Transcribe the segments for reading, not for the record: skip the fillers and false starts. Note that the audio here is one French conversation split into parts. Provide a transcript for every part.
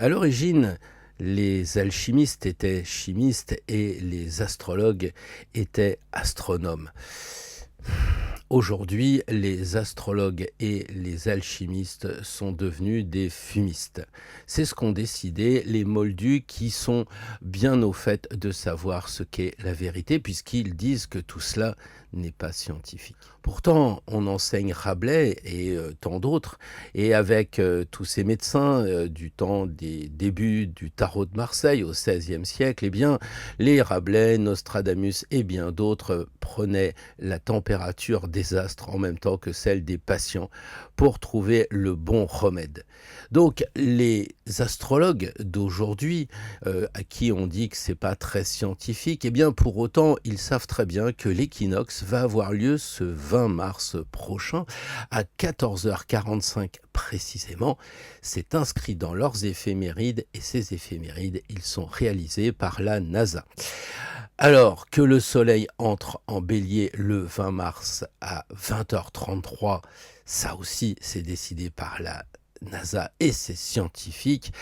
À l'origine, les alchimistes étaient chimistes et les astrologues étaient astronomes. Aujourd'hui, les astrologues et les alchimistes sont devenus des fumistes. C'est ce qu'ont décidé les moldus qui sont bien au fait de savoir ce qu'est la vérité, puisqu'ils disent que tout cela n'est pas scientifique. Pourtant, on enseigne Rabelais et tant d'autres, et avec tous ces médecins du temps des débuts du tarot de Marseille au XVIe siècle, eh bien, les Rabelais, Nostradamus et bien d'autres prenaient la température des astres en même temps que celle des patients pour trouver le bon remède. Donc, les astrologues d'aujourd'hui, à qui on dit que c'est pas très scientifique, eh bien, pour autant, ils savent très bien que l'équinoxe va avoir lieu ce 20 mars prochain à 14h45 précisément. C'est inscrit dans leurs éphémérides et ces éphémérides, ils sont réalisés par la NASA. Alors que le soleil entre en bélier le 20 mars à 20h33, ça aussi c'est décidé par la NASA et c'est scientifique.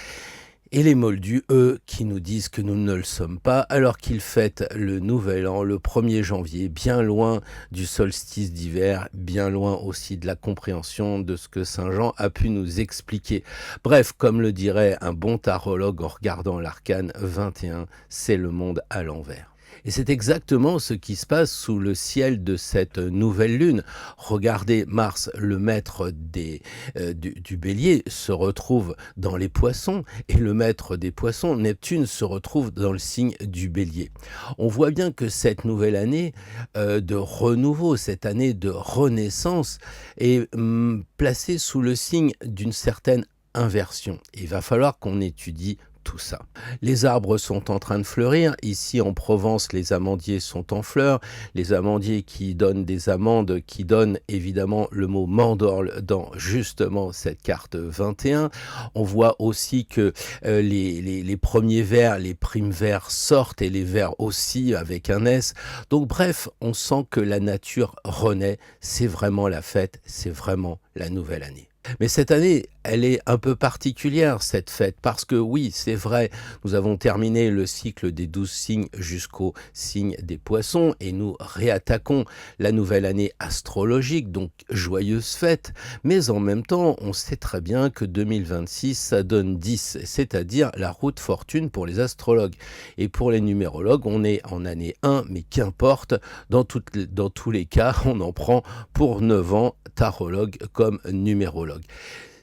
Et les moldus, eux, qui nous disent que nous ne le sommes pas, alors qu'ils fêtent le nouvel an, le 1er janvier, bien loin du solstice d'hiver, bien loin aussi de la compréhension de ce que Saint Jean a pu nous expliquer. Bref, comme le dirait un bon tarologue en regardant l'arcane 21, c'est le monde à l'envers. Et c'est exactement ce qui se passe sous le ciel de cette nouvelle lune. Regardez, Mars, le maître du bélier, se retrouve dans les poissons, et le maître des poissons, Neptune, se retrouve dans le signe du bélier. On voit bien que cette nouvelle année de renouveau, cette année de renaissance, est placée sous le signe d'une certaine inversion. Il va falloir qu'on étudie tout ça. Les arbres sont en train de fleurir. Ici, en Provence, les amandiers sont en fleurs. Les amandiers qui donnent des amandes, qui donnent évidemment le mot mandorle dans justement cette carte 21. On voit aussi que les premiers vers, les primes vers sortent et les vers aussi avec un S. Donc bref, on sent que la nature renaît. C'est vraiment la fête, c'est vraiment la nouvelle année. Mais cette année, elle est un peu particulière, cette fête, parce que oui, c'est vrai, nous avons terminé le cycle des 12 signes jusqu'au signe des poissons et nous réattaquons la nouvelle année astrologique, donc joyeuse fête. Mais en même temps, on sait très bien que 2026, ça donne 10, c'est-à-dire la route fortune pour les astrologues. Et pour les numérologues, on est en année 1, mais qu'importe, dans tous les cas, on en prend pour 9 ans, tarologue comme numérologue.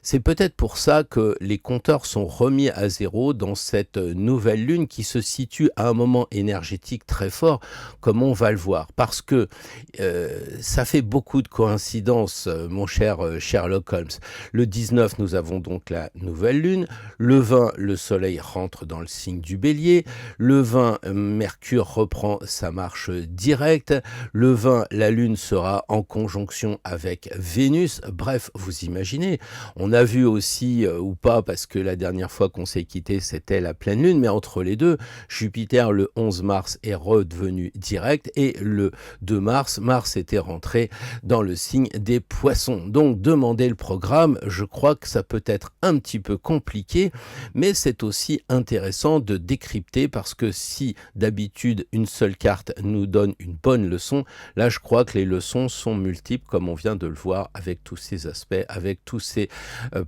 C'est peut-être pour ça que les compteurs sont remis à zéro dans cette nouvelle lune qui se situe à un moment énergétique très fort, comme on va le voir. Parce que ça fait beaucoup de coïncidences, mon cher Sherlock Holmes. Le 19, nous avons donc la nouvelle lune. Le 20, le soleil rentre dans le signe du bélier. Le 20, Mercure reprend sa marche directe. Le 20, la lune sera en conjonction avec Vénus. Bref, vous imaginez, on a vu aussi, ou pas, parce que la dernière fois qu'on s'est quitté, c'était la pleine lune, mais entre les deux, Jupiter, le 11 mars, est redevenu direct, et le 2 mars, Mars était rentré dans le signe des poissons. Donc, demander le programme, je crois que ça peut être un petit peu compliqué, mais c'est aussi intéressant de décrypter, parce que si, d'habitude, une seule carte nous donne une bonne leçon, là, je crois que les leçons sont multiples, comme on vient de le voir, avec tous ces aspects, avec tous ces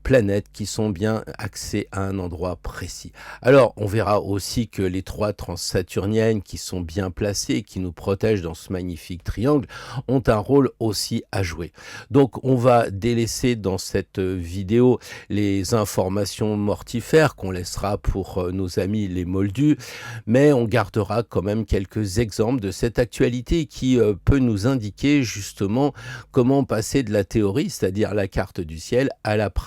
planètes qui sont bien axées à un endroit précis. Alors, on verra aussi que les 3 transsaturniennes qui sont bien placées, qui nous protègent dans ce magnifique triangle, ont un rôle aussi à jouer. Donc, on va délaisser dans cette vidéo les informations mortifères qu'on laissera pour nos amis les moldus, mais on gardera quand même quelques exemples de cette actualité qui peut nous indiquer justement comment passer de la théorie, c'est-à-dire la carte du ciel, à la pratique.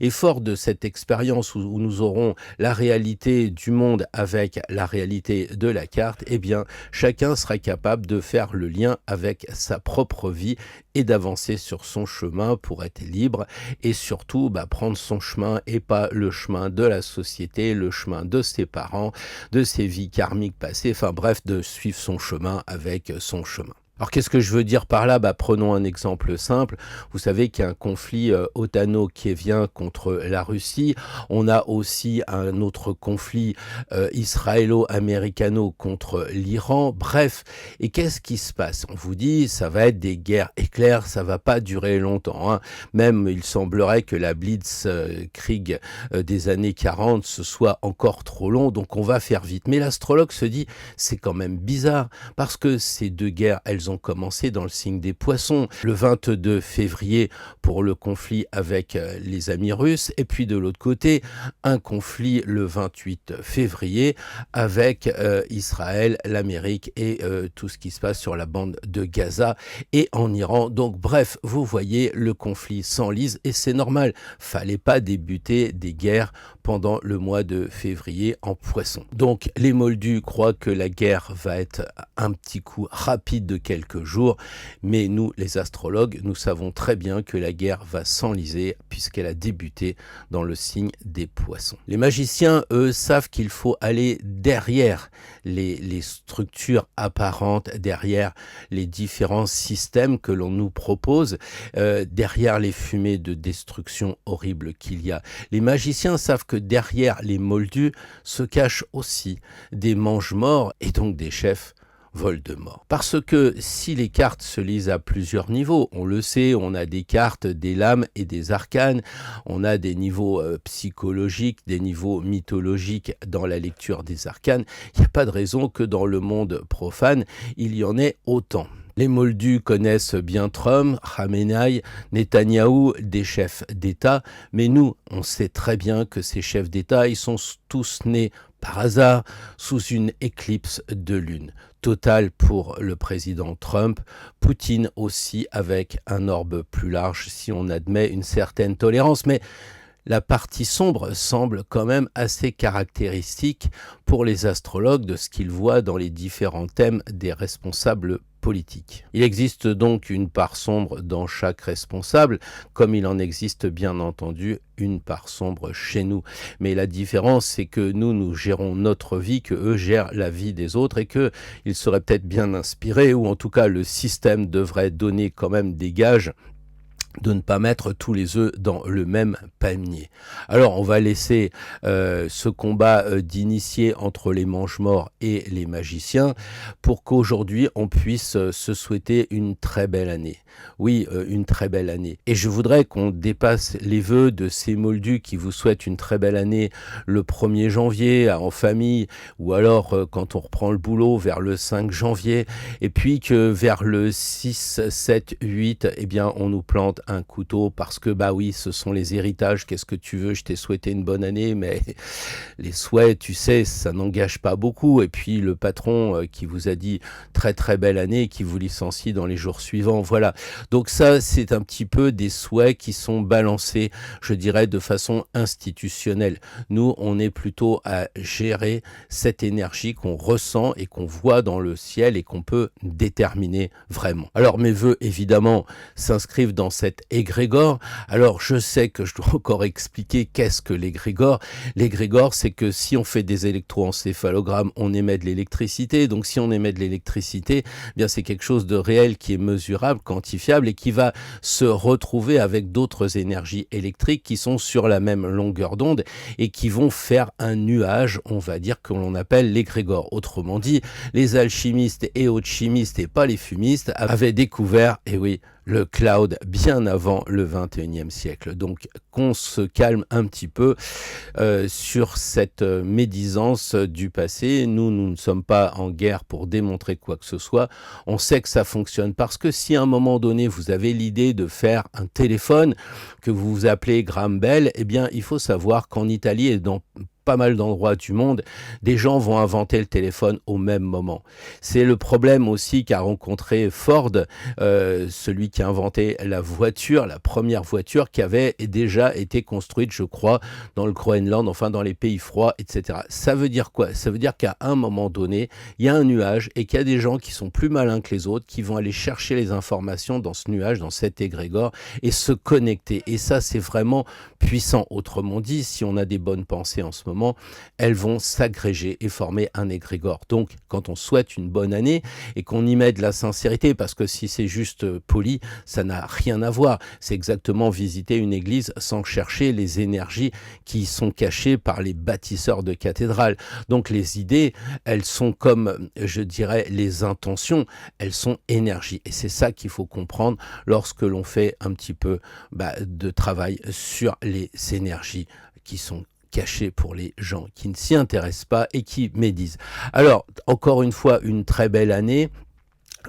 Et fort de cette expérience où nous aurons la réalité du monde avec la réalité de la carte, eh bien, chacun sera capable de faire le lien avec sa propre vie et d'avancer sur son chemin pour être libre et surtout prendre son chemin et pas le chemin de la société, le chemin de ses parents, de ses vies karmiques passées, enfin bref, de suivre son chemin avec son chemin. Alors qu'est-ce que je veux dire par là? Prenons un exemple simple. Vous savez qu'il y a un conflit otano-kievien contre la Russie. On a aussi un autre conflit israélo-américano contre l'Iran. Bref, et qu'est-ce qui se passe? On vous dit, ça va être des guerres éclairs, ça va pas durer longtemps, hein. Même, il semblerait que la Blitzkrieg des années 40, ce soit encore trop long, donc on va faire vite. Mais l'astrologue se dit, c'est quand même bizarre, parce que ces deux guerres, elles ont commencé dans le signe des Poissons, le 22 février pour le conflit avec les amis russes, et puis de l'autre côté, un conflit le 28 février avec Israël, l'Amérique et tout ce qui se passe sur la bande de Gaza et en Iran. Donc bref, vous voyez, le conflit s'enlise et c'est normal. Fallait pas débuter des guerres pendant le mois de février en Poisson. Donc les Moldus croient que la guerre va être un petit coup rapide de quelques jours, mais nous, les astrologues, nous savons très bien que la guerre va s'enliser puisqu'elle a débuté dans le signe des Poissons. Les magiciens, eux, savent qu'il faut aller derrière les structures apparentes, derrière les différents systèmes que l'on nous propose, derrière les fumées de destruction horribles qu'il y a. Les magiciens savent que derrière les moldus se cachent aussi des mange-morts et donc des chefs Voldemort. Parce que si les cartes se lisent à plusieurs niveaux, on le sait, on a des cartes, des lames et des arcanes, on a des niveaux psychologiques, des niveaux mythologiques dans la lecture des arcanes, il n'y a pas de raison que dans le monde profane, il y en ait autant. Les Moldus connaissent bien Trump, Khamenei, Netanyahou, des chefs d'État, mais nous, on sait très bien que ces chefs d'État, ils sont tous nés par hasard sous une éclipse de lune. Totale pour le président Trump, Poutine aussi avec un orbe plus large si on admet une certaine tolérance, mais la partie sombre semble quand même assez caractéristique pour les astrologues de ce qu'ils voient dans les différents thèmes des responsables politiques. Il existe donc une part sombre dans chaque responsable, comme il en existe bien entendu une part sombre chez nous. Mais la différence, c'est que nous gérons notre vie, que eux gèrent la vie des autres et qu'ils seraient peut-être bien inspirés, ou en tout cas le système devrait donner quand même des gages de ne pas mettre tous les œufs dans le même panier. Alors, on va laisser ce combat d'initiés entre les mange-morts et les magiciens pour qu'aujourd'hui, on puisse se souhaiter une très belle année. Oui, une très belle année. Et je voudrais qu'on dépasse les vœux de ces moldus qui vous souhaitent une très belle année le 1er janvier en famille, ou alors quand on reprend le boulot vers le 5 janvier, et puis que vers le 6, 7, 8, eh bien, on nous plante un couteau parce que oui, ce sont les héritages, qu'est-ce que tu veux, je t'ai souhaité une bonne année, mais les souhaits, tu sais, ça n'engage pas beaucoup, et puis le patron qui vous a dit très très belle année, qui vous licencie dans les jours suivants, voilà. Donc ça, c'est un petit peu des souhaits qui sont balancés, je dirais, de façon institutionnelle. Nous, on est plutôt à gérer cette énergie qu'on ressent et qu'on voit dans le ciel et qu'on peut déterminer vraiment. Alors mes vœux, évidemment, s'inscrivent dans cette égrégore. Alors je sais que je dois encore expliquer qu'est-ce que l'égrégore. L'égrégore, c'est que si on fait des électroencéphalogrammes, on émet de l'électricité. Donc si on émet de l'électricité, eh bien c'est quelque chose de réel qui est mesurable, quantifiable et qui va se retrouver avec d'autres énergies électriques qui sont sur la même longueur d'onde et qui vont faire un nuage, on va dire, que l'on appelle l'égrégore. Autrement dit, les alchimistes et autres chimistes et pas les fumistes avaient découvert, et oui, le cloud bien avant le 21e siècle. Donc qu'on se calme un petit peu sur cette médisance du passé. Nous ne sommes pas en guerre pour démontrer quoi que ce soit. On sait que ça fonctionne parce que si à un moment donné vous avez l'idée de faire un téléphone que vous vous appelez Graham Bell, eh bien il faut savoir qu'en Italie et dans pas mal d'endroits du monde, des gens vont inventer le téléphone au même moment. C'est le problème aussi qu'a rencontré Ford, celui qui a inventé la voiture, la première voiture qui avait déjà été construite, je crois, dans le Groenland, enfin dans les pays froids, etc. Ça veut dire quoi? Ça veut dire qu'à un moment donné, il y a un nuage et qu'il y a des gens qui sont plus malins que les autres, qui vont aller chercher les informations dans ce nuage, dans cet égrégore, et se connecter. Et ça, c'est vraiment puissant. Autrement dit, si on a des bonnes pensées en ce moment, moment, elles vont s'agréger et former un égrégore. Donc, quand on souhaite une bonne année et qu'on y met de la sincérité, parce que si c'est juste poli, ça n'a rien à voir. C'est exactement visiter une église sans chercher les énergies qui sont cachées par les bâtisseurs de cathédrales. Donc, les idées, elles sont comme, je dirais, les intentions, elles sont énergie. Et c'est ça qu'il faut comprendre lorsque l'on fait un petit peu de travail sur les énergies qui sont cachées pour les gens qui ne s'y intéressent pas et qui médisent. Alors, encore une fois, une très belle année.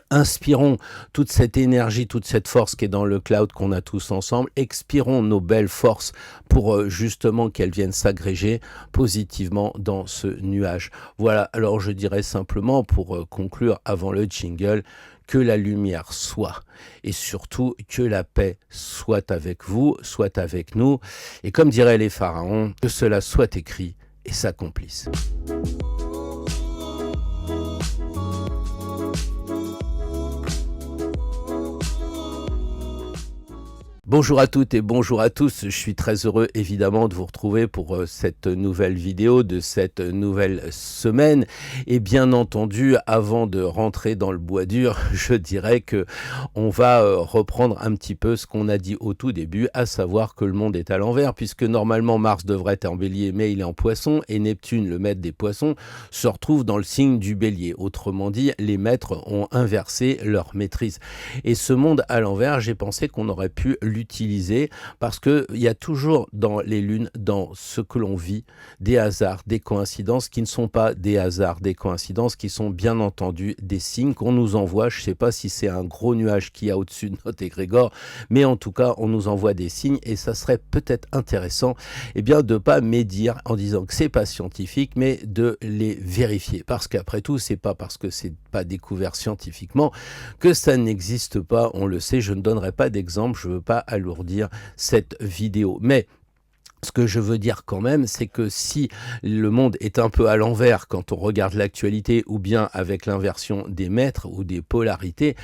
Inspirons toute cette énergie, toute cette force qui est dans le cloud qu'on a tous ensemble. Expirons nos belles forces pour justement qu'elles viennent s'agréger positivement dans ce nuage. Voilà, alors je dirais simplement pour conclure avant le jingle, que la lumière soit et surtout que la paix soit avec vous, soit avec nous. Et comme diraient les pharaons, que cela soit écrit et s'accomplisse. Bonjour à toutes et bonjour à tous, je suis très heureux évidemment de vous retrouver pour cette nouvelle vidéo de cette nouvelle semaine et bien entendu avant de rentrer dans le bois dur, je dirais que on va reprendre un petit peu ce qu'on a dit au tout début, à savoir que le monde est à l'envers puisque normalement Mars devrait être en bélier mais il est en poisson et Neptune, le maître des poissons, se retrouve dans le signe du bélier. Autrement dit, les maîtres ont inversé leur maîtrise. Et ce monde à l'envers, j'ai pensé qu'on aurait pu l'utiliser parce qu'il y a toujours dans les lunes, dans ce que l'on vit, des hasards, des coïncidences qui ne sont pas des hasards, des coïncidences qui sont bien entendu des signes qu'on nous envoie. Je ne sais pas si c'est un gros nuage qu'il y a au-dessus de notre égrégore, mais en tout cas, on nous envoie des signes et ça serait peut-être intéressant de ne pas médire en disant que c'est pas scientifique, mais de les vérifier. Parce qu'après tout, c'est pas parce que c'est pas découvert scientifiquement que ça n'existe pas, on le sait, je ne donnerai pas d'exemple, je veux pas alourdir cette vidéo. Mais ce que je veux dire quand même, c'est que si le monde est un peu à l'envers quand on regarde l'actualité ou bien avec l'inversion des maîtres ou des polarités,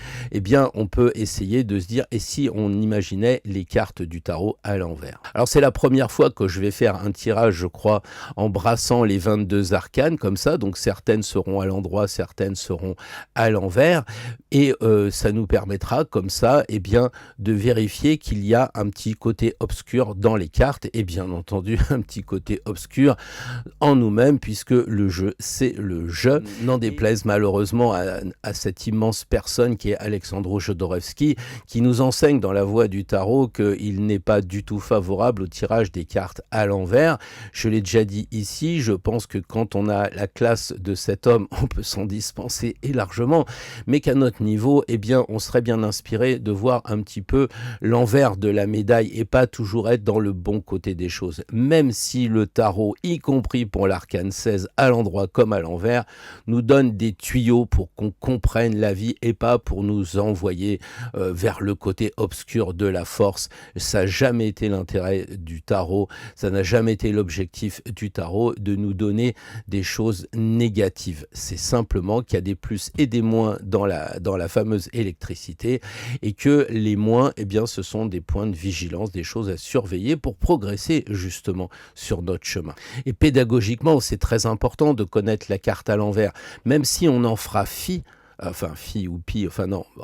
on peut essayer de se dire et si on imaginait les cartes du tarot à l'envers. Alors c'est la première fois que je vais faire un tirage, je crois, en brassant les 22 arcanes comme ça, donc certaines seront à l'endroit, certaines seront à l'envers et ça nous permettra comme ça de vérifier qu'il y a un petit côté obscur dans les cartes et bien entendu un petit côté obscur en nous-mêmes puisque le jeu c'est le jeu, n'en déplaise malheureusement à cette immense personne qui est Alexandre Jodorowsky qui nous enseigne dans la voie du tarot qu'il n'est pas du tout favorable au tirage des cartes à l'envers. Je l'ai déjà dit ici, je pense que quand on a la classe de cet homme on peut s'en dispenser et largement, mais qu'à notre niveau on serait bien inspiré de voir un petit peu l'envers de la médaille et pas toujours être dans le bon côté des choses. Même si le tarot, y compris pour l'arcane 16, à l'endroit comme à l'envers, nous donne des tuyaux pour qu'on comprenne la vie et pas pour nous envoyer vers le côté obscur de la force. Ça n'a jamais été l'intérêt du tarot, ça n'a jamais été l'objectif du tarot de nous donner des choses négatives. C'est simplement qu'il y a des plus et des moins dans la fameuse électricité et que les moins, ce sont des points de vigilance, des choses à surveiller pour progresser justement sur notre chemin. Et pédagogiquement, c'est très important de connaître la carte à l'envers, même si on en fera fi, ou pi,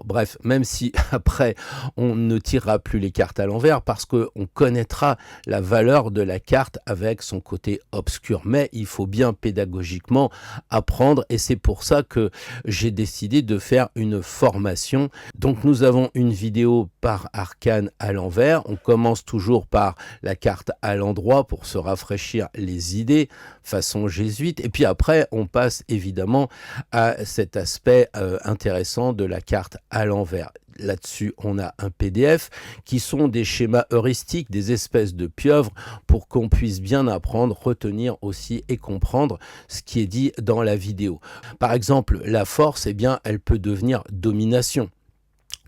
bref, même si après on ne tirera plus les cartes à l'envers parce qu'on connaîtra la valeur de la carte avec son côté obscur. Mais il faut bien pédagogiquement apprendre et c'est pour ça que j'ai décidé de faire une formation. Donc nous avons une vidéo par arcane à l'envers. On commence toujours par la carte à l'endroit pour se rafraîchir les idées façon jésuite et puis après on passe évidemment à cet aspect intéressant de la carte à l'envers. Là-dessus, on a un PDF qui sont des schémas heuristiques, des espèces de pieuvres pour qu'on puisse bien apprendre, retenir aussi et comprendre ce qui est dit dans la vidéo. Par exemple, la force, elle peut devenir domination.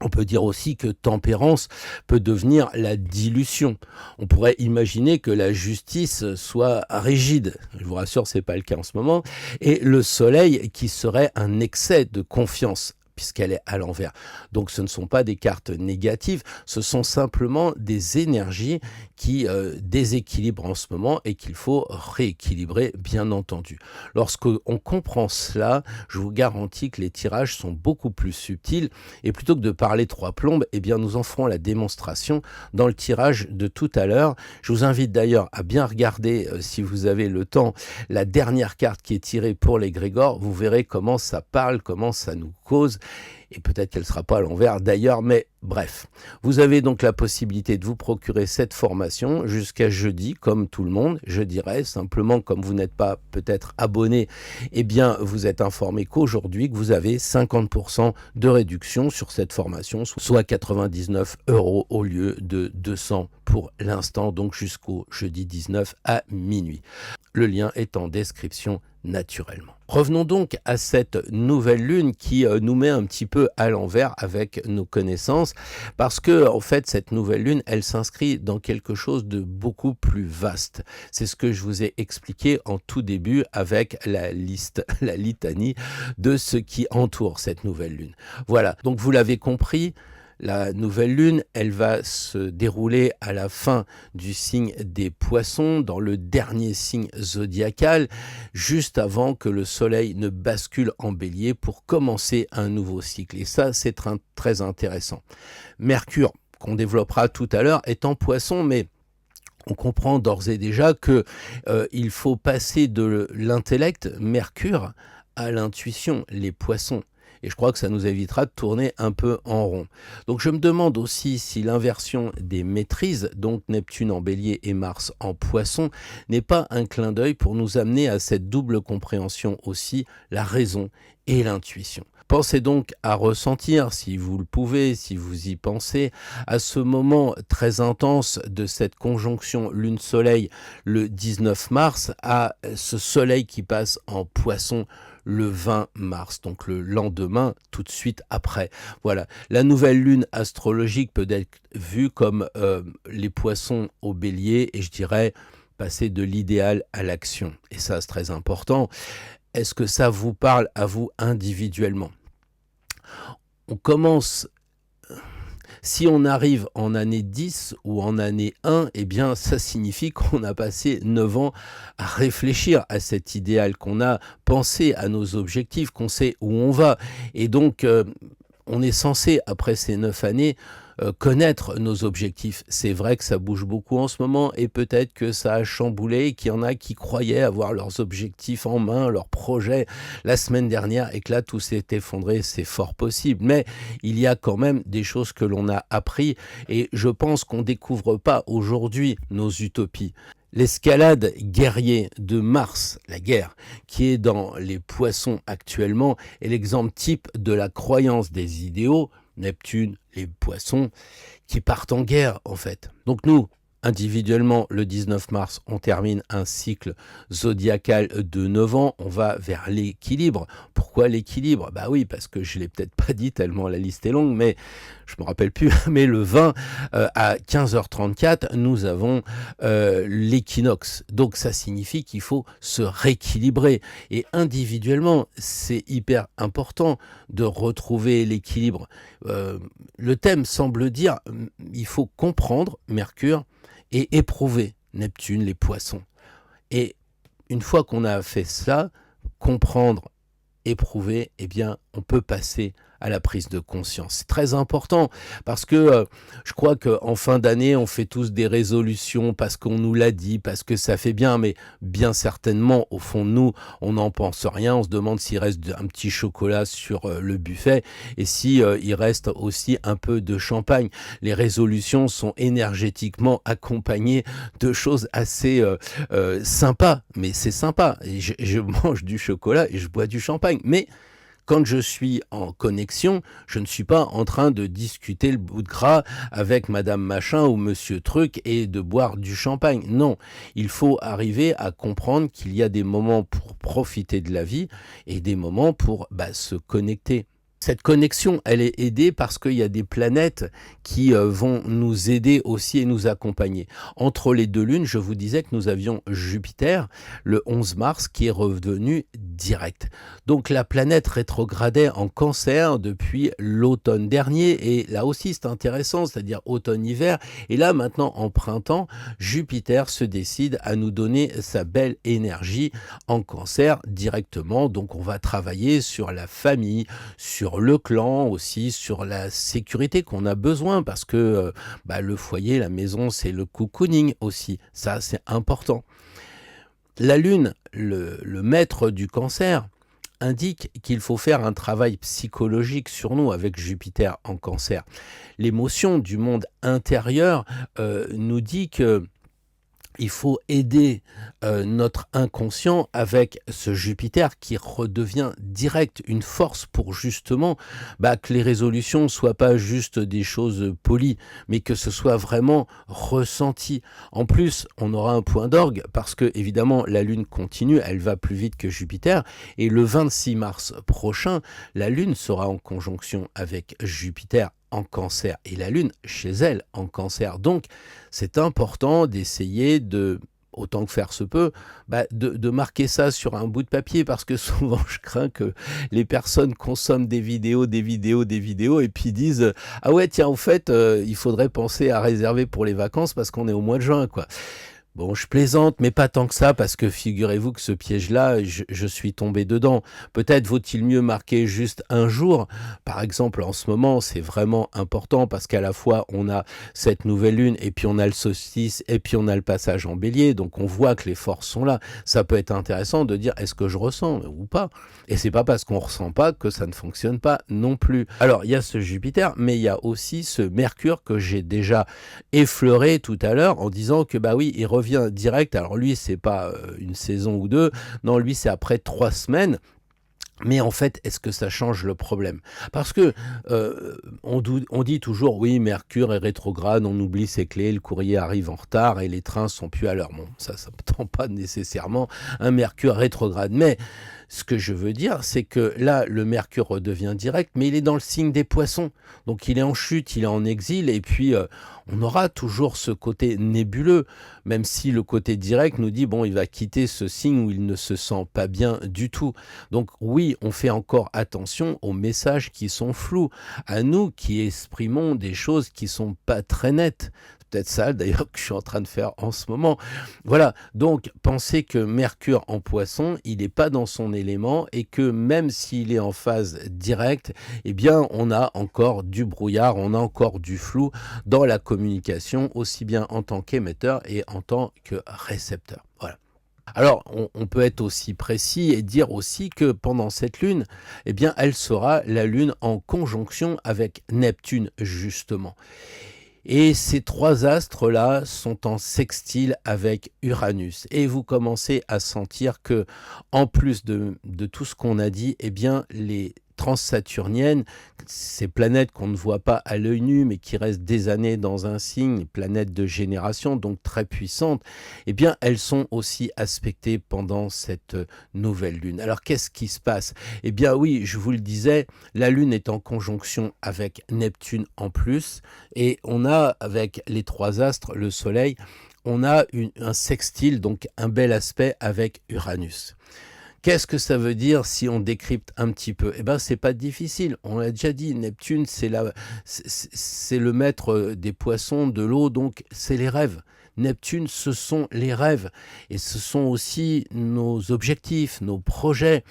On peut dire aussi que tempérance peut devenir la dilution. On pourrait imaginer que la justice soit rigide. Je vous rassure, c'est pas le cas en ce moment. Et le soleil qui serait un excès de confiance. puisqu'elle est à l'envers. Donc ce ne sont pas des cartes négatives, ce sont simplement des énergies qui déséquilibrent en ce moment et qu'il faut rééquilibrer, bien entendu. Lorsqu'on comprend cela, je vous garantis que les tirages sont beaucoup plus subtils et plutôt que de parler trois plombes, eh bien nous en ferons la démonstration dans le tirage de tout à l'heure. Je vous invite d'ailleurs à bien regarder, si vous avez le temps, la dernière carte qui est tirée pour l'égrégore. Vous verrez comment ça parle, comment ça nous cause. Et peut-être qu'elle ne sera pas à l'envers d'ailleurs, mais bref. Vous avez donc la possibilité de vous procurer cette formation jusqu'à jeudi, comme tout le monde, je dirais. Simplement, comme vous n'êtes pas peut-être abonné, eh bien, vous êtes informé qu'aujourd'hui, que vous avez 50% de réduction sur cette formation, soit 99 € au lieu de 200 pour l'instant, donc jusqu'au jeudi 19 à minuit. Le lien est en description naturellement. Revenons donc à cette nouvelle lune qui nous met un petit peu à l'envers avec nos connaissances, parce que en fait cette nouvelle lune, elle s'inscrit dans quelque chose de beaucoup plus vaste. C'est ce que je vous ai expliqué en tout début avec la litanie de ce qui entoure cette nouvelle lune. Voilà, donc vous l'avez compris. La nouvelle lune, elle va se dérouler à la fin du signe des poissons, dans le dernier signe zodiacal, juste avant que le soleil ne bascule en bélier pour commencer un nouveau cycle. Et ça, c'est très intéressant. Mercure, qu'on développera tout à l'heure, est en poisson, mais on comprend d'ores et déjà que il faut passer de l'intellect, Mercure, à l'intuition, les poissons. Et je crois que ça nous évitera de tourner un peu en rond. Donc je me demande aussi si l'inversion des maîtrises, donc Neptune en bélier et Mars en poisson, n'est pas un clin d'œil pour nous amener à cette double compréhension aussi, la raison et l'intuition. Pensez donc à ressentir, si vous le pouvez, si vous y pensez, à ce moment très intense de cette conjonction Lune-Soleil le 19 mars, à ce soleil qui passe en poisson le 20 mars, donc le lendemain, tout de suite après. Voilà, la nouvelle lune astrologique peut être vue comme les poissons au bélier, et je dirais passer de l'idéal à l'action. Et ça, c'est très important. Est-ce que ça vous parle à vous individuellement ? On commence, si on arrive en année 10 ou en année 1, eh bien ça signifie qu'on a passé 9 ans à réfléchir à cet idéal, qu'on a pensé à nos objectifs, qu'on sait où on va. Et donc, on est censé, après ces 9 années, connaître nos objectifs. C'est vrai que ça bouge beaucoup en ce moment et peut-être que ça a chamboulé et qu'il y en a qui croyaient avoir leurs objectifs en main, leurs projets la semaine dernière et que là tout s'est effondré, c'est fort possible. Mais il y a quand même des choses que l'on a appris et je pense qu'on ne découvre pas aujourd'hui nos utopies. L'escalade guerrier de Mars, la guerre, qui est dans les poissons actuellement, est l'exemple type de la croyance des idéaux, Neptune, les poissons, qui partent en guerre en fait. Donc nous, individuellement, le 19 mars, on termine un cycle zodiacal de 9 ans, on va vers l'équilibre. Pourquoi l'équilibre ? Bah oui, parce que je ne l'ai peut-être pas dit tellement la liste est longue, mais je ne me rappelle plus, mais le 20 à 15h34, nous avons l'équinoxe. Donc ça signifie qu'il faut se rééquilibrer. Et individuellement, c'est hyper important de retrouver l'équilibre. Le thème semble dire, il faut comprendre Mercure, et éprouver Neptune, les poissons. Et une fois qu'on a fait ça, comprendre, éprouver, eh bien, on peut passer à la prise de conscience. C'est très important parce que je crois qu'en fin d'année, on fait tous des résolutions parce qu'on nous l'a dit, parce que ça fait bien, mais bien certainement, au fond de nous, on n'en pense rien. On se demande s'il reste un petit chocolat sur le buffet et si il reste aussi un peu de champagne. Les résolutions sont énergétiquement accompagnées de choses assez sympas, mais c'est sympa. Et je mange du chocolat et je bois du champagne, mais quand je suis en connexion, je ne suis pas en train de discuter le bout de gras avec Madame Machin ou Monsieur Truc et de boire du champagne. Non, il faut arriver à comprendre qu'il y a des moments pour profiter de la vie et des moments pour se connecter. Cette connexion, elle est aidée parce qu'il y a des planètes qui vont nous aider aussi et nous accompagner. Entre les 2 lunes, je vous disais que nous avions Jupiter, le 11 mars, qui est revenu direct. Donc la planète rétrogradait en Cancer depuis l'automne dernier et là aussi c'est intéressant, c'est-à-dire automne-hiver. Et là maintenant en printemps, Jupiter se décide à nous donner sa belle énergie en Cancer directement. Donc on va travailler sur la famille, sur le clan aussi, sur la sécurité qu'on a besoin parce que le foyer, la maison, c'est le cocooning aussi. Ça, c'est important. La Lune, le maître du Cancer, indique qu'il faut faire un travail psychologique sur nous avec Jupiter en Cancer. L'émotion du monde intérieur nous dit que il faut aider notre inconscient avec ce Jupiter qui redevient direct, une force pour justement que les résolutions ne soient pas juste des choses polies, mais que ce soit vraiment ressenti. En plus, on aura un point d'orgue parce que évidemment la Lune continue, elle va plus vite que Jupiter, et le 26 mars prochain, la Lune sera en conjonction avec Jupiter en Cancer et la Lune chez elle en Cancer. Donc, c'est important d'essayer de, autant que faire se peut, de marquer ça sur un bout de papier parce que souvent je crains que les personnes consomment des vidéos et puis disent ah ouais tiens en fait il faudrait penser à réserver pour les vacances parce qu'on est au mois de juin quoi. Bon, je plaisante, mais pas tant que ça, parce que figurez-vous que ce piège-là, je suis tombé dedans. Peut-être vaut-il mieux marquer juste un jour. Par exemple, en ce moment, c'est vraiment important, parce qu'à la fois, on a cette nouvelle lune, et puis on a le solstice, et puis on a le passage en bélier, donc on voit que les forces sont là. Ça peut être intéressant de dire, est-ce que je ressens ou pas? Et c'est pas parce qu'on ressent pas que ça ne fonctionne pas non plus. Alors, il y a ce Jupiter, mais il y a aussi ce Mercure que j'ai déjà effleuré tout à l'heure, en disant que, oui, il revient direct. Alors lui, c'est pas une saison ou deux. Non, lui, c'est après 3 semaines. Mais en fait, est-ce que ça change le problème? Parce que on dit toujours, oui, Mercure est rétrograde, on oublie ses clés, le courrier arrive en retard et les trains sont plus à l'heure. Bon, ça ne prend pas nécessairement un Mercure rétrograde. Mais ce que je veux dire, c'est que là, le Mercure redevient direct, mais il est dans le signe des Poissons. Donc il est en chute, il est en exil, et puis on aura toujours ce côté nébuleux, même si le côté direct nous dit, bon, il va quitter ce signe où il ne se sent pas bien du tout. Donc oui, on fait encore attention aux messages qui sont flous, à nous qui exprimons des choses qui sont pas très nettes. C'est peut-être ça d'ailleurs que je suis en train de faire en ce moment. Voilà, donc pensez que Mercure en Poisson, il n'est pas dans son élément et que même s'il est en phase directe, eh bien on a encore du brouillard, on a encore du flou dans la communication, aussi bien en tant qu'émetteur et en tant que récepteur. Voilà. Alors, on peut être aussi précis et dire aussi que pendant cette lune, eh bien, elle sera la lune en conjonction avec Neptune, justement. Et ces 3 astres-là sont en sextile avec Uranus. Et vous commencez à sentir que, en plus de tout ce qu'on a dit, eh bien, les transsaturniennes, ces planètes qu'on ne voit pas à l'œil nu, mais qui restent des années dans un signe, planètes de génération, donc très puissantes, eh bien, elles sont aussi aspectées pendant cette nouvelle lune. Alors, qu'est-ce qui se passe? Eh bien, oui, je vous le disais, la lune est en conjonction avec Neptune en plus, et on a, avec les 3 astres, le soleil, on a un sextile, donc un bel aspect avec Uranus. Qu'est-ce que ça veut dire si on décrypte un petit peu? Eh bien, c'est pas difficile. On l'a déjà dit, Neptune, c'est le maître des poissons, de l'eau, donc c'est les rêves. Neptune, ce sont les rêves. Et ce sont aussi nos objectifs, nos projets.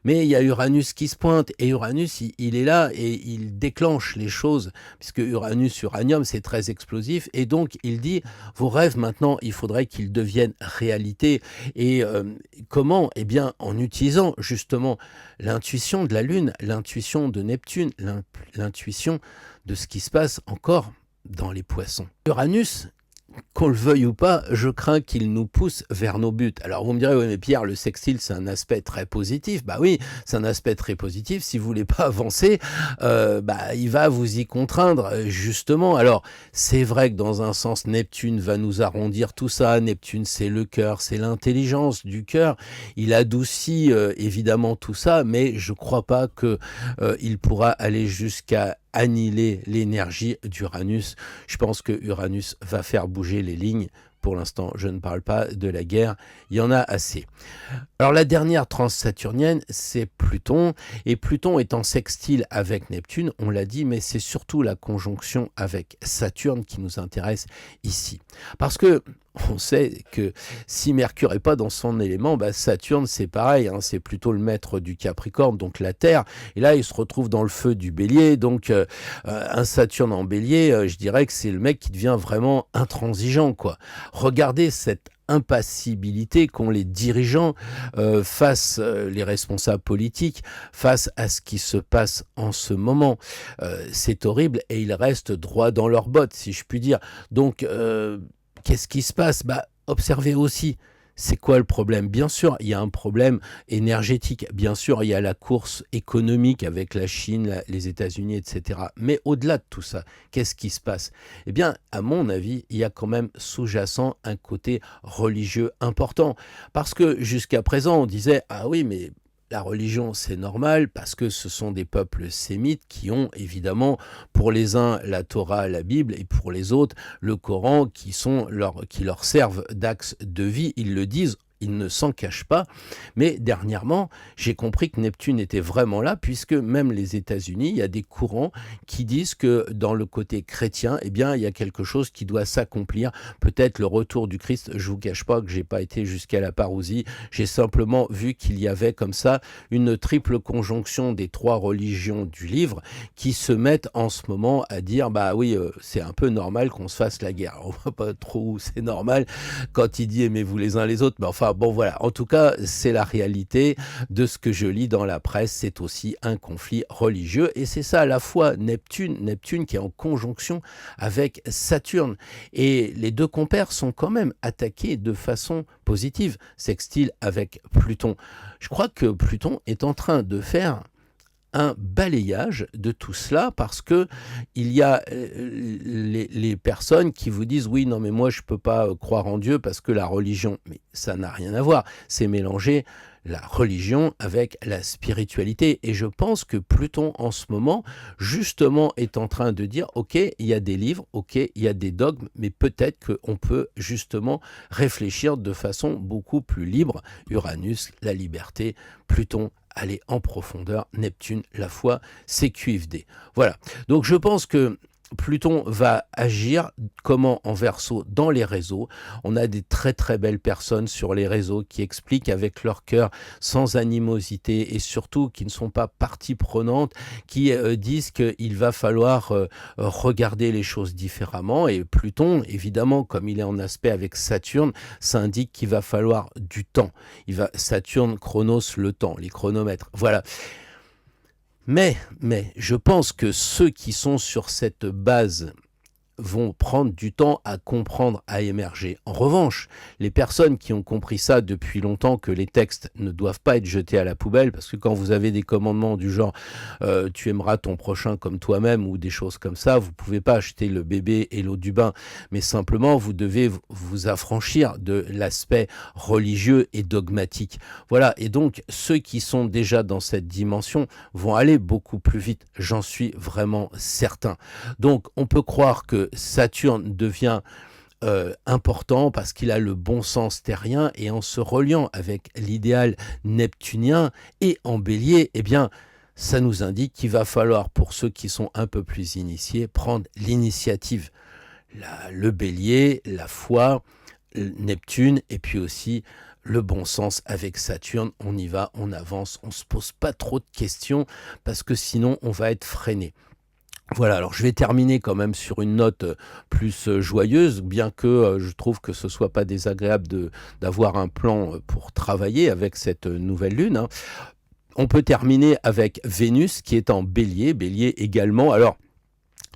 Mais il y a Uranus qui se pointe, et Uranus, il est là et il déclenche les choses, puisque Uranus, Uranium, c'est très explosif, et donc il dit, vos rêves maintenant, il faudrait qu'ils deviennent réalité. Et comment? Eh bien, en utilisant justement l'intuition de la Lune, l'intuition de Neptune, l'intuition de ce qui se passe encore dans les poissons. Uranus, qu'on le veuille ou pas, je crains qu'il nous pousse vers nos buts. Alors vous me direz, oui mais Pierre, le sextile c'est un aspect très positif. Bah oui, c'est un aspect très positif. Si vous voulez pas avancer, il va vous y contraindre justement. Alors c'est vrai que dans un sens, Neptune va nous arrondir tout ça. Neptune c'est le cœur, c'est l'intelligence du cœur. Il adoucit évidemment tout ça, mais je crois pas que il pourra aller jusqu'à annihiler l'énergie d'Uranus. Je pense que Uranus va faire bouger les lignes. Pour l'instant, je ne parle pas de la guerre, il y en a assez. Alors la dernière transe saturnienne, c'est Pluton, et Pluton est en sextile avec Neptune, on l'a dit, mais c'est surtout la conjonction avec Saturne qui nous intéresse ici. Parce que on sait que si Mercure n'est pas dans son élément, Saturne c'est pareil, hein, c'est plutôt le maître du Capricorne, donc la Terre, et là il se retrouve dans le feu du Bélier, donc un Saturne en Bélier, je dirais que c'est le mec qui devient vraiment intransigeant, quoi. Regardez cette impassibilité qu'ont les dirigeants face les responsables politiques, face à ce qui se passe en ce moment. C'est horrible et ils restent droits dans leurs bottes, si je puis dire. Donc, qu'est-ce qui se passe? Observez aussi. C'est quoi le problème? Bien sûr, il y a un problème énergétique. Bien sûr, il y a la course économique avec la Chine, les États-Unis, etc. Mais au-delà de tout ça, qu'est-ce qui se passe? Eh bien, à mon avis, il y a quand même sous-jacent un côté religieux important. Parce que jusqu'à présent, on disait « Ah oui, mais la religion, c'est normal parce que ce sont des peuples sémites qui ont évidemment, pour les uns, la Torah, la Bible, et pour les autres, le Coran, qui leur servent d'axe de vie. Ils le disent, ils ne s'en cachent pas. Mais dernièrement, j'ai compris que Neptune était vraiment là, puisque même les États-Unis, il y a des courants qui disent que dans le côté chrétien, eh bien, il y a quelque chose qui doit s'accomplir. Peut-être le retour du Christ. Je vous cache pas que j'ai pas été jusqu'à la parousie. J'ai simplement vu qu'il y avait comme ça une triple conjonction des trois religions du livre qui se mettent en ce moment à dire, c'est un peu normal qu'on se fasse la guerre. On voit pas trop où c'est normal quand il dit aimez-vous les uns les autres, mais enfin bon voilà, en tout cas c'est la réalité de ce que je lis dans la presse, c'est aussi un conflit religieux et c'est ça à la fois Neptune qui est en conjonction avec Saturne et les deux compères sont quand même attaqués de façon positive, sextile avec Pluton. Je crois que Pluton est en train de faire un balayage de tout cela parce que il y a les personnes qui vous disent oui non mais moi je peux pas croire en Dieu parce que la religion, mais ça n'a rien à voir, c'est mélanger la religion avec la spiritualité et je pense que Pluton en ce moment justement est en train de dire ok il y a des livres, ok il y a des dogmes mais peut-être qu'on peut justement réfléchir de façon beaucoup plus libre. Uranus, la liberté, Pluton aller en profondeur, Neptune, la foi, c'est QFD. Voilà, donc je pense que Pluton va agir comment en Verseau dans les réseaux. On a des très très belles personnes sur les réseaux qui expliquent avec leur cœur sans animosité et surtout qui ne sont pas partie prenante, qui disent qu'il va falloir regarder les choses différemment et Pluton, évidemment, comme il est en aspect avec Saturne, ça indique qu'il va falloir du temps. Saturne, Chronos, le temps, les chronomètres, voilà. Mais je pense que ceux qui sont sur cette base vont prendre du temps à comprendre, à émerger. En revanche, les personnes qui ont compris ça depuis longtemps, que les textes ne doivent pas être jetés à la poubelle, parce que quand vous avez des commandements du genre tu aimeras ton prochain comme toi-même ou des choses comme ça, vous pouvez pas acheter le bébé et l'eau du bain, mais simplement vous devez vous affranchir de l'aspect religieux et dogmatique. Voilà, et donc ceux qui sont déjà dans cette dimension vont aller beaucoup plus vite, j'en suis vraiment certain. Donc on peut croire que Saturne devient important parce qu'il a le bon sens terrien et en se reliant avec l'idéal neptunien et en bélier, eh bien, ça nous indique qu'il va falloir, pour ceux qui sont un peu plus initiés, prendre l'initiative. Le bélier, la foi, Neptune et puis aussi le bon sens avec Saturne, on y va, on avance, on ne se pose pas trop de questions parce que sinon on va être freiné. Voilà, alors je vais terminer quand même sur une note plus joyeuse, bien que je trouve que ce soit pas désagréable d'avoir un plan pour travailler avec cette nouvelle lune, hein. On peut terminer avec Vénus qui est en bélier, bélier également. Alors,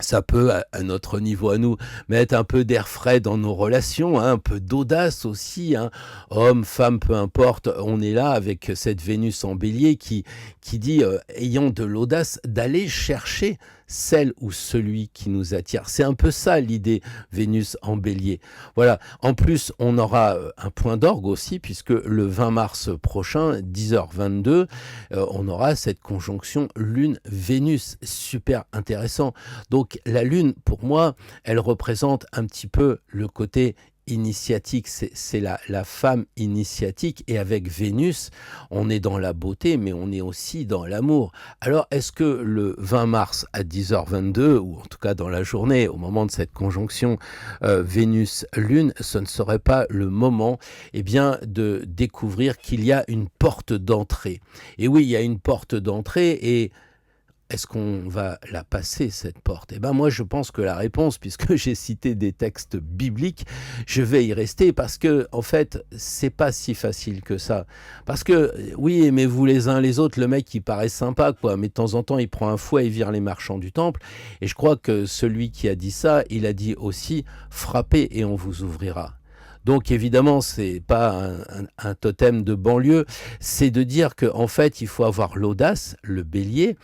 Ça peut, à notre niveau à nous, mettre un peu d'air frais dans nos relations, hein, un peu d'audace aussi, hein. Homme, femme, peu importe, on est là avec cette Vénus en Bélier qui dit, ayant de l'audace, d'aller chercher celle ou celui qui nous attire. C'est un peu ça l'idée Vénus en Bélier. Voilà. En plus, on aura un point d'orgue aussi, puisque le 20 mars prochain, 10h22, on aura cette conjonction Lune-Vénus. Super intéressant. Donc la Lune, pour moi, elle représente un petit peu le côté initiatique, c'est la femme initiatique, et avec Vénus, on est dans la beauté, mais on est aussi dans l'amour. Alors, est-ce que le 20 mars à 10h22, ou en tout cas dans la journée, au moment de cette conjonction Vénus-Lune, ce ne serait pas le moment, eh bien, de découvrir qu'il y a une porte d'entrée? Et oui, il y a une porte d'entrée, et est-ce qu'on va la passer, cette porte? Eh ben moi, je pense que la réponse, puisque j'ai cité des textes bibliques, je vais y rester parce que, en fait, c'est pas si facile que ça. Parce que, oui, aimez-vous les uns les autres, le mec, il paraît sympa, quoi, mais de temps en temps, il prend un fouet et vire les marchands du temple. Et je crois que celui qui a dit ça, il a dit aussi, frappez et on vous ouvrira. Donc évidemment, c'est pas un totem de banlieue, c'est de dire qu'en fait, il faut avoir l'audace, le bélier,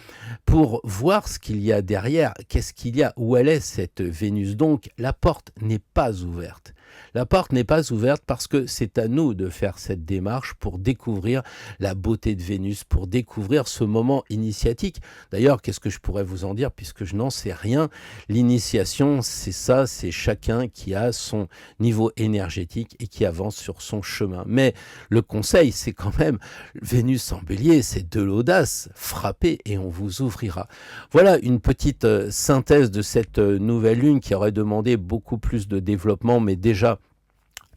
pour voir ce qu'il y a derrière, qu'est-ce qu'il y a, où elle est cette Vénus. Donc la porte n'est pas ouverte. La porte n'est pas ouverte parce que c'est à nous de faire cette démarche pour découvrir la beauté de Vénus, pour découvrir ce moment initiatique. D'ailleurs, qu'est-ce que je pourrais vous en dire puisque je n'en sais rien? L'initiation, c'est ça, c'est chacun qui a son niveau énergétique et qui avance sur son chemin. Mais le conseil, c'est quand même Vénus en Bélier, c'est de l'audace, frappez et on vous ouvrira. Voilà une petite synthèse de cette nouvelle lune qui aurait demandé beaucoup plus de développement, mais déjà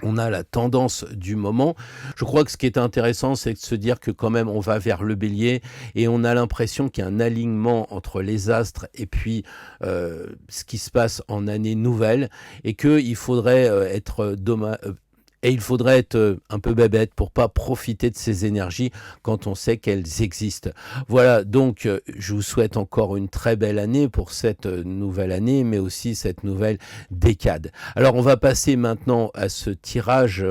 on a la tendance du moment. Je crois que ce qui est intéressant, c'est de se dire que quand même on va vers le bélier et on a l'impression qu'il y a un alignement entre les astres et puis ce qui se passe en année nouvelle, et qu'il faudrait être et il faudrait être un peu bébête pour pas profiter de ces énergies quand on sait qu'elles existent. Voilà, donc je vous souhaite encore une très belle année pour cette nouvelle année, mais aussi cette nouvelle décade. Alors on va passer maintenant à ce tirage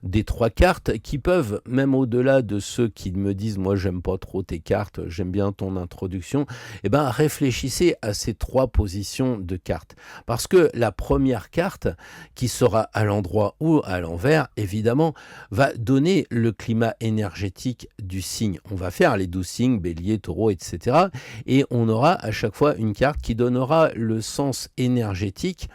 des 3 cartes qui peuvent, même au-delà de ceux qui me disent moi j'aime pas trop tes cartes, j'aime bien ton introduction, eh ben réfléchissez à ces 3 positions de cartes. Parce que la première carte, qui sera à l'endroit ou à l'envers, évidemment, va donner le climat énergétique du signe. On va faire les 12 signes, bélier, taureau, etc. Et on aura à chaque fois une carte qui donnera le sens énergétique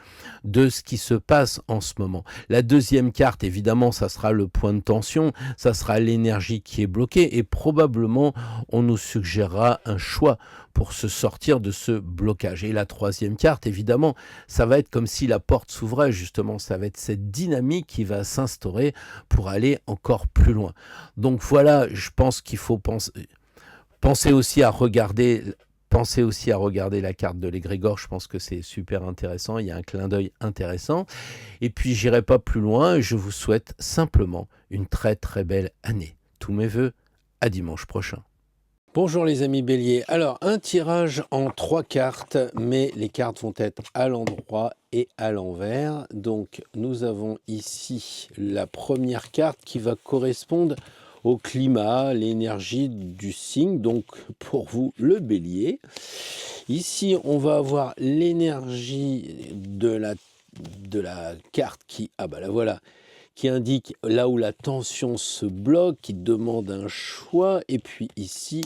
de ce qui se passe en ce moment. La deuxième carte, évidemment, ça sera le point de tension, ça sera l'énergie qui est bloquée, et probablement on nous suggérera un choix pour se sortir de ce blocage. Et la troisième carte, évidemment, ça va être comme si la porte s'ouvrait, justement, ça va être cette dynamique qui va s'instaurer pour aller encore plus loin. Donc voilà, je pense qu'il faut penser aussi à regarder. Pensez aussi à regarder la carte de l'égrégore, je pense que c'est super intéressant, il y a un clin d'œil intéressant. Et puis j'irai pas plus loin, je vous souhaite simplement une très très belle année. Tous mes vœux, à dimanche prochain. Bonjour les amis béliers, alors un tirage en 3 cartes, mais les cartes vont être à l'endroit et à l'envers. Donc nous avons ici la première carte qui va correspondre au climat, l'énergie du signe, donc pour vous le bélier. Ici on va avoir l'énergie de la carte qui, ah bah la voilà, qui indique là où la tension se bloque, qui demande un choix. Et puis ici,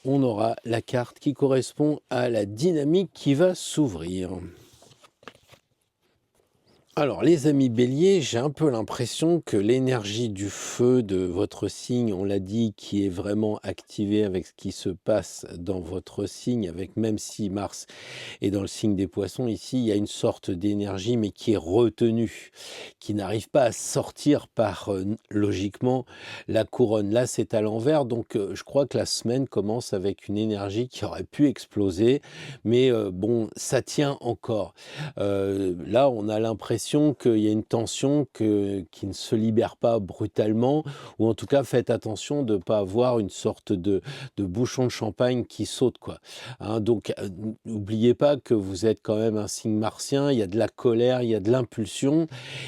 on aura la carte qui correspond à la dynamique qui va s'ouvrir. Alors les amis béliers, j'ai un peu l'impression que l'énergie du feu de votre signe, on l'a dit, qui est vraiment activée avec ce qui se passe dans votre signe, avec même si Mars est dans le signe des poissons, ici il y a une sorte d'énergie mais qui est retenue, qui n'arrive pas à sortir par logiquement la couronne. Là c'est à l'envers, donc je crois que la semaine commence avec une énergie qui aurait pu exploser, mais bon, ça tient encore. Là on a l'impression l'impression qu'il y a une tension qui ne se libère pas brutalement, ou en tout cas, faites attention de ne pas avoir une sorte de bouchon de champagne qui saute, quoi. Hein, donc, n'oubliez pas que vous êtes quand même un signe martien, il y a de la colère, il y a de l'impulsion,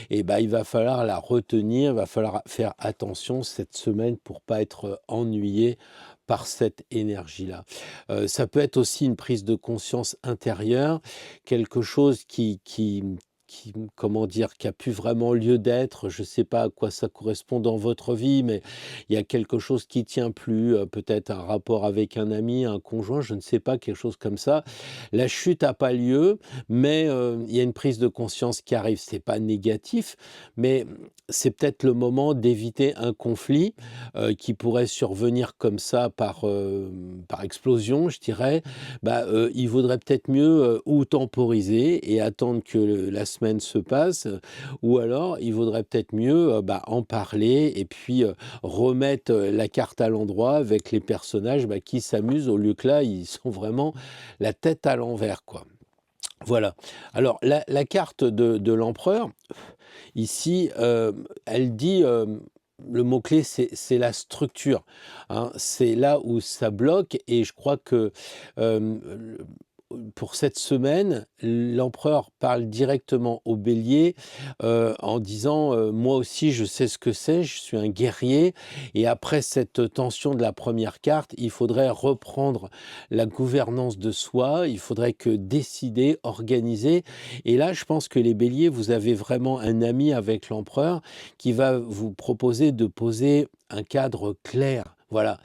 et ben, il va falloir la retenir, il va falloir faire attention cette semaine pour pas être ennuyé par cette énergie-là. Ça peut être aussi une prise de conscience intérieure, quelque chose comment dire, qui a plus vraiment lieu d'être. Je ne sais pas à quoi ça correspond dans votre vie, mais il y a quelque chose qui tient plus, peut-être un rapport avec un ami, un conjoint, je ne sais pas, quelque chose comme ça. La chute n'a pas lieu, mais il y a une prise de conscience qui arrive. C'est pas négatif, mais c'est peut-être le moment d'éviter un conflit qui pourrait survenir comme ça par explosion, je dirais. Il vaudrait peut-être mieux ou temporiser et attendre que la semaine se passe, ou alors il vaudrait peut-être mieux en parler et puis remettre la carte à l'endroit avec les personnages qui s'amusent, au lieu que là, ils sont vraiment la tête à l'envers, quoi. Voilà. Alors, la carte de l'empereur, ici, elle dit, le mot-clé, c'est la structure, hein. C'est là où ça bloque, et je crois que pour cette semaine, l'empereur parle directement au bélier en disant moi aussi, je sais ce que c'est, je suis un guerrier. Et après cette tension de la première carte, il faudrait reprendre la gouvernance de soi, il faudrait que décider, organiser. Et là, je pense que les béliers, vous avez vraiment un ami avec l'empereur qui va vous proposer de poser un cadre clair. Voilà,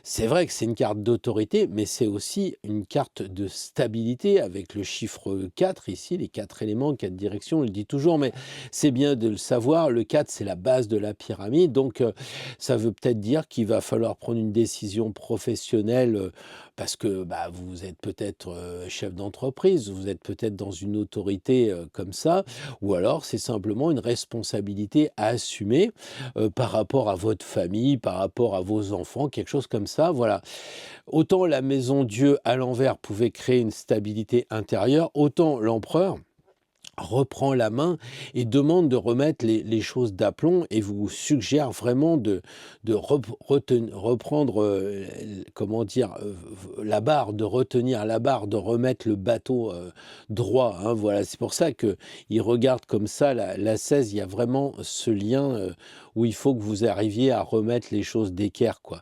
c'est vrai que c'est une carte d'autorité, mais c'est aussi une carte de stabilité avec le chiffre 4 ici, les 4 éléments, 4 directions, on le dit toujours, mais c'est bien de le savoir. Le 4, c'est la base de la pyramide, donc ça veut peut-être dire qu'il va falloir prendre une décision professionnelle parce que vous êtes peut-être chef d'entreprise, vous êtes peut-être dans une autorité comme ça, ou alors c'est simplement une responsabilité à assumer par rapport à votre famille, par rapport à vos enfants, quelque chose comme ça, voilà. Autant la maison Dieu à l'envers pouvait créer une stabilité intérieure, autant l'empereur reprend la main et demande de remettre les choses d'aplomb, et vous suggère vraiment de reprendre, comment dire, la barre, de retenir la barre, de remettre le bateau droit, hein, voilà. C'est pour ça qu'il regarde comme ça la 16, il y a vraiment ce lien où il faut que vous arriviez à remettre les choses d'équerre, quoi.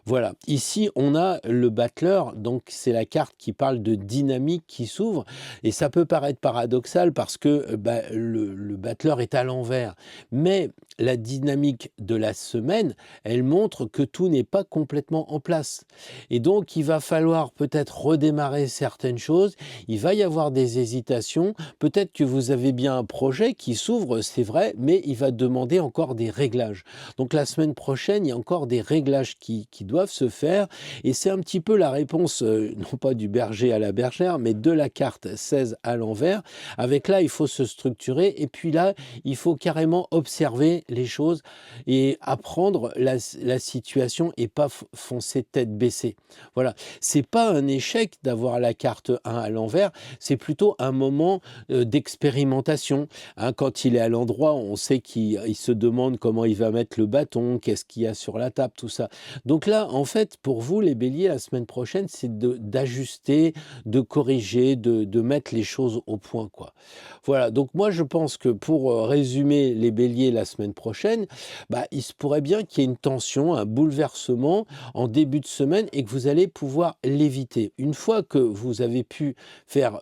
Voilà, ici on a le battleur, donc c'est la carte qui parle de dynamique qui s'ouvre, et ça peut paraître paradoxal parce que le battleur est à l'envers, mais la dynamique de la semaine, elle montre que tout n'est pas complètement en place, et donc il va falloir peut-être redémarrer certaines choses, il va y avoir des hésitations, peut-être que vous avez bien un projet qui s'ouvre, c'est vrai, mais il va demander encore des réglages. Donc la semaine prochaine, il y a encore des réglages qui doivent se faire, et c'est un petit peu la réponse, non pas du berger à la bergère, mais de la carte 16 à l'envers. Avec là, il faut se structurer, et puis là, il faut carrément observer les choses et apprendre la situation, et pas foncer tête baissée. Voilà, c'est pas un échec d'avoir la carte 1 à l'envers, c'est plutôt un moment d'expérimentation, hein. Quand il est à l'endroit, on sait qu'il se demande comment il va mettre le bâton, qu'est-ce qu'il y a sur la table, tout ça. Donc là, en fait, pour vous, les béliers, la semaine prochaine, c'est d'ajuster, de corriger, de mettre les choses au point, quoi. Voilà, donc moi, je pense que pour résumer les béliers la semaine prochaine, il se pourrait bien qu'il y ait une tension, un bouleversement en début de semaine, et que vous allez pouvoir l'éviter. Une fois que vous avez pu faire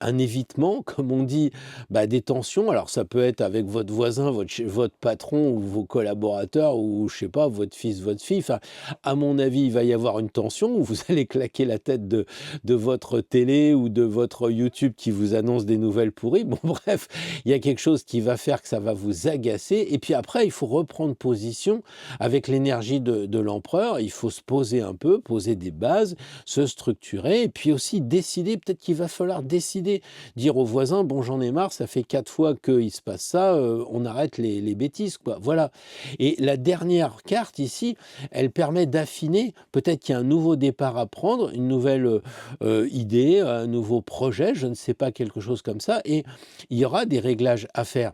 un évitement, comme on dit, des tensions, alors ça peut être avec votre voisin, votre patron, ou vos collaborateurs, ou je sais pas, votre fils, votre fille. Enfin, à mon avis, il va y avoir une tension où vous allez claquer la tête de votre télé ou de votre YouTube qui vous annonce des nouvelles pourries. Bon, bref, il y a quelque chose qui va faire que ça va vous agacer. Et puis après, il faut reprendre position avec l'énergie de l'empereur. Il faut se poser un peu, poser des bases, se structurer, et puis aussi décider. Peut-être qu'il va falloir décider, dire aux voisins, bon, j'en ai marre, ça fait 4 fois qu'il se passe ça, on arrête les bêtises, quoi. Voilà. Voilà. Et la dernière carte ici, elle permet d'affiner, peut-être qu'il y a un nouveau départ à prendre, une nouvelle idée, un nouveau projet, je ne sais pas, quelque chose comme ça, et il y aura des réglages à faire.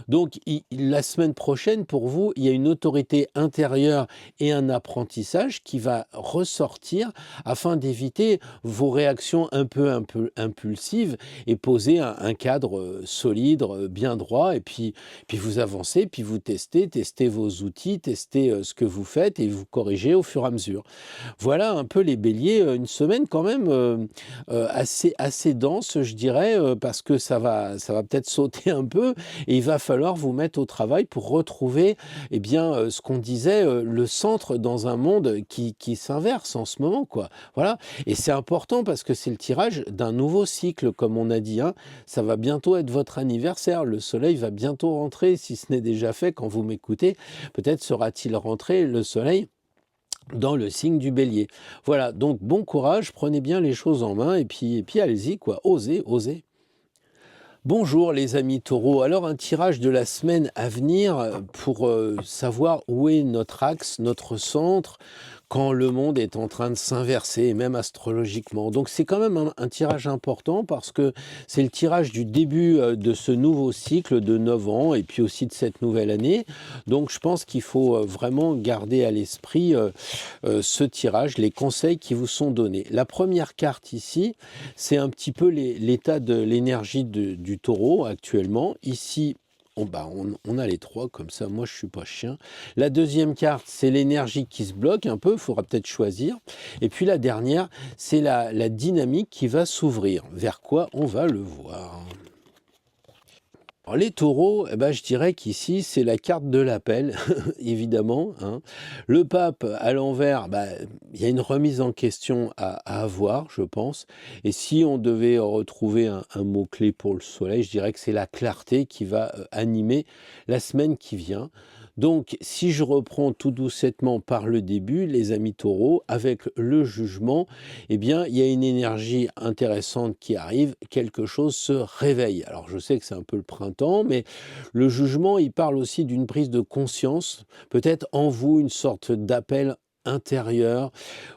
Donc, la semaine prochaine, pour vous, il y a une autorité intérieure et un apprentissage qui va ressortir afin d'éviter vos réactions un peu impulsives et poser un cadre solide, bien droit. Et puis vous avancez, puis vous testez vos outils, testez ce que vous faites et vous corrigez au fur et à mesure. Voilà un peu les béliers, une semaine quand même assez dense, je dirais, parce que ça va peut-être sauter un peu et il va falloir vous mettre au travail pour retrouver, eh bien, ce qu'on disait, le centre dans un monde qui s'inverse en ce moment, quoi. Voilà, et c'est important parce que c'est le tirage d'un nouveau cycle, comme on a dit, hein. Ça va bientôt être votre anniversaire, le soleil va bientôt rentrer, si ce n'est déjà fait quand vous m'écoutez. Peut-être sera-t-il rentré, le soleil, dans le signe du bélier. Voilà, donc bon courage, prenez bien les choses en main et puis allez-y, quoi, osez, osez. Bonjour les amis taureaux, alors un tirage de la semaine à venir pour savoir où est notre axe, notre centre, quand le monde est en train de s'inverser, même astrologiquement. Donc c'est quand même un tirage important parce que c'est le tirage du début de ce nouveau cycle de 9 ans et puis aussi de cette nouvelle année. Donc je pense qu'il faut vraiment garder à l'esprit ce tirage, les conseils qui vous sont donnés. La première carte ici, c'est un petit peu l'état de l'énergie du taureau actuellement. Ici, on a les trois, comme ça, moi je suis pas chien. La deuxième carte, c'est l'énergie qui se bloque un peu, il faudra peut-être choisir. Et puis la dernière, c'est la dynamique qui va s'ouvrir. Vers quoi on va le voir. Alors, les taureaux, je dirais qu'ici, c'est la carte de l'appel, évidemment, hein. Le pape à l'envers, il y a une remise en question à avoir, je pense. Et si on devait retrouver un mot-clé pour le soleil, je dirais que c'est la clarté qui va animer la semaine qui vient. Donc, si je reprends tout doucettement par le début, les amis taureaux, avec le jugement, eh bien, il y a une énergie intéressante qui arrive, quelque chose se réveille. Alors, je sais que c'est un peu le printemps, mais le jugement, il parle aussi d'une prise de conscience, peut-être en vous une sorte d'appel intérieur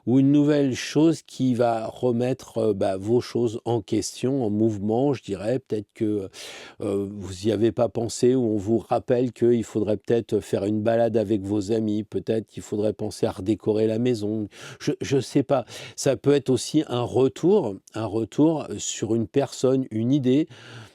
ou une nouvelle chose qui va remettre vos choses en question, en mouvement, je dirais. Peut-être que vous n'y avez pas pensé ou on vous rappelle qu'il faudrait peut-être faire une balade avec vos amis, peut-être qu'il faudrait penser à redécorer la maison. Je ne sais pas. Ça peut être aussi un retour sur une personne, une idée.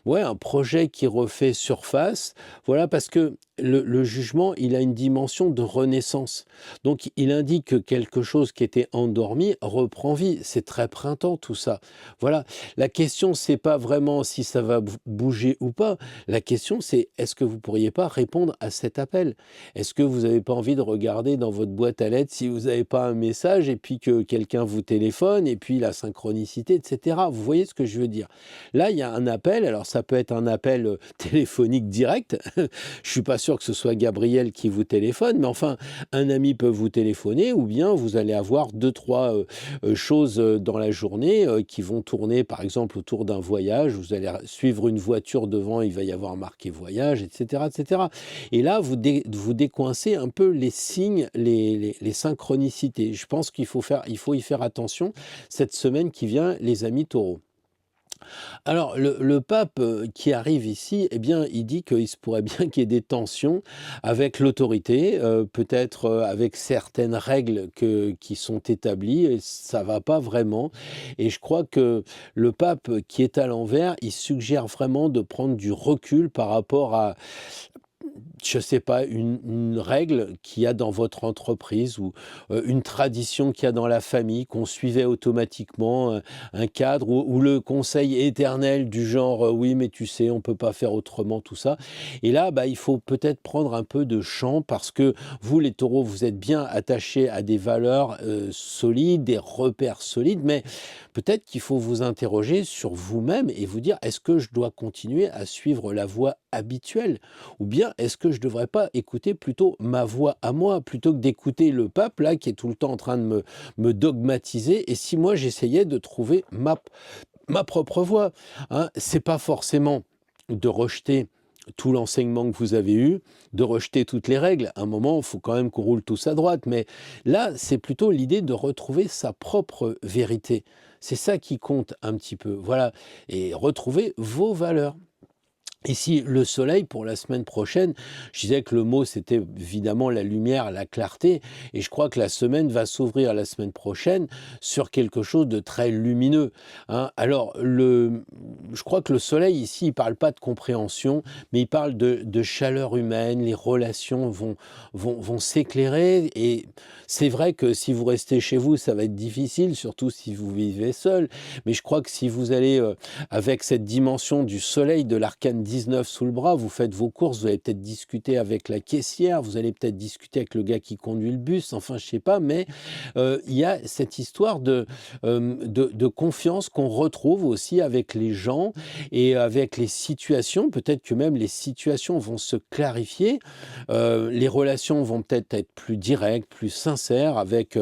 Ouais, un projet qui refait surface, voilà, parce que le jugement, il a une dimension de renaissance. Donc, il indique que quelque chose qui était endormi reprend vie. C'est très printemps, tout ça. Voilà. La question, c'est pas vraiment si ça va bouger ou pas. La question, c'est est-ce que vous pourriez pas répondre à cet appel? Est-ce que vous n'avez pas envie de regarder dans votre boîte à lettres si vous n'avez pas un message et puis que quelqu'un vous téléphone et puis la synchronicité, etc. Vous voyez ce que je veux dire? Là, il y a un appel. Alors, ça peut être un appel téléphonique direct. Je suis pas sûr que ce soit Gabriel qui vous téléphone, mais enfin, un ami peut vous téléphoner ou bien vous allez avoir deux, trois choses dans la journée qui vont tourner, par exemple, autour d'un voyage. Vous allez suivre une voiture devant, il va y avoir marqué voyage, etc., etc. Et là, vous décoincez un peu les signes, les synchronicités. Je pense qu'il faut y faire attention cette semaine qui vient, les amis taureaux. Alors, le pape qui arrive ici, eh bien, il dit qu'il se pourrait bien qu'il y ait des tensions avec l'autorité, peut-être avec certaines règles qui sont établies, et ça va pas vraiment. Et je crois que le pape qui est à l'envers, il suggère vraiment de prendre du recul par rapport à, je sais pas, une règle qu'il y a dans votre entreprise ou une tradition qu'il y a dans la famille, qu'on suivait automatiquement, un cadre ou le conseil éternel du genre oui, mais tu sais, on peut pas faire autrement, tout ça. Et là, il faut peut-être prendre un peu de champ parce que vous, les taureaux, vous êtes bien attachés à des valeurs solides, des repères solides, mais peut-être qu'il faut vous interroger sur vous-même et vous dire, est-ce que je dois continuer à suivre la voie habituelle? Ou bien est-ce que je ne devrais pas écouter plutôt ma voix à moi, plutôt que d'écouter le pape là qui est tout le temps en train de me dogmatiser, et si moi j'essayais de trouver ma propre voix, hein? C'est pas forcément de rejeter tout l'enseignement que vous avez eu, de rejeter toutes les règles. À un moment, il faut quand même qu'on roule tous à droite. Mais là, c'est plutôt l'idée de retrouver sa propre vérité. C'est ça qui compte un petit peu. Voilà. Et retrouver vos valeurs. Ici, le soleil, pour la semaine prochaine, je disais que le mot, c'était évidemment la lumière, la clarté, et je crois que la semaine va s'ouvrir la semaine prochaine sur quelque chose de très lumineux, hein. Alors, je crois que le soleil, ici, il ne parle pas de compréhension, mais il parle de chaleur humaine, les relations vont s'éclairer, et c'est vrai que si vous restez chez vous, ça va être difficile, surtout si vous vivez seul, mais je crois que si vous allez avec cette dimension du soleil, de l'arcane 19 sous le bras, vous faites vos courses, vous allez peut-être discuter avec la caissière, vous allez peut-être discuter avec le gars qui conduit le bus, enfin je sais pas, mais il y a cette histoire de confiance qu'on retrouve aussi avec les gens et avec les situations. Peut-être que même les situations vont se clarifier, les relations vont peut-être être plus directes, plus sincères avec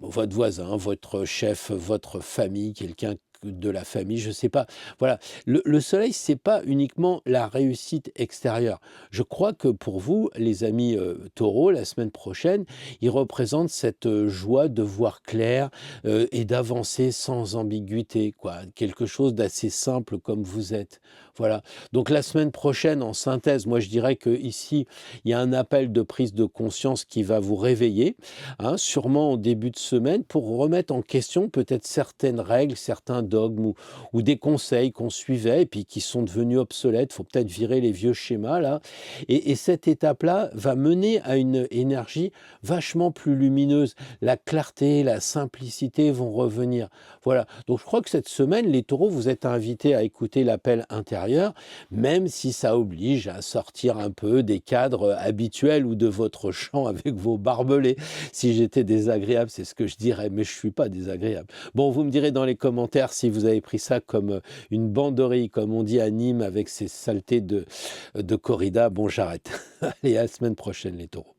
votre voisin, votre chef, votre famille, quelqu'un de la famille, je ne sais pas. Voilà, le soleil, c'est pas uniquement la réussite extérieure. Je crois que pour vous, les amis taureaux, la semaine prochaine, il représente cette joie de voir clair et d'avancer sans ambiguïté, quoi. Quelque chose d'assez simple comme vous êtes. Voilà. Donc la semaine prochaine, en synthèse, moi je dirais que ici, il y a un appel de prise de conscience qui va vous réveiller, hein, sûrement au début de semaine, pour remettre en question peut-être certaines règles, certains dogmes ou des conseils qu'on suivait et puis qui sont devenus obsolètes. Il faut peut-être virer les vieux schémas là. Et cette étape-là va mener à une énergie vachement plus lumineuse. La clarté, la simplicité vont revenir. Voilà. Donc je crois que cette semaine, les taureaux, vous êtes invités à écouter l'appel intérieur, même si ça oblige à sortir un peu des cadres habituels ou de votre champ avec vos barbelés. Si j'étais désagréable, c'est ce que je dirais, mais je ne suis pas désagréable. Bon, vous me direz dans les commentaires si vous avez pris ça comme une banderie, comme on dit à Nîmes, avec ces saletés de corrida. Bon, j'arrête. Allez, à la semaine prochaine, les taureaux.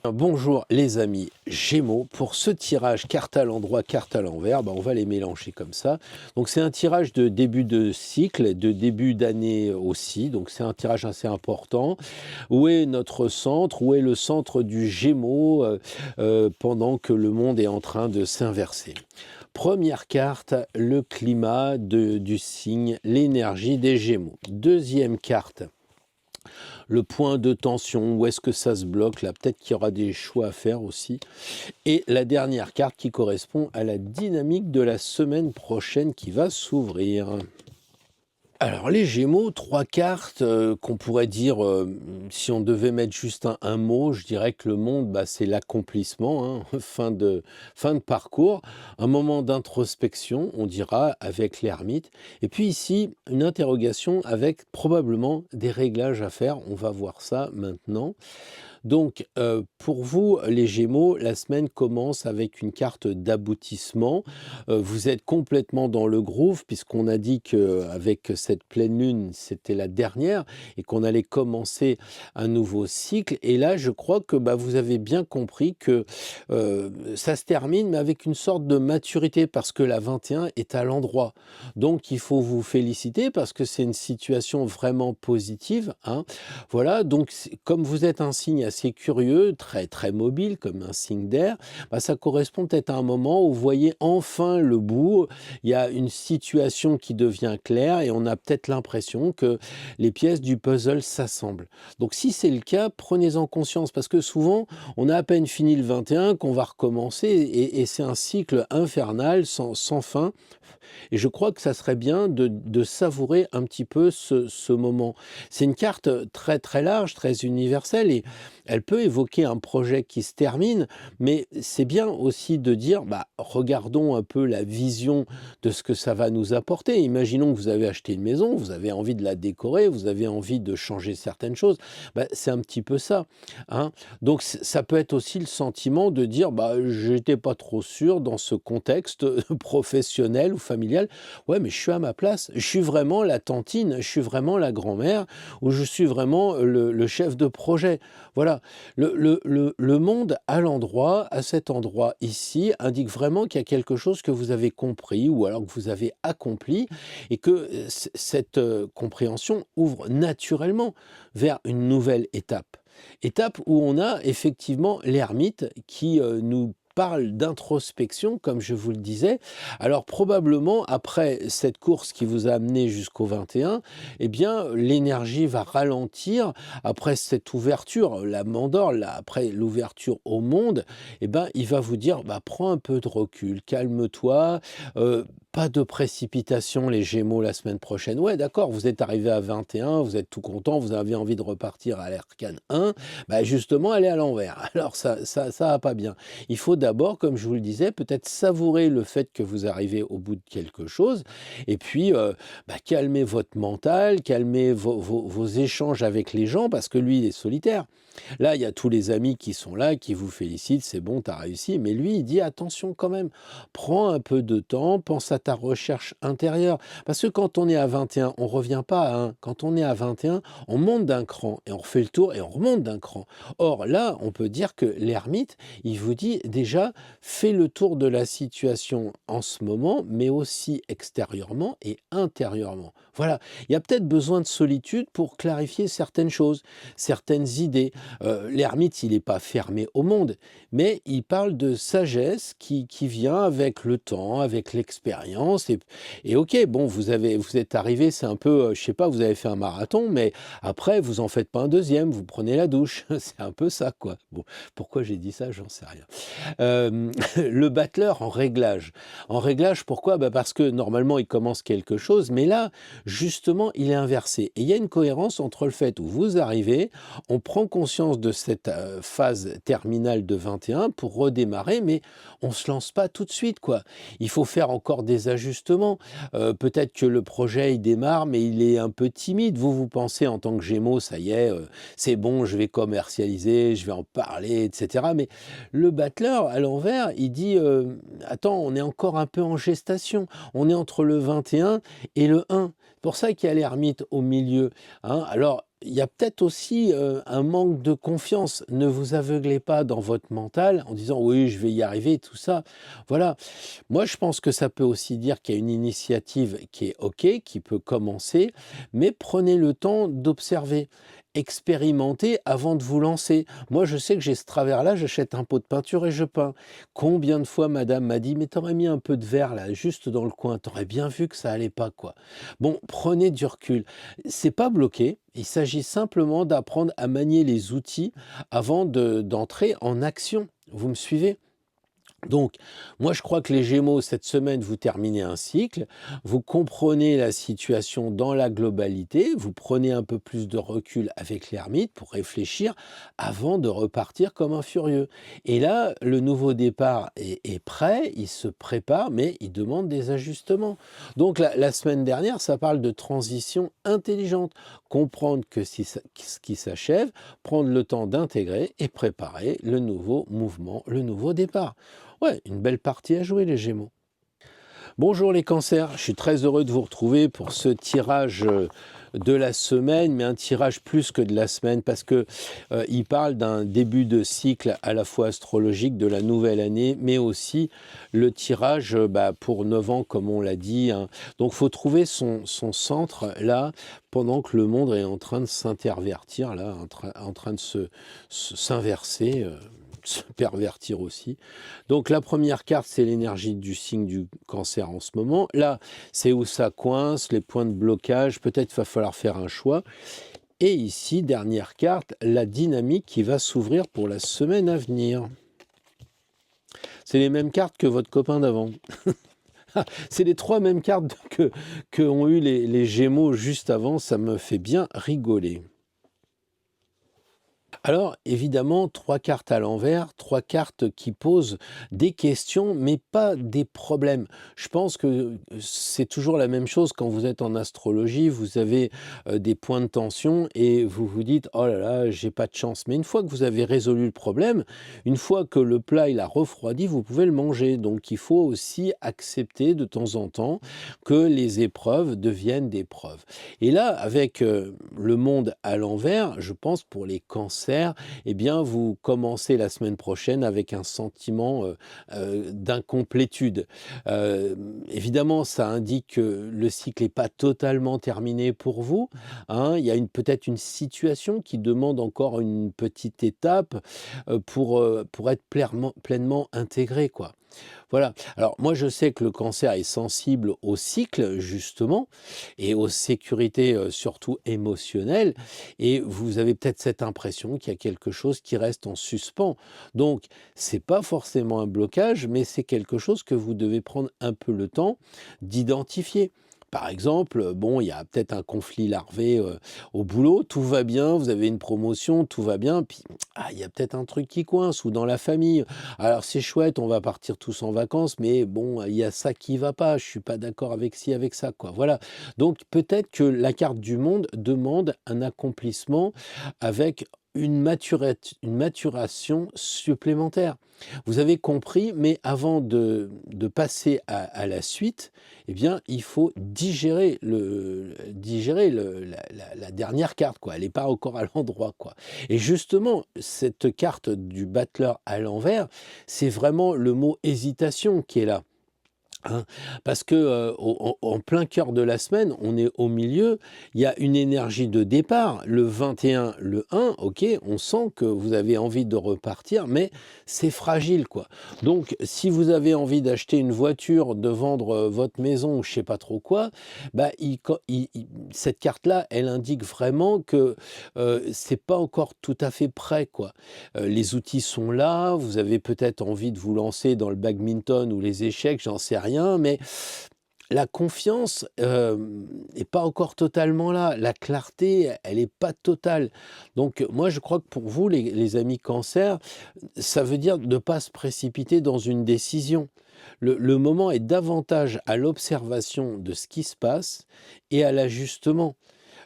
Bonjour les amis Gémeaux, pour ce tirage carte à l'endroit, carte à l'envers, on va les mélanger comme ça. Donc c'est un tirage de début de cycle, de début d'année aussi, donc c'est un tirage assez important. Où est notre centre? Où est le centre du Gémeaux pendant que le monde est en train de s'inverser? Première carte, le climat du signe, l'énergie des Gémeaux. Deuxième carte, le point de tension, où est-ce que ça se bloque là, peut-être qu'il y aura des choix à faire aussi. Et la dernière carte qui correspond à la dynamique de la semaine prochaine qui va s'ouvrir. Alors les Gémeaux, 3 cartes qu'on pourrait dire, si on devait mettre juste un mot, je dirais que le monde, c'est l'accomplissement, hein, fin de parcours, un moment d'introspection, on dira, avec l'ermite. Et puis ici, une interrogation avec probablement des réglages à faire, on va voir ça maintenant. Donc, pour vous, les Gémeaux, la semaine commence avec une carte d'aboutissement. Vous êtes complètement dans le groove, puisqu'on a dit qu'avec cette pleine lune, c'était la dernière, et qu'on allait commencer un nouveau cycle. Et là, je crois que vous avez bien compris que ça se termine, mais avec une sorte de maturité, parce que la 21 est à l'endroit. Donc, il faut vous féliciter, parce que c'est une situation vraiment positive, hein. Voilà, donc comme vous êtes un signe assez curieux, très, très mobile, comme un signe d'air, ça correspond peut-être à un moment où vous voyez enfin le bout, il y a une situation qui devient claire et on a peut-être l'impression que les pièces du puzzle s'assemblent. Donc si c'est le cas, prenez-en conscience, parce que souvent, on a à peine fini le 21 qu'on va recommencer et c'est un cycle infernal sans fin. Et je crois que ça serait bien de savourer un petit peu ce moment. C'est une carte très très large, très universelle, et elle peut évoquer un projet qui se termine, mais c'est bien aussi de dire, regardons un peu la vision de ce que ça va nous apporter. Imaginons que vous avez acheté une maison, vous avez envie de la décorer, vous avez envie de changer certaines choses. C'est un petit peu ça, hein. Donc ça peut être aussi le sentiment de dire, j'étais pas trop sûr dans ce contexte professionnel ou familial. Ouais, mais je suis à ma place. Je suis vraiment la tantine, je suis vraiment la grand-mère, ou je suis vraiment le chef de projet. Voilà. Voilà, le monde à l'endroit, à cet endroit ici, indique vraiment qu'il y a quelque chose que vous avez compris ou alors que vous avez accompli et que cette compréhension ouvre naturellement vers une nouvelle étape. Étape où on a effectivement l'ermite qui nous parle d'introspection, comme je vous le disais. Alors probablement, après cette course qui vous a amené jusqu'au 21, eh bien, l'énergie va ralentir. Après cette ouverture, la mandore, là, après l'ouverture au monde, eh ben, il va vous dire, bah, prends un peu de recul, calme-toi, pas de précipitation, les Gémeaux, la semaine prochaine. Ouais, d'accord, vous êtes arrivé à 21, vous êtes tout content, vous avez envie de repartir à l'arcane 1, bah justement, elle est à l'envers. Alors ça va pas bien. Il faut d'abord, comme je vous le disais, peut-être savourer le fait que vous arrivez au bout de quelque chose, et puis bah, calmer votre mental, calmer vos échanges avec les gens, parce que lui, il est solitaire. Là, il y a tous les amis qui sont là, qui vous félicitent, c'est bon, tu as réussi. Mais lui, il dit attention quand même, prends un peu de temps, pense à ta recherche intérieure. Parce que quand on est à 21, on ne revient pas à 1. Quand on est à 21, on monte d'un cran et on refait le tour et on remonte d'un cran. Or, là, on peut dire que l'ermite, il vous dit déjà, fais le tour de la situation en ce moment, mais aussi extérieurement et intérieurement. Voilà, il y a peut-être besoin de solitude pour clarifier certaines choses, certaines idées. L'ermite, il n'est pas fermé au monde, mais il parle de sagesse qui vient avec le temps, avec l'expérience. Et ok, bon, vous êtes arrivé, c'est un peu, je sais pas, vous avez fait un marathon, mais après, vous en faites pas un deuxième, vous prenez la douche. C'est un peu ça, quoi. Bon, pourquoi j'ai dit ça, j'en sais rien. Le battleur en réglage. En réglage, pourquoi? Bah parce que normalement, il commence quelque chose, mais là, justement, il est inversé. Et il y a une cohérence entre le fait où vous arrivez, on prend conscience de cette phase terminale de 21 pour redémarrer, mais on ne se lance pas tout de suite, quoi. Il faut faire encore des ajustements. Peut-être que le projet, il démarre, mais il est un peu timide. Vous pensez en tant que Gémeaux, ça y est, c'est bon, je vais commercialiser, je vais en parler, etc. Mais le battleur, à l'envers, il dit attends, on est encore un peu en gestation. On est entre le 21 et le 1. C'est pour ça qu'il y a l'ermite au milieu. Hein. Alors, il y a peut-être aussi un manque de confiance. Ne vous aveuglez pas dans votre mental en disant oui, je vais y arriver, tout ça. Voilà. Moi, je pense que ça peut aussi dire qu'il y a une initiative qui est OK, qui peut commencer, mais prenez le temps d'observer. Expérimentez avant de vous lancer. Moi, je sais que j'ai ce travers-là, j'achète un pot de peinture et je peins. Combien de fois madame m'a dit, mais t'aurais mis un peu de verre là, juste dans le coin, t'aurais bien vu que ça allait pas, quoi. Bon, prenez du recul. C'est pas bloqué, il s'agit simplement d'apprendre à manier les outils avant d'entrer en action. Vous me suivez? Donc, moi, je crois que les Gémeaux, cette semaine, vous terminez un cycle, vous comprenez la situation dans la globalité, vous prenez un peu plus de recul avec l'ermite pour réfléchir avant de repartir comme un furieux. Et là, le nouveau départ est prêt, il se prépare, mais il demande des ajustements. Donc, la semaine dernière, ça parle de transition intelligente, comprendre que ce qui s'achève, prendre le temps d'intégrer et préparer le nouveau mouvement, le nouveau départ. Ouais, une belle partie à jouer les Gémeaux. Bonjour les cancers, je suis très heureux de vous retrouver pour ce tirage de la semaine, mais un tirage plus que de la semaine parce que il parle d'un début de cycle à la fois astrologique de la nouvelle année, mais aussi le tirage pour 9 ans comme on l'a dit. Hein. Donc il faut trouver son centre là pendant que le monde est en train de s'intervertir, là, en train de s'inverser. Se pervertir aussi. Donc la première carte, c'est l'énergie du signe du cancer en ce moment. Là, c'est où ça coince, les points de blocage, peut-être va falloir faire un choix. Et ici, dernière carte, la dynamique qui va s'ouvrir pour la semaine à venir. C'est les mêmes cartes que votre copain d'avant. C'est les 3 mêmes cartes que ont eu les Gémeaux juste avant, ça me fait bien rigoler. Alors, évidemment, 3 cartes à l'envers, 3 cartes qui posent des questions, mais pas des problèmes. Je pense que c'est toujours la même chose quand vous êtes en astrologie, vous avez des points de tension et vous vous dites « Oh là là, j'ai pas de chance ». Mais une fois que vous avez résolu le problème, une fois que le plat il a refroidi, vous pouvez le manger. Donc, il faut aussi accepter de temps en temps que les épreuves deviennent des preuves. Et là, avec le monde à l'envers, je pense pour les cancers, l'envers, eh bien, vous commencez la semaine prochaine avec un sentiment d'incomplétude. Évidemment, ça indique que le cycle n'est pas totalement terminé pour vous, hein. Il y a peut-être une situation qui demande encore une petite étape pour être pleinement intégré, quoi. Voilà. Alors moi, je sais que le cancer est sensible au cycle, justement, et aux sécurités, surtout émotionnelles, et vous avez peut-être cette impression qu'il y a quelque chose qui reste en suspens. Donc, c'est pas forcément un blocage, mais c'est quelque chose que vous devez prendre un peu le temps d'identifier. Par exemple, bon, il y a peut-être un conflit larvé au boulot, tout va bien, vous avez une promotion, tout va bien, puis il y a peut-être un truc qui coince, ou dans la famille. Alors c'est chouette, on va partir tous en vacances, mais bon, il y a ça qui va pas, je suis pas d'accord avec ci, avec ça, quoi. Voilà. Donc peut-être que la carte du monde demande un accomplissement avec une maturation supplémentaire. Vous avez compris, mais avant de passer à la suite, eh bien, il faut digérer la dernière carte, quoi. Elle n'est pas encore à l'endroit, quoi. Et justement, cette carte du battleur à l'envers, c'est vraiment le mot hésitation qui est là. Hein, parce que en plein cœur de la semaine, on est au milieu, il y a une énergie de départ, le 21, le 1, ok, on sent que vous avez envie de repartir, mais c'est fragile, quoi. Donc, si vous avez envie d'acheter une voiture, de vendre votre maison ou je sais pas trop quoi, bah, cette carte-là, elle indique vraiment que c'est pas encore tout à fait prêt, quoi. Les outils sont là, vous avez peut-être envie de vous lancer dans le badminton ou les échecs, j'en sais rien, mais la confiance n'est pas encore totalement là. La clarté, elle n'est pas totale. Donc moi, je crois que pour vous, les amis cancer, ça veut dire de ne pas se précipiter dans une décision. Le moment est davantage à l'observation de ce qui se passe et à l'ajustement.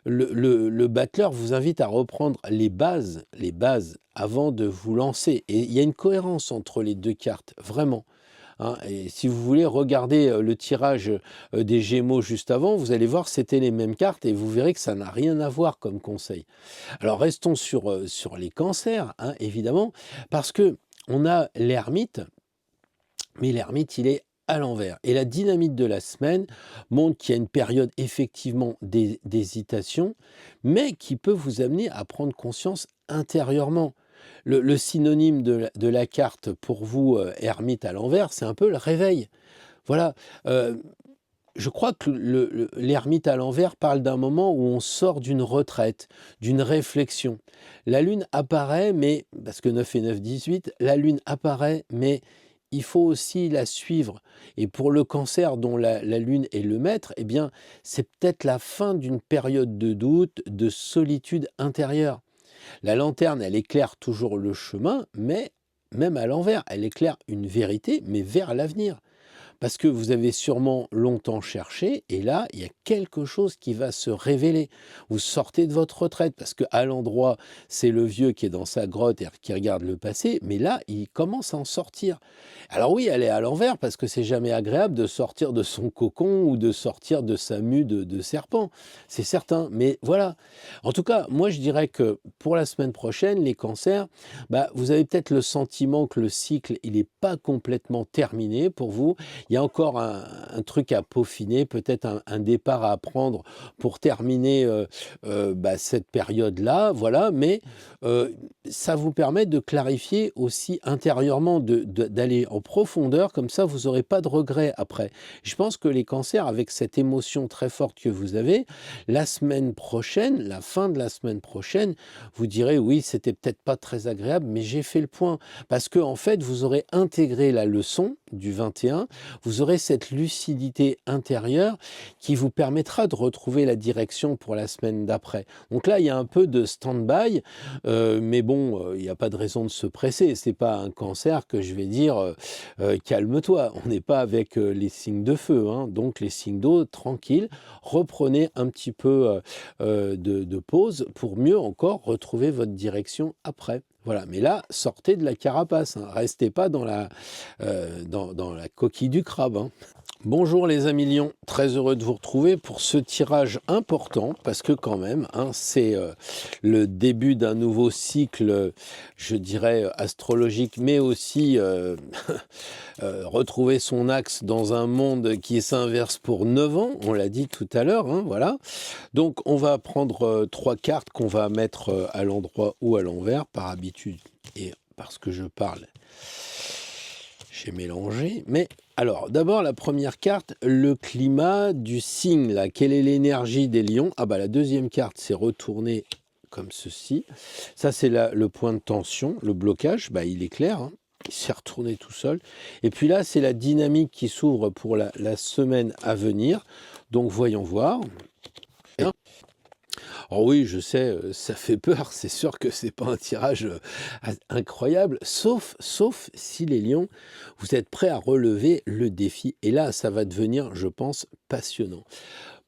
Le battleur vous invite à reprendre les bases avant de vous lancer. Et il y a une cohérence entre les deux cartes, vraiment. Hein. Et si vous voulez regarder le tirage des Gémeaux juste avant, vous allez voir c'était les mêmes cartes et vous verrez que ça n'a rien à voir comme conseil. Alors restons sur les cancers, hein, évidemment, parce que on a l'ermite, mais l'ermite, il est à l'envers. Et la dynamique de la semaine montre qu'il y a une période effectivement d'hésitation, mais qui peut vous amener à prendre conscience intérieurement. Le synonyme de la carte pour vous, ermite à l'envers, c'est un peu le réveil. Voilà. Je crois que l'ermite à l'envers parle d'un moment où on sort d'une retraite, d'une réflexion. La lune apparaît, mais, parce que 9 et 9, 18, la lune apparaît, mais il faut aussi la suivre. Et pour le cancer dont la lune est le maître, eh bien, c'est peut-être la fin d'une période de doute, de solitude intérieure. La lanterne, elle éclaire toujours le chemin, mais même à l'envers, elle éclaire une vérité, mais vers l'avenir. Parce que vous avez sûrement longtemps cherché, et là, il y a quelque chose qui va se révéler. Vous sortez de votre retraite, parce qu'à l'endroit, c'est le vieux qui est dans sa grotte et qui regarde le passé, mais là, il commence à en sortir. Alors oui, elle est à l'envers, parce que c'est jamais agréable de sortir de son cocon ou de sortir de sa mue de serpent, c'est certain. Mais voilà. En tout cas, moi, je dirais que pour la semaine prochaine, les cancers, bah, vous avez peut-être le sentiment que le cycle, il n'est pas complètement terminé pour vous. Il y a encore un truc à peaufiner, peut-être un départ à prendre pour terminer cette période-là, voilà, mais ça vous permet de clarifier aussi intérieurement, d'aller en profondeur, comme ça vous n'aurez pas de regrets après. Je pense que les cancers, avec cette émotion très forte que vous avez, la semaine prochaine, la fin de la semaine prochaine, vous direz oui, c'était peut-être pas très agréable, mais j'ai fait le point. Parce que en fait, vous aurez intégré la leçon du 21, vous aurez cette lucidité intérieure qui vous permettra de retrouver la direction pour la semaine d'après. Donc là, il y a un peu de stand-by, mais bon, il n'y a pas de raison de se presser. C'est pas un cancer que je vais dire calme-toi. On n'est pas avec les signes de feu, hein. Donc les signes d'eau, tranquille. Reprenez un petit peu de pause pour mieux encore retrouver votre direction après. Voilà, mais là, sortez de la carapace, hein. Restez pas dans la coquille du crabe, hein. Bonjour les amis lions, très heureux de vous retrouver pour ce tirage important parce que quand même, hein, c'est le début d'un nouveau cycle, je dirais astrologique, mais aussi retrouver son axe dans un monde qui s'inverse pour 9 ans, on l'a dit tout à l'heure, hein, voilà. Donc on va prendre 3 cartes qu'on va mettre à l'endroit ou à l'envers par habitude et parce que je parle. J'ai mélangé, mais alors d'abord la première carte, le climat du signe, là, quelle est l'énergie des lions? Ah bah la deuxième carte c'est retourné comme ceci, ça c'est le point de tension, le blocage, bah il est clair, hein. Il s'est retourné tout seul, et puis là c'est la dynamique qui s'ouvre pour la semaine à venir, donc voyons voir. Oh oui, je sais, ça fait peur, c'est sûr que c'est pas un tirage incroyable, sauf si les lions, vous êtes prêts à relever le défi. Et là, ça va devenir, je pense, passionnant.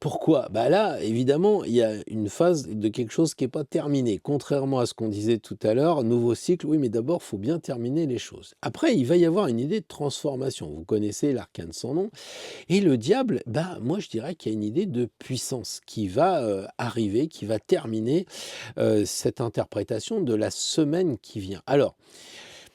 Pourquoi? Bah là, évidemment, il y a une phase de quelque chose qui n'est pas terminé. Contrairement à ce qu'on disait tout à l'heure, nouveau cycle, oui, mais d'abord, il faut bien terminer les choses. Après, il va y avoir une idée de transformation. Vous connaissez l'arcane sans nom. Et le diable, bah, moi, je dirais qu'il y a une idée de puissance qui va arriver, qui va terminer cette interprétation de la semaine qui vient. Alors,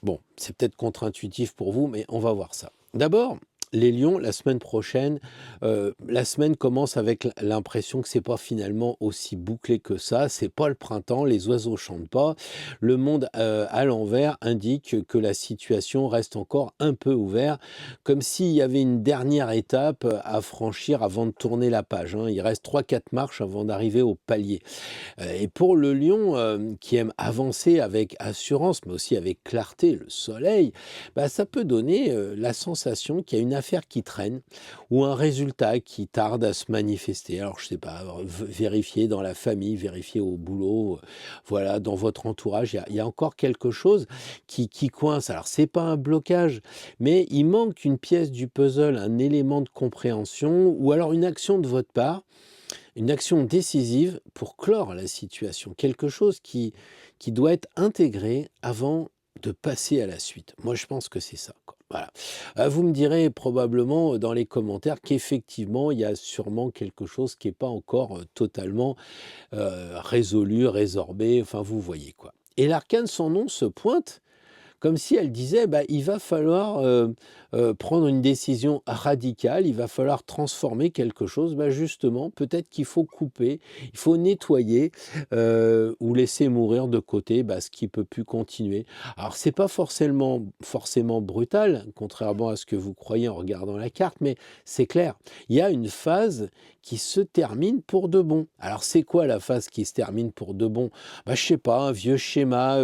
bon, c'est peut-être contre-intuitif pour vous, mais on va voir ça. D'abord, les lions, la semaine prochaine, la semaine commence avec l'impression que c'est pas finalement aussi bouclé que ça, c'est pas le printemps, les oiseaux chantent pas, le monde à l'envers indique que la situation reste encore un peu ouverte, comme s'il y avait une dernière étape à franchir avant de tourner la page, hein. Il reste 3-4 marches avant d'arriver au palier. Et pour le lion qui aime avancer avec assurance, mais aussi avec clarté, le soleil, bah, ça peut donner la sensation qu'il y a une affaire qui traîne ou un résultat qui tarde à se manifester. Alors, je ne sais pas, vérifier dans la famille, vérifier au boulot, voilà, dans votre entourage, il y a encore quelque chose qui coince. Alors, ce n'est pas un blocage, mais il manque une pièce du puzzle, un élément de compréhension ou alors une action de votre part, une action décisive pour clore la situation, quelque chose qui doit être intégré avant de passer à la suite. Moi, je pense que c'est ça, quoi. Voilà. Vous me direz probablement dans les commentaires qu'effectivement, il y a sûrement quelque chose qui n'est pas encore totalement résolu, résorbé, enfin, vous voyez quoi. Et l'arcane sans nom se pointe comme si elle disait, bah, il va falloir prendre une décision radicale, il va falloir transformer quelque chose. Bah, justement, peut-être qu'il faut couper, il faut nettoyer ou laisser mourir de côté bah, ce qui ne peut plus continuer. Alors, c'est pas forcément brutal, contrairement à ce que vous croyez en regardant la carte, mais c'est clair. Il y a une phase qui se termine pour de bon. Alors, c'est quoi la phase qui se termine pour de bon? Bah, je sais pas, un vieux schéma,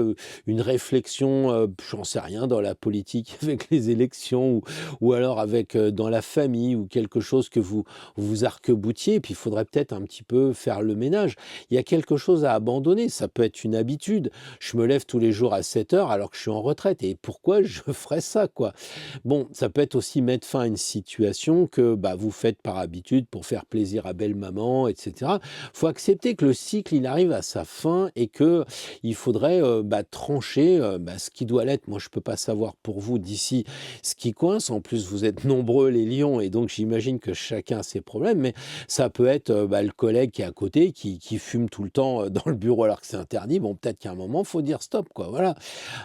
une réflexion, j'en sais rien, dans la politique avec les élections ou alors avec dans la famille ou quelque chose que vous arc-boutiez, puis il faudrait peut-être un petit peu faire le ménage. Il y a quelque chose à abandonner, ça peut être une habitude. Je me lève tous les jours à 7 heures alors que je suis en retraite, et pourquoi je ferais ça, quoi? Bon, ça peut être aussi mettre fin à une situation que bah, vous faites par habitude pour faire plaisir à belle maman, etc. Il faut accepter que le cycle, il arrive à sa fin et que il faudrait bah, trancher ce qui doit l'être. Moi, je ne peux pas savoir pour vous d'ici ce qui coince. En plus, vous êtes nombreux les lions et donc j'imagine que chacun a ses problèmes. Mais ça peut être le collègue qui est à côté, qui fume tout le temps dans le bureau alors que c'est interdit. Bon, peut-être qu'à un moment, il faut dire stop, quoi. Voilà.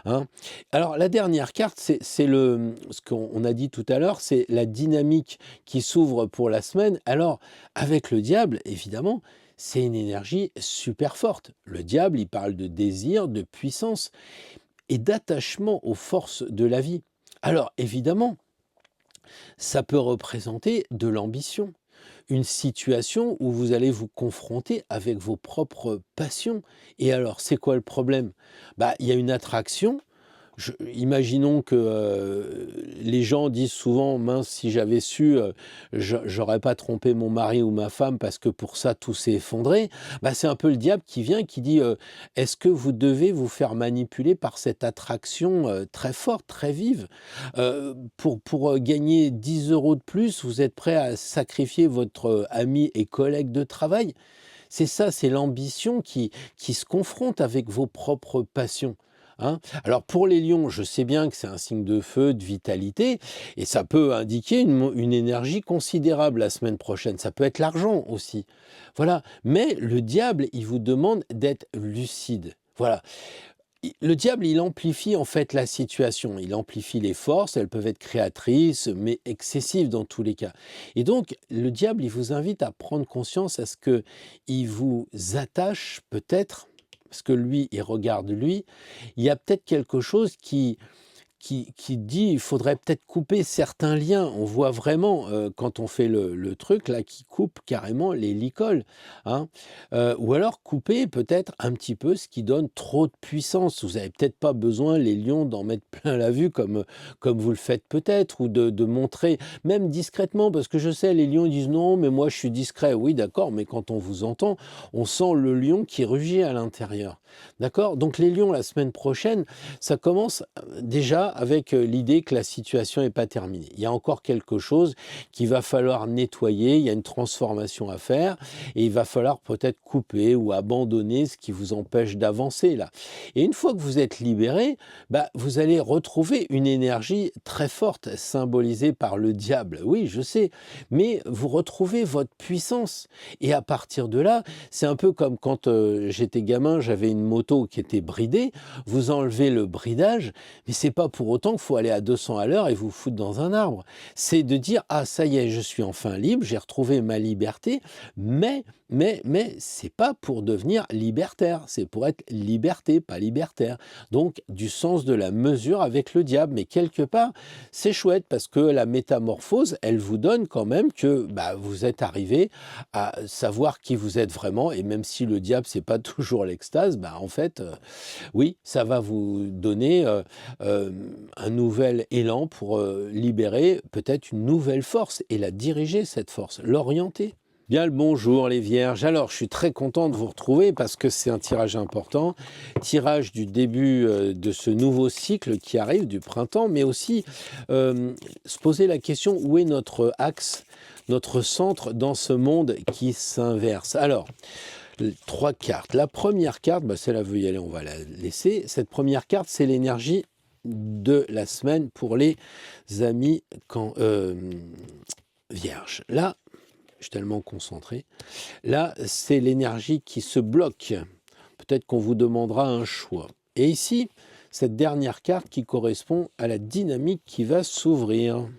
Hein. Alors, la dernière carte, c'est ce qu'on a dit tout à l'heure, c'est la dynamique qui s'ouvre pour la semaine. Alors, avec le diable, évidemment, c'est une énergie super forte. Le diable, il parle de désir, de puissance et d'attachement aux forces de la vie. Alors, évidemment, ça peut représenter de l'ambition, une situation où vous allez vous confronter avec vos propres passions. Et alors, c'est quoi le problème? Bah, il y a une attraction. Imaginons que les gens disent souvent, mince, si j'avais su, j'aurais pas trompé mon mari ou ma femme parce que pour ça tout s'est effondré. Bah, c'est un peu le diable qui vient, qui dit, est-ce que vous devez vous faire manipuler par cette attraction très forte, très vive pour gagner 10 euros de plus, vous êtes prêt à sacrifier votre ami et collègue de travail? C'est ça, c'est l'ambition qui se confronte avec vos propres passions. hein. Alors pour les lions, je sais bien que c'est un signe de feu, de vitalité, et ça peut indiquer une énergie considérable la semaine prochaine. Ça peut être l'argent aussi. Voilà. Mais le diable, il vous demande d'être lucide. Voilà. Le diable, il amplifie en fait la situation, il amplifie les forces, elles peuvent être créatrices, mais excessives dans tous les cas. Et donc, le diable, il vous invite à prendre conscience à ce que il vous attache peut-être, parce que lui, il regarde lui, il y a peut-être quelque chose qui dit il faudrait peut-être couper certains liens. On voit vraiment quand on fait le truc là qui coupe carrément les licoles, hein. Ou alors couper peut-être un petit peu ce qui donne trop de puissance. Vous avez peut-être pas besoin les lions d'en mettre plein la vue comme vous le faites peut-être, ou de montrer même discrètement, parce que je sais les lions disent non mais moi je suis discret. Oui d'accord, mais quand on vous entend, on sent le lion qui rugit à l'intérieur. D'accord. Donc les lions la semaine prochaine, ça commence déjà avec l'idée que la situation n'est pas terminée. Il y a encore quelque chose qu'il va falloir nettoyer, il y a une transformation à faire et il va falloir peut-être couper ou abandonner ce qui vous empêche d'avancer là. Et une fois que vous êtes libéré, vous allez retrouver une énergie très forte symbolisée par le diable. Oui, je sais, mais vous retrouvez votre puissance. Et à partir de là, c'est un peu comme quand j'étais gamin, j'avais une moto qui était bridée, vous enlevez le bridage, mais c'est pas pour autant qu'il faut aller à 200 à l'heure et vous foutre dans un arbre. C'est de dire, ah ça y est, je suis enfin libre, j'ai retrouvé ma liberté, mais c'est pas pour devenir libertaire, c'est pour être liberté, pas libertaire. Donc du sens de la mesure avec le diable, mais quelque part, c'est chouette parce que la métamorphose, elle vous donne quand même que vous êtes arrivé à savoir qui vous êtes vraiment, et même si le diable, c'est pas toujours l'extase, en fait, oui, ça va vous donner un nouvel élan pour libérer peut-être une nouvelle force et la diriger, cette force, l'orienter. Bien le bonjour les vierges. Alors je suis très content de vous retrouver parce que c'est un tirage important, tirage du début de ce nouveau cycle qui arrive du printemps, mais aussi se poser la question où est notre axe, notre centre dans ce monde qui s'inverse. Alors, 3 cartes. La première carte, si elle veut y aller, on va la laisser. Cette première carte, c'est l'énergie de la semaine pour les amis vierges. Là, je suis tellement concentré. Là, c'est l'énergie qui se bloque. Peut-être qu'on vous demandera un choix. Et ici, cette dernière carte qui correspond à la dynamique qui va s'ouvrir.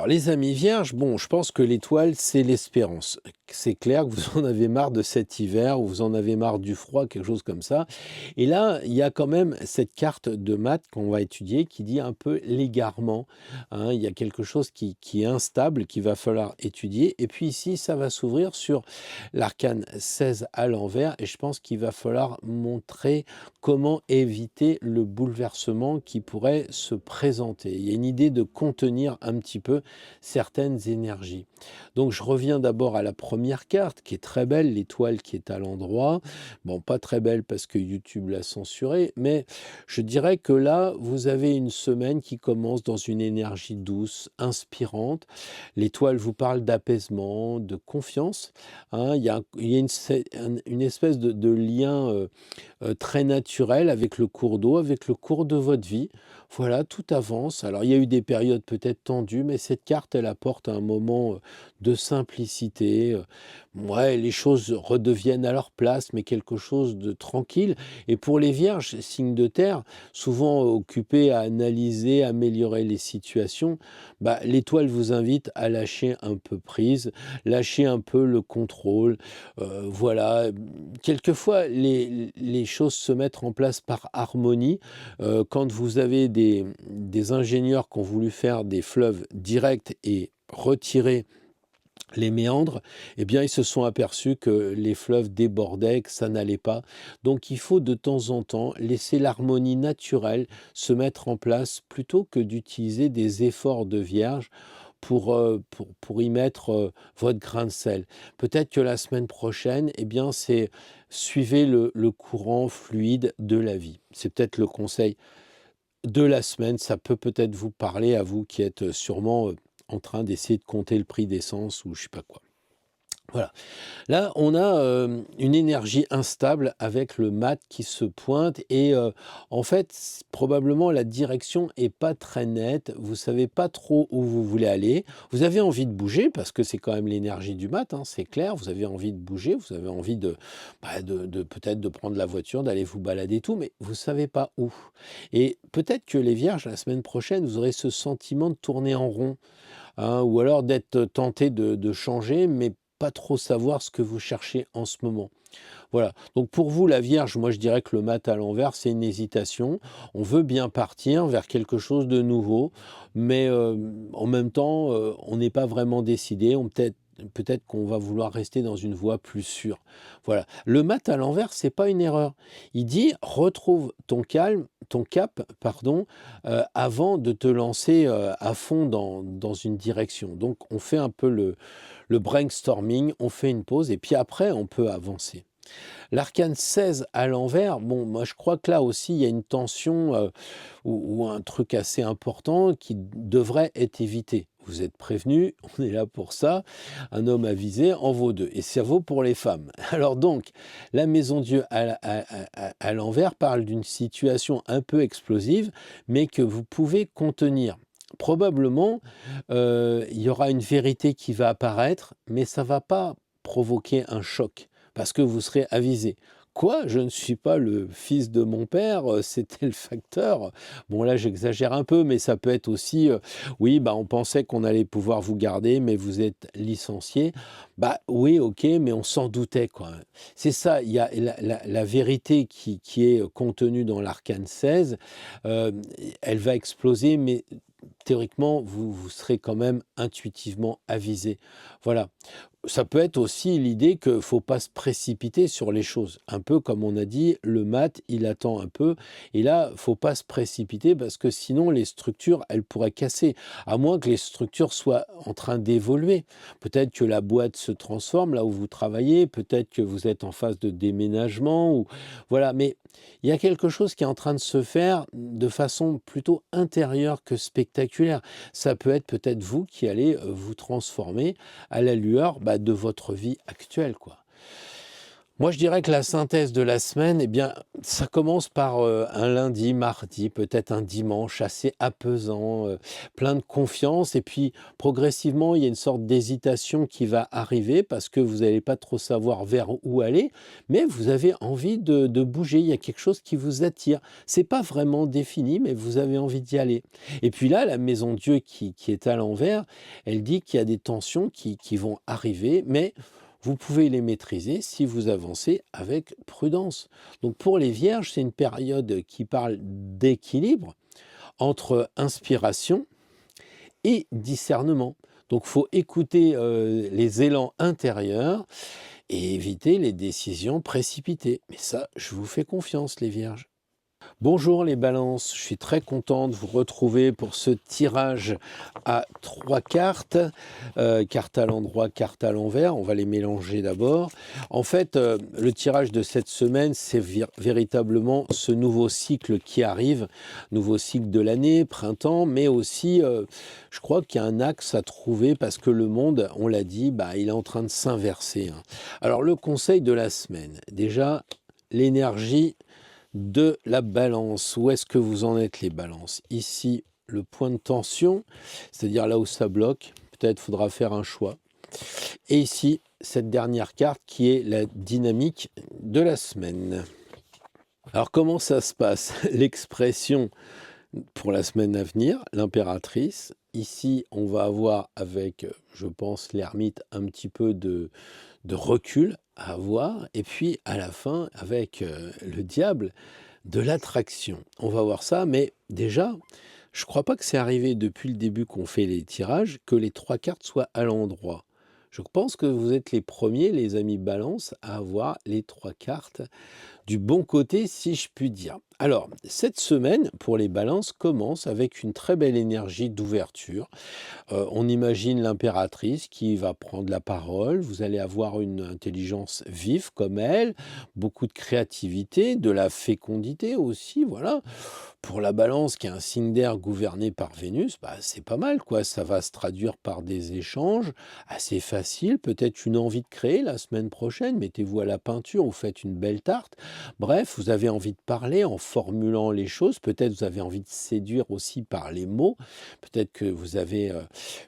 Alors, les amis vierges, je pense que l'étoile, c'est l'espérance. C'est clair que vous en avez marre de cet hiver, ou vous en avez marre du froid, quelque chose comme ça. Et là, il y a quand même cette carte de maths qu'on va étudier qui dit un peu l'égarement, hein. Il y a quelque chose qui est instable, qu'il va falloir étudier. Et puis ici, ça va s'ouvrir sur l'arcane 16 à l'envers. Et je pense qu'il va falloir montrer comment éviter le bouleversement qui pourrait se présenter. Il y a une idée de contenir un petit peu certaines énergies. Donc je reviens d'abord à la première carte qui est très belle, l'étoile qui est à l'endroit. Bon, pas très belle parce que YouTube l'a censurée, mais je dirais que là, vous avez une semaine qui commence dans une énergie douce, inspirante. L'étoile vous parle d'apaisement, de confiance, hein. Il y a une espèce de lien très naturel avec le cours d'eau, avec le cours de votre vie. Voilà, tout avance. Alors, il y a eu des périodes peut-être tendues, mais cette carte, elle apporte un moment de simplicité. Ouais, les choses redeviennent à leur place, mais quelque chose de tranquille. Et pour les vierges, signes de terre, souvent occupés à analyser, améliorer les situations, l'étoile vous invite à lâcher un peu prise, lâcher un peu le contrôle. Voilà, quelquefois, les choses se mettent en place par harmonie. Quand vous avez des ingénieurs qui ont voulu faire des fleuves directs et retirer les méandres, eh bien, ils se sont aperçus que les fleuves débordaient, que ça n'allait pas. Donc, il faut de temps en temps laisser l'harmonie naturelle se mettre en place plutôt que d'utiliser des efforts de vierge pour y mettre votre grain de sel. Peut-être que la semaine prochaine, eh bien, c'est suivez le courant fluide de la vie. C'est peut-être le conseil de la semaine. Ça peut peut-être vous parler à vous qui êtes sûrement en train d'essayer de compter le prix d'essence ou je sais pas quoi. Voilà. Là, on a, une énergie instable avec le mat qui se pointe et en fait, probablement la direction est pas très nette. Vous savez pas trop où vous voulez aller. Vous avez envie de bouger parce que c'est quand même l'énergie du mat, hein, c'est clair. Vous avez envie de bouger, vous avez envie de, de peut-être de prendre la voiture, d'aller vous balader et tout, mais vous savez pas où. Et peut-être que les vierges, la semaine prochaine, vous aurez ce sentiment de tourner en rond. Hein, ou alors d'être tenté de changer, mais pas trop savoir ce que vous cherchez en ce moment. Voilà. Donc pour vous, la Vierge, moi je dirais que le mat à l'envers, c'est une hésitation. On veut bien partir vers quelque chose de nouveau, mais en même temps, on n'est pas vraiment décidé. Peut-être qu'on va vouloir rester dans une voie plus sûre. Voilà. Le mat à l'envers, c'est pas une erreur. Il dit retrouve ton calme, ton cap, pardon, avant de te lancer à fond dans une direction. Donc on fait un peu le brainstorming, on fait une pause et puis après on peut avancer. L'arcane 16 à l'envers, bon, moi je crois que là aussi il y a une tension ou un truc assez important qui devrait être évité. Vous êtes prévenus, on est là pour ça. Un homme avisé en vaut deux. Et ça vaut pour les femmes. Alors donc, la Maison Dieu à l'envers parle d'une situation un peu explosive, mais que vous pouvez contenir. Probablement, il y aura une vérité qui va apparaître, mais ça ne va pas provoquer un choc parce que vous serez avisé. Quoi? Je ne suis pas le fils de mon père, c'était le facteur. Bon là j'exagère un peu, mais ça peut être aussi, oui, bah, on pensait qu'on allait pouvoir vous garder, mais vous êtes licencié. Bah oui, ok, mais on s'en doutait quoi. C'est ça, il y a la vérité qui est contenue dans l'arcane 16, euh, elle va exploser, mais théoriquement, vous serez quand même intuitivement avisé. Voilà. Ça peut être aussi l'idée qu'il ne faut pas se précipiter sur les choses. Un peu comme on a dit, le mat, il attend un peu. Et là, il ne faut pas se précipiter parce que sinon, les structures, elles pourraient casser. À moins que les structures soient en train d'évoluer. Peut-être que la boîte se transforme là où vous travaillez. Peut-être que vous êtes en phase de déménagement. Ou... Voilà. Mais il y a quelque chose qui est en train de se faire de façon plutôt intérieure que spectaculaire. Ça peut être peut-être vous qui allez vous transformer à la lueur de votre vie actuelle, quoi. Moi, je dirais que la synthèse de la semaine, eh bien, ça commence par un lundi, mardi, peut-être un dimanche assez apaisant, plein de confiance. Et puis, progressivement, il y a une sorte d'hésitation qui va arriver parce que vous n'allez pas trop savoir vers où aller, mais vous avez envie de bouger. Il y a quelque chose qui vous attire. C'est pas vraiment défini, mais vous avez envie d'y aller. Et puis là, la maison Dieu qui est à l'envers, elle dit qu'il y a des tensions qui vont arriver, mais vous pouvez les maîtriser si vous avancez avec prudence. Donc pour les vierges, c'est une période qui parle d'équilibre entre inspiration et discernement. Donc il faut écouter les élans intérieurs et éviter les décisions précipitées. Mais ça, je vous fais confiance, les vierges. Bonjour les balances, je suis très content de vous retrouver pour ce tirage à 3 cartes, carte à l'endroit, carte à l'envers, on va les mélanger d'abord. En fait, le tirage de cette semaine, c'est véritablement ce nouveau cycle qui arrive, nouveau cycle de l'année, printemps, mais aussi, je crois qu'il y a un axe à trouver parce que le monde, on l'a dit, il est en train de s'inverser. Alors le conseil de la semaine, déjà, l'énergie de la balance. Où est-ce que vous en êtes les balances? Ici, le point de tension, c'est-à-dire là où ça bloque, peut-être faudra faire un choix. Et ici, cette dernière carte qui est la dynamique de la semaine. Alors comment ça se passe? L'expression pour la semaine à venir, l'impératrice. Ici, on va avoir avec, je pense, l'ermite, un petit peu de recul à avoir. Et puis, à la fin, avec le diable, de l'attraction. On va voir ça, mais déjà, je ne crois pas que c'est arrivé depuis le début qu'on fait les tirages, que les 3 cartes soient à l'endroit. Je pense que vous êtes les premiers, les amis Balance, à avoir les 3 cartes du bon côté, si je puis dire. Alors, cette semaine, pour les balances, commence avec une très belle énergie d'ouverture. On imagine l'impératrice qui va prendre la parole. Vous allez avoir une intelligence vive comme elle, beaucoup de créativité, de la fécondité aussi, voilà. Pour la balance, qui est un signe d'air gouverné par Vénus, bah, c'est pas mal, quoi. Ça va se traduire par des échanges assez faciles, peut-être une envie de créer la semaine prochaine. Mettez-vous à la peinture, vous faites une belle tarte. Bref, vous avez envie de parler en formulant les choses. Peut-être vous avez envie de séduire aussi par les mots. Peut-être que vous avez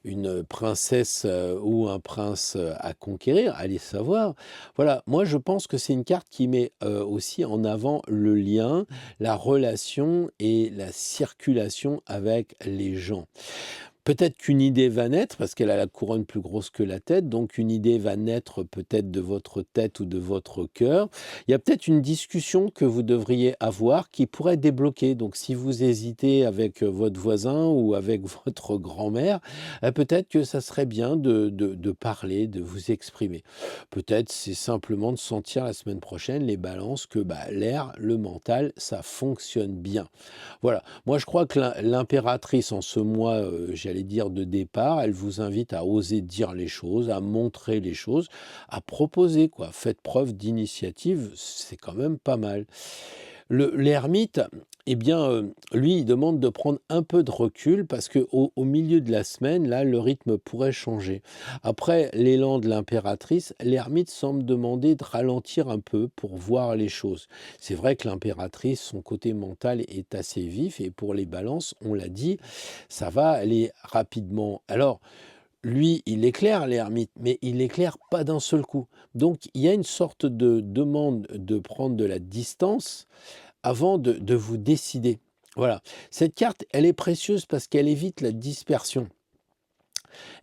une princesse ou un prince à conquérir, allez savoir. Voilà, moi je pense que c'est une carte qui met aussi en avant le lien, la relation et la circulation avec les gens. Peut-être qu'une idée va naître, parce qu'elle a la couronne plus grosse que la tête, donc une idée va naître peut-être de votre tête ou de votre cœur. Il y a peut-être une discussion que vous devriez avoir qui pourrait débloquer. Donc si vous hésitez avec votre voisin ou avec votre grand-mère, peut-être que ça serait bien de parler, de vous exprimer. Peut-être c'est simplement de sentir la semaine prochaine les balances que l'air, le mental, ça fonctionne bien. Voilà, moi je crois que l'impératrice en ce mois, j'allais dire de départ, elle vous invite à oser dire les choses, à montrer les choses, à proposer quoi. Faites preuve d'initiative, c'est quand même pas mal. L'ermite, eh bien, lui, il demande de prendre un peu de recul parce qu'au milieu de la semaine, là, le rythme pourrait changer. Après l'élan de l'impératrice, l'ermite semble demander de ralentir un peu pour voir les choses. C'est vrai que l'impératrice, son côté mental est assez vif et pour les balances, on l'a dit, ça va aller rapidement. Alors, lui, il éclaire l'ermite, mais il l'éclaire pas d'un seul coup. Donc, il y a une sorte de demande de prendre de la distance avant de vous décider. Voilà. Cette carte, elle est précieuse parce qu'elle évite la dispersion.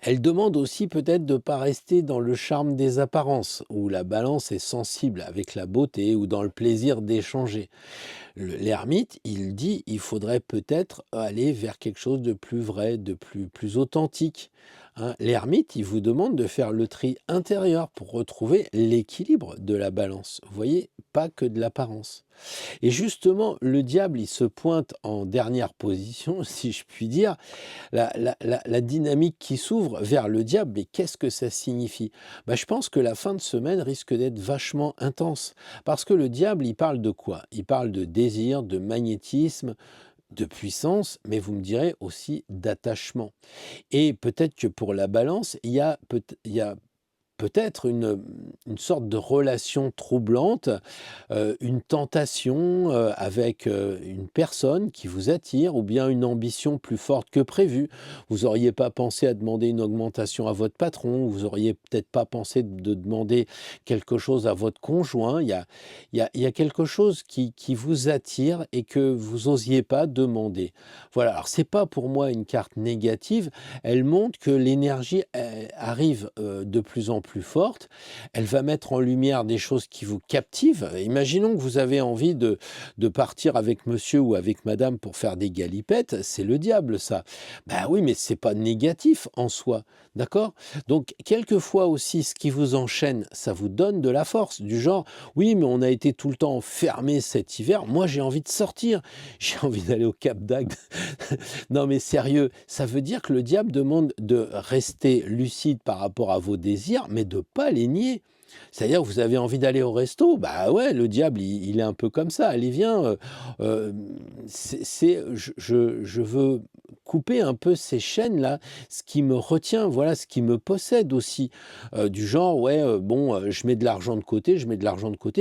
Elle demande aussi peut-être de ne pas rester dans le charme des apparences, où la balance est sensible avec la beauté ou dans le plaisir d'échanger. L'ermite, il dit, il faudrait peut-être aller vers quelque chose de plus vrai, de plus authentique. Hein. L'ermite, il vous demande de faire le tri intérieur pour retrouver l'équilibre de la balance. Vous voyez, pas que de l'apparence. Et justement, le diable, il se pointe en dernière position, si je puis dire. La dynamique qui s'ouvre vers le diable, mais qu'est-ce que ça signifie? Je pense que la fin de semaine risque d'être vachement intense. Parce que le diable, il parle de quoi? Il parle de désir, de magnétisme, de puissance, mais vous me direz aussi d'attachement. Et peut-être que pour la balance, il y a peut-être une sorte de relation troublante, une tentation avec une personne qui vous attire ou bien une ambition plus forte que prévu. Vous n'auriez pas pensé à demander une augmentation à votre patron, vous n'auriez peut-être pas pensé de demander quelque chose à votre conjoint. Il y a quelque chose qui vous attire et que vous n'osiez pas demander. Voilà, alors c'est pas pour moi une carte négative, elle montre que l'énergie arrive de plus en plus forte, elle va mettre en lumière des choses qui vous captivent. Imaginons que vous avez envie de partir avec monsieur ou avec madame pour faire des galipettes, c'est le diable ça. Oui, mais c'est pas négatif en soi, d'accord? Donc quelquefois aussi ce qui vous enchaîne, ça vous donne de la force, du genre oui, mais on a été tout le temps enfermé cet hiver, moi j'ai envie de sortir, j'ai envie d'aller au Cap d'Agde. Non mais sérieux, ça veut dire que le diable demande de rester lucide par rapport à vos désirs, mais de pas les nier. C'est-à-dire que vous avez envie d'aller au resto, ouais, le diable, il est un peu comme ça. Allez, viens, je veux couper un peu ces chaînes-là, ce qui me retient, voilà, ce qui me possède aussi. Du genre, ouais, je mets de l'argent de côté,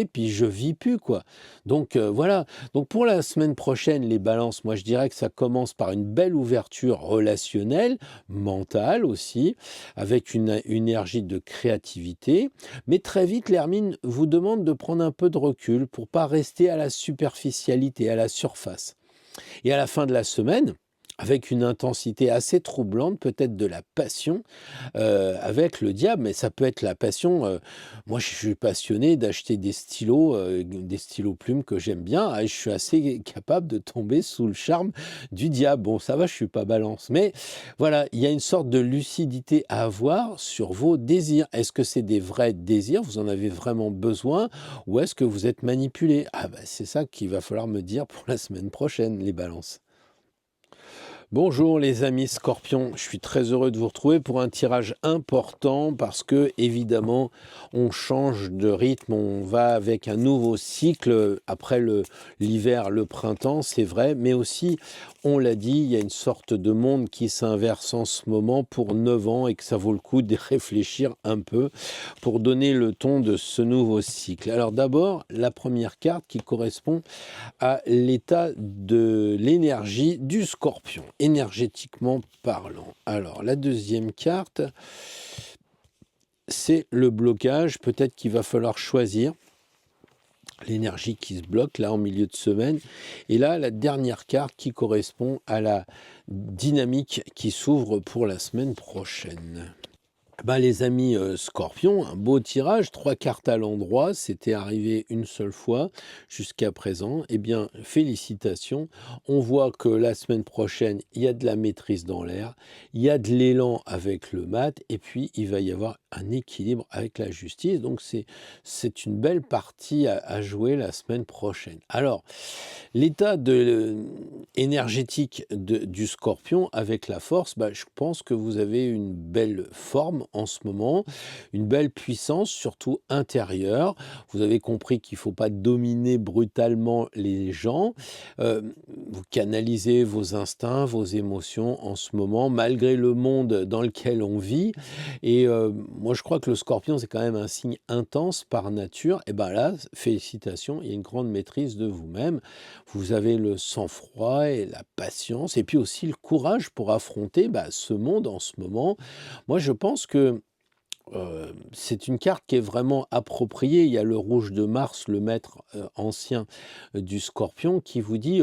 puis je vis plus, quoi. Donc voilà. Donc pour la semaine prochaine, les balances, moi je dirais que ça commence par une belle ouverture relationnelle, mentale aussi, avec une énergie de créativité. Mais très vite, l'hermine vous demande de prendre un peu de recul pour pas rester à la superficialité, à la surface. Et à la fin de la semaine, avec une intensité assez troublante, peut-être de la passion, avec le diable, mais ça peut être la passion, moi je suis passionné d'acheter des stylos plumes que j'aime bien, et je suis assez capable de tomber sous le charme du diable. Bon, ça va, je suis pas Balance, mais voilà, il y a une sorte de lucidité à avoir sur vos désirs. Est-ce que c'est des vrais désirs, vous en avez vraiment besoin, ou est-ce que vous êtes manipulé? Ah bah, c'est ça qu'il va falloir me dire pour la semaine prochaine, les balances. Bonjour les amis Scorpions, je suis très heureux de vous retrouver pour un tirage important parce que évidemment on change de rythme, on va avec un nouveau cycle après l'hiver, le printemps, c'est vrai, mais aussi on l'a dit, il y a une sorte de monde qui s'inverse en ce moment pour 9 ans et que ça vaut le coup de réfléchir un peu pour donner le ton de ce nouveau cycle. Alors d'abord, la première carte qui correspond à l'état de l'énergie du Scorpion, énergétiquement parlant. Alors, la deuxième carte, c'est le blocage. Peut-être qu'il va falloir choisir l'énergie qui se bloque là en milieu de semaine. Et là, la dernière carte qui correspond à la dynamique qui s'ouvre pour la semaine prochaine. Ben, les amis Scorpions, un beau tirage, 3 cartes à l'endroit, c'était arrivé une seule fois jusqu'à présent. Eh bien, félicitations. On voit que la semaine prochaine, il y a de la maîtrise dans l'air, il y a de l'élan avec le mat, et puis il va y avoir un équilibre avec la justice. Donc, c'est une belle partie à jouer la semaine prochaine. Alors, l'état énergétique du Scorpion avec la force, bah, je pense que vous avez une belle forme en ce moment, une belle puissance, surtout intérieure. Vous avez compris qu'il ne faut pas dominer brutalement les gens. Vous canalisez vos instincts, vos émotions en ce moment, malgré le monde dans lequel on vit. Et moi, je crois que le Scorpion, c'est quand même un signe intense par nature. Et bien là, félicitations, il y a une grande maîtrise de vous-même. Vous avez le sang-froid et la patience, et puis aussi le courage pour affronter ce monde en ce moment. Moi, je pense que c'est une carte qui est vraiment appropriée. Il y a le rouge de Mars, le maître ancien du Scorpion, qui vous dit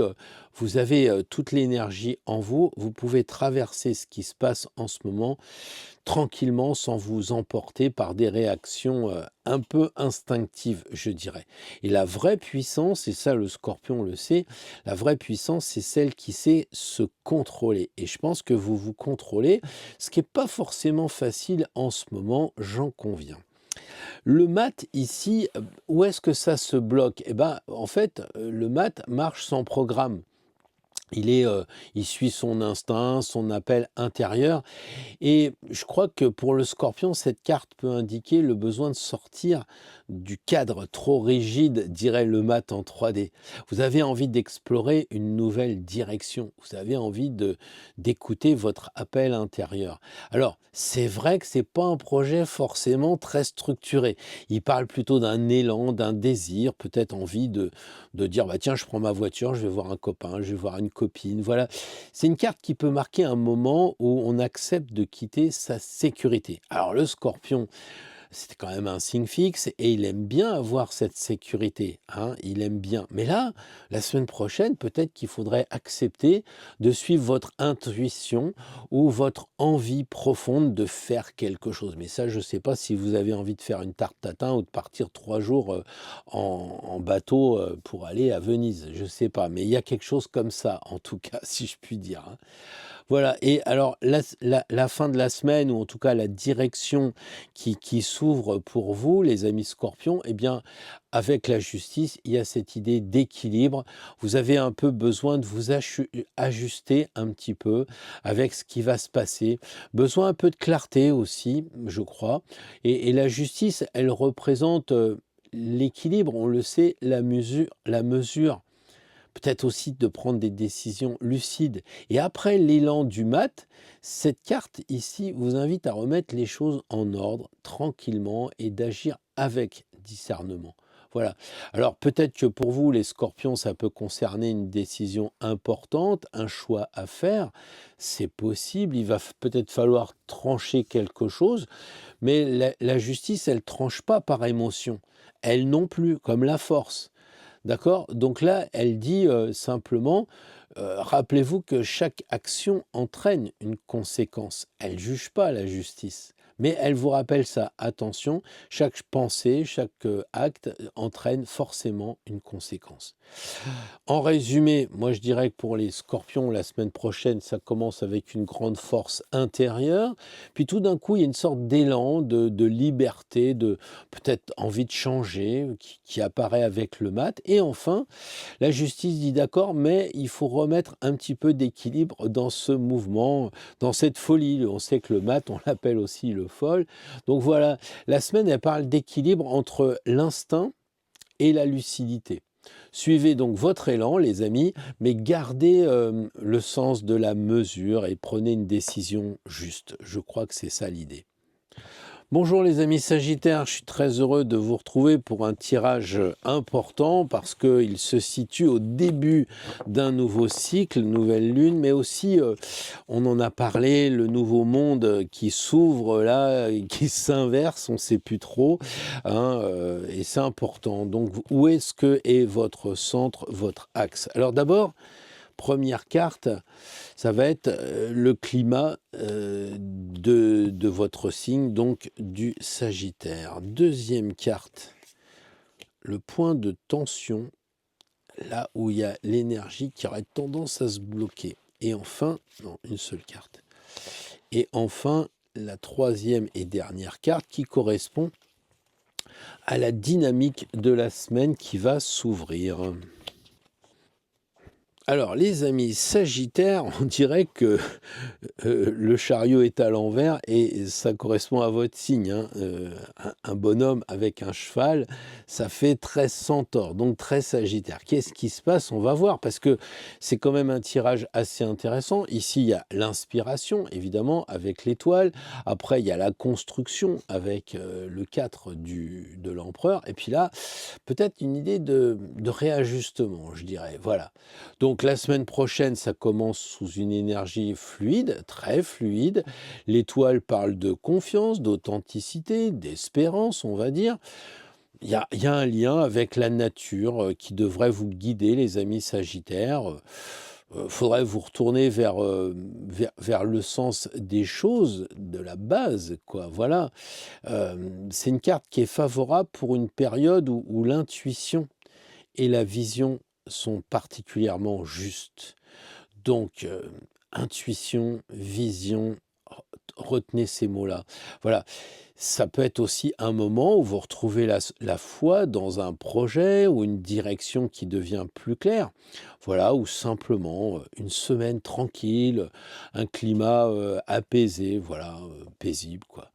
vous avez toute l'énergie en vous, vous pouvez traverser ce qui se passe en ce moment tranquillement sans vous emporter par des réactions un peu instinctives, je dirais. Et la vraie puissance, et ça le Scorpion le sait, la vraie puissance, c'est celle qui sait se contrôler. Et je pense que vous vous contrôlez, ce qui n'est pas forcément facile en ce moment, j'en conviens. Le mat ici, où est-ce que ça se bloque? Eh ben, en fait, le mat marche sans programme. Il suit son instinct, son appel intérieur. Et je crois que pour le Scorpion, cette carte peut indiquer le besoin de sortir du cadre trop rigide, dirait le mat en 3D. Vous avez envie d'explorer une nouvelle direction. Vous avez envie d'écouter votre appel intérieur. Alors, c'est vrai que c'est pas un projet forcément très structuré. Il parle plutôt d'un élan, d'un désir, peut-être envie de dire bah tiens, je prends ma voiture, je vais voir un copain, je vais voir une copine. Voilà, c'est une carte qui peut marquer un moment où on accepte de quitter sa sécurité. Alors le Scorpion, c'est quand même un signe fixe et il aime bien avoir cette sécurité, hein, il aime bien. Mais là, la semaine prochaine, peut-être qu'il faudrait accepter de suivre votre intuition ou votre envie profonde de faire quelque chose. Mais ça, je ne sais pas si vous avez envie de faire une tarte tatin ou de partir 3 jours en bateau pour aller à Venise. Je ne sais pas, mais il y a quelque chose comme ça, en tout cas, si je puis dire, hein. Voilà, et alors la fin de la semaine, ou en tout cas la direction qui s'ouvre pour vous, les amis Scorpions, eh bien, avec la justice, il y a cette idée d'équilibre. Vous avez un peu besoin de vous ajuster un petit peu avec ce qui va se passer. Besoin un peu de clarté aussi, je crois. Et la justice, elle représente l'équilibre, on le sait, la mesure, peut-être aussi de prendre des décisions lucides. Et après l'élan du mat, cette carte ici vous invite à remettre les choses en ordre tranquillement et d'agir avec discernement. Voilà. Alors peut-être que pour vous, les Scorpions, ça peut concerner une décision importante, un choix à faire. C'est possible, il va peut-être falloir trancher quelque chose, mais la justice, elle tranche pas par émotion. Elle non plus, comme la force. D'accord? Donc là, elle dit, simplement, rappelez-vous que chaque action entraîne une conséquence. Elle juge pas la justice, mais elle vous rappelle ça. Attention, chaque pensée, chaque, acte, entraîne forcément une conséquence. En résumé, moi je dirais que pour les scorpions, la semaine prochaine, ça commence avec une grande force intérieure. Puis tout d'un coup, il y a une sorte d'élan de liberté, de peut-être envie de changer qui apparaît avec le mat. Et enfin, la justice dit d'accord, mais il faut remettre un petit peu d'équilibre dans ce mouvement, dans cette folie. On sait que le mat, on l'appelle aussi le folle. Donc voilà, la semaine, elle parle d'équilibre entre l'instinct et la lucidité. Suivez donc votre élan, les amis, mais gardez le sens de la mesure et prenez une décision juste. Je crois que c'est ça l'idée. Bonjour les amis Sagittaires, je suis très heureux de vous retrouver pour un tirage important parce qu'il se situe au début d'un nouveau cycle, nouvelle lune, mais aussi, on en a parlé, le nouveau monde qui s'ouvre là, qui s'inverse, on ne sait plus trop, hein, et c'est important. Donc où est-ce que est votre centre, votre axe? Alors d'abord, première carte, ça va être le climat de votre signe, donc du Sagittaire. Deuxième carte, le point de tension, là où il y a l'énergie qui aurait tendance à se bloquer. Et enfin, non, une seule carte. Et enfin, la troisième et dernière carte qui correspond à la dynamique de la semaine qui va s'ouvrir. Alors, les amis Sagittaires, on dirait que le chariot est à l'envers et ça correspond à votre signe, hein. Un bonhomme avec un cheval, ça fait très centaure, donc très Sagittaire. Qu'est-ce qui se passe? On va voir, parce que c'est quand même un tirage assez intéressant. Ici, il y a l'inspiration, évidemment, avec l'étoile. Après, il y a la construction avec le 4 de l'empereur. Et puis là, peut-être une idée de réajustement, je dirais. Voilà. Donc la semaine prochaine, ça commence sous une énergie fluide, très fluide. L'étoile parle de confiance, d'authenticité, d'espérance, on va dire. Il y a un lien avec la nature qui devrait vous guider, les amis Sagittaires. Faudrait vous retourner vers le sens des choses, de la base, quoi. Voilà. C'est une carte qui est favorable pour une période où l'intuition et la vision sont particulièrement justes. Donc, intuition, vision, retenez ces mots-là. Voilà, ça peut être aussi un moment où vous retrouvez la foi dans un projet ou une direction qui devient plus claire. Voilà, ou simplement une semaine tranquille, un climat apaisé, voilà, paisible, quoi.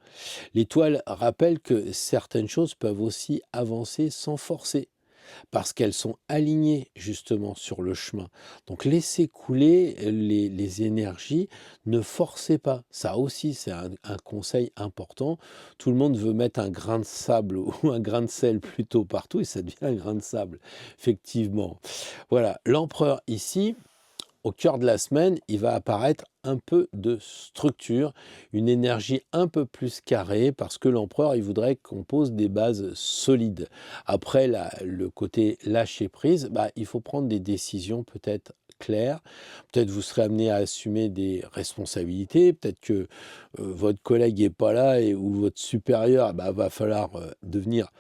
L'étoile rappelle que certaines choses peuvent aussi avancer sans forcer, parce qu'elles sont alignées justement sur le chemin. Donc laissez couler les énergies, ne forcez pas. Ça aussi, c'est un conseil important. Tout le monde veut mettre un grain de sable ou un grain de sel plutôt partout et ça devient un grain de sable, effectivement. Voilà, l'empereur ici, au cœur de la semaine, il va apparaître un peu de structure, une énergie un peu plus carrée, parce que l'empereur, il voudrait qu'on pose des bases solides. Après, le côté lâcher prise, bah, il faut prendre des décisions peut-être claires. Peut-être vous serez amené à assumer des responsabilités. Peut-être que votre collègue n'est pas là ou votre supérieur, bah, va falloir devenir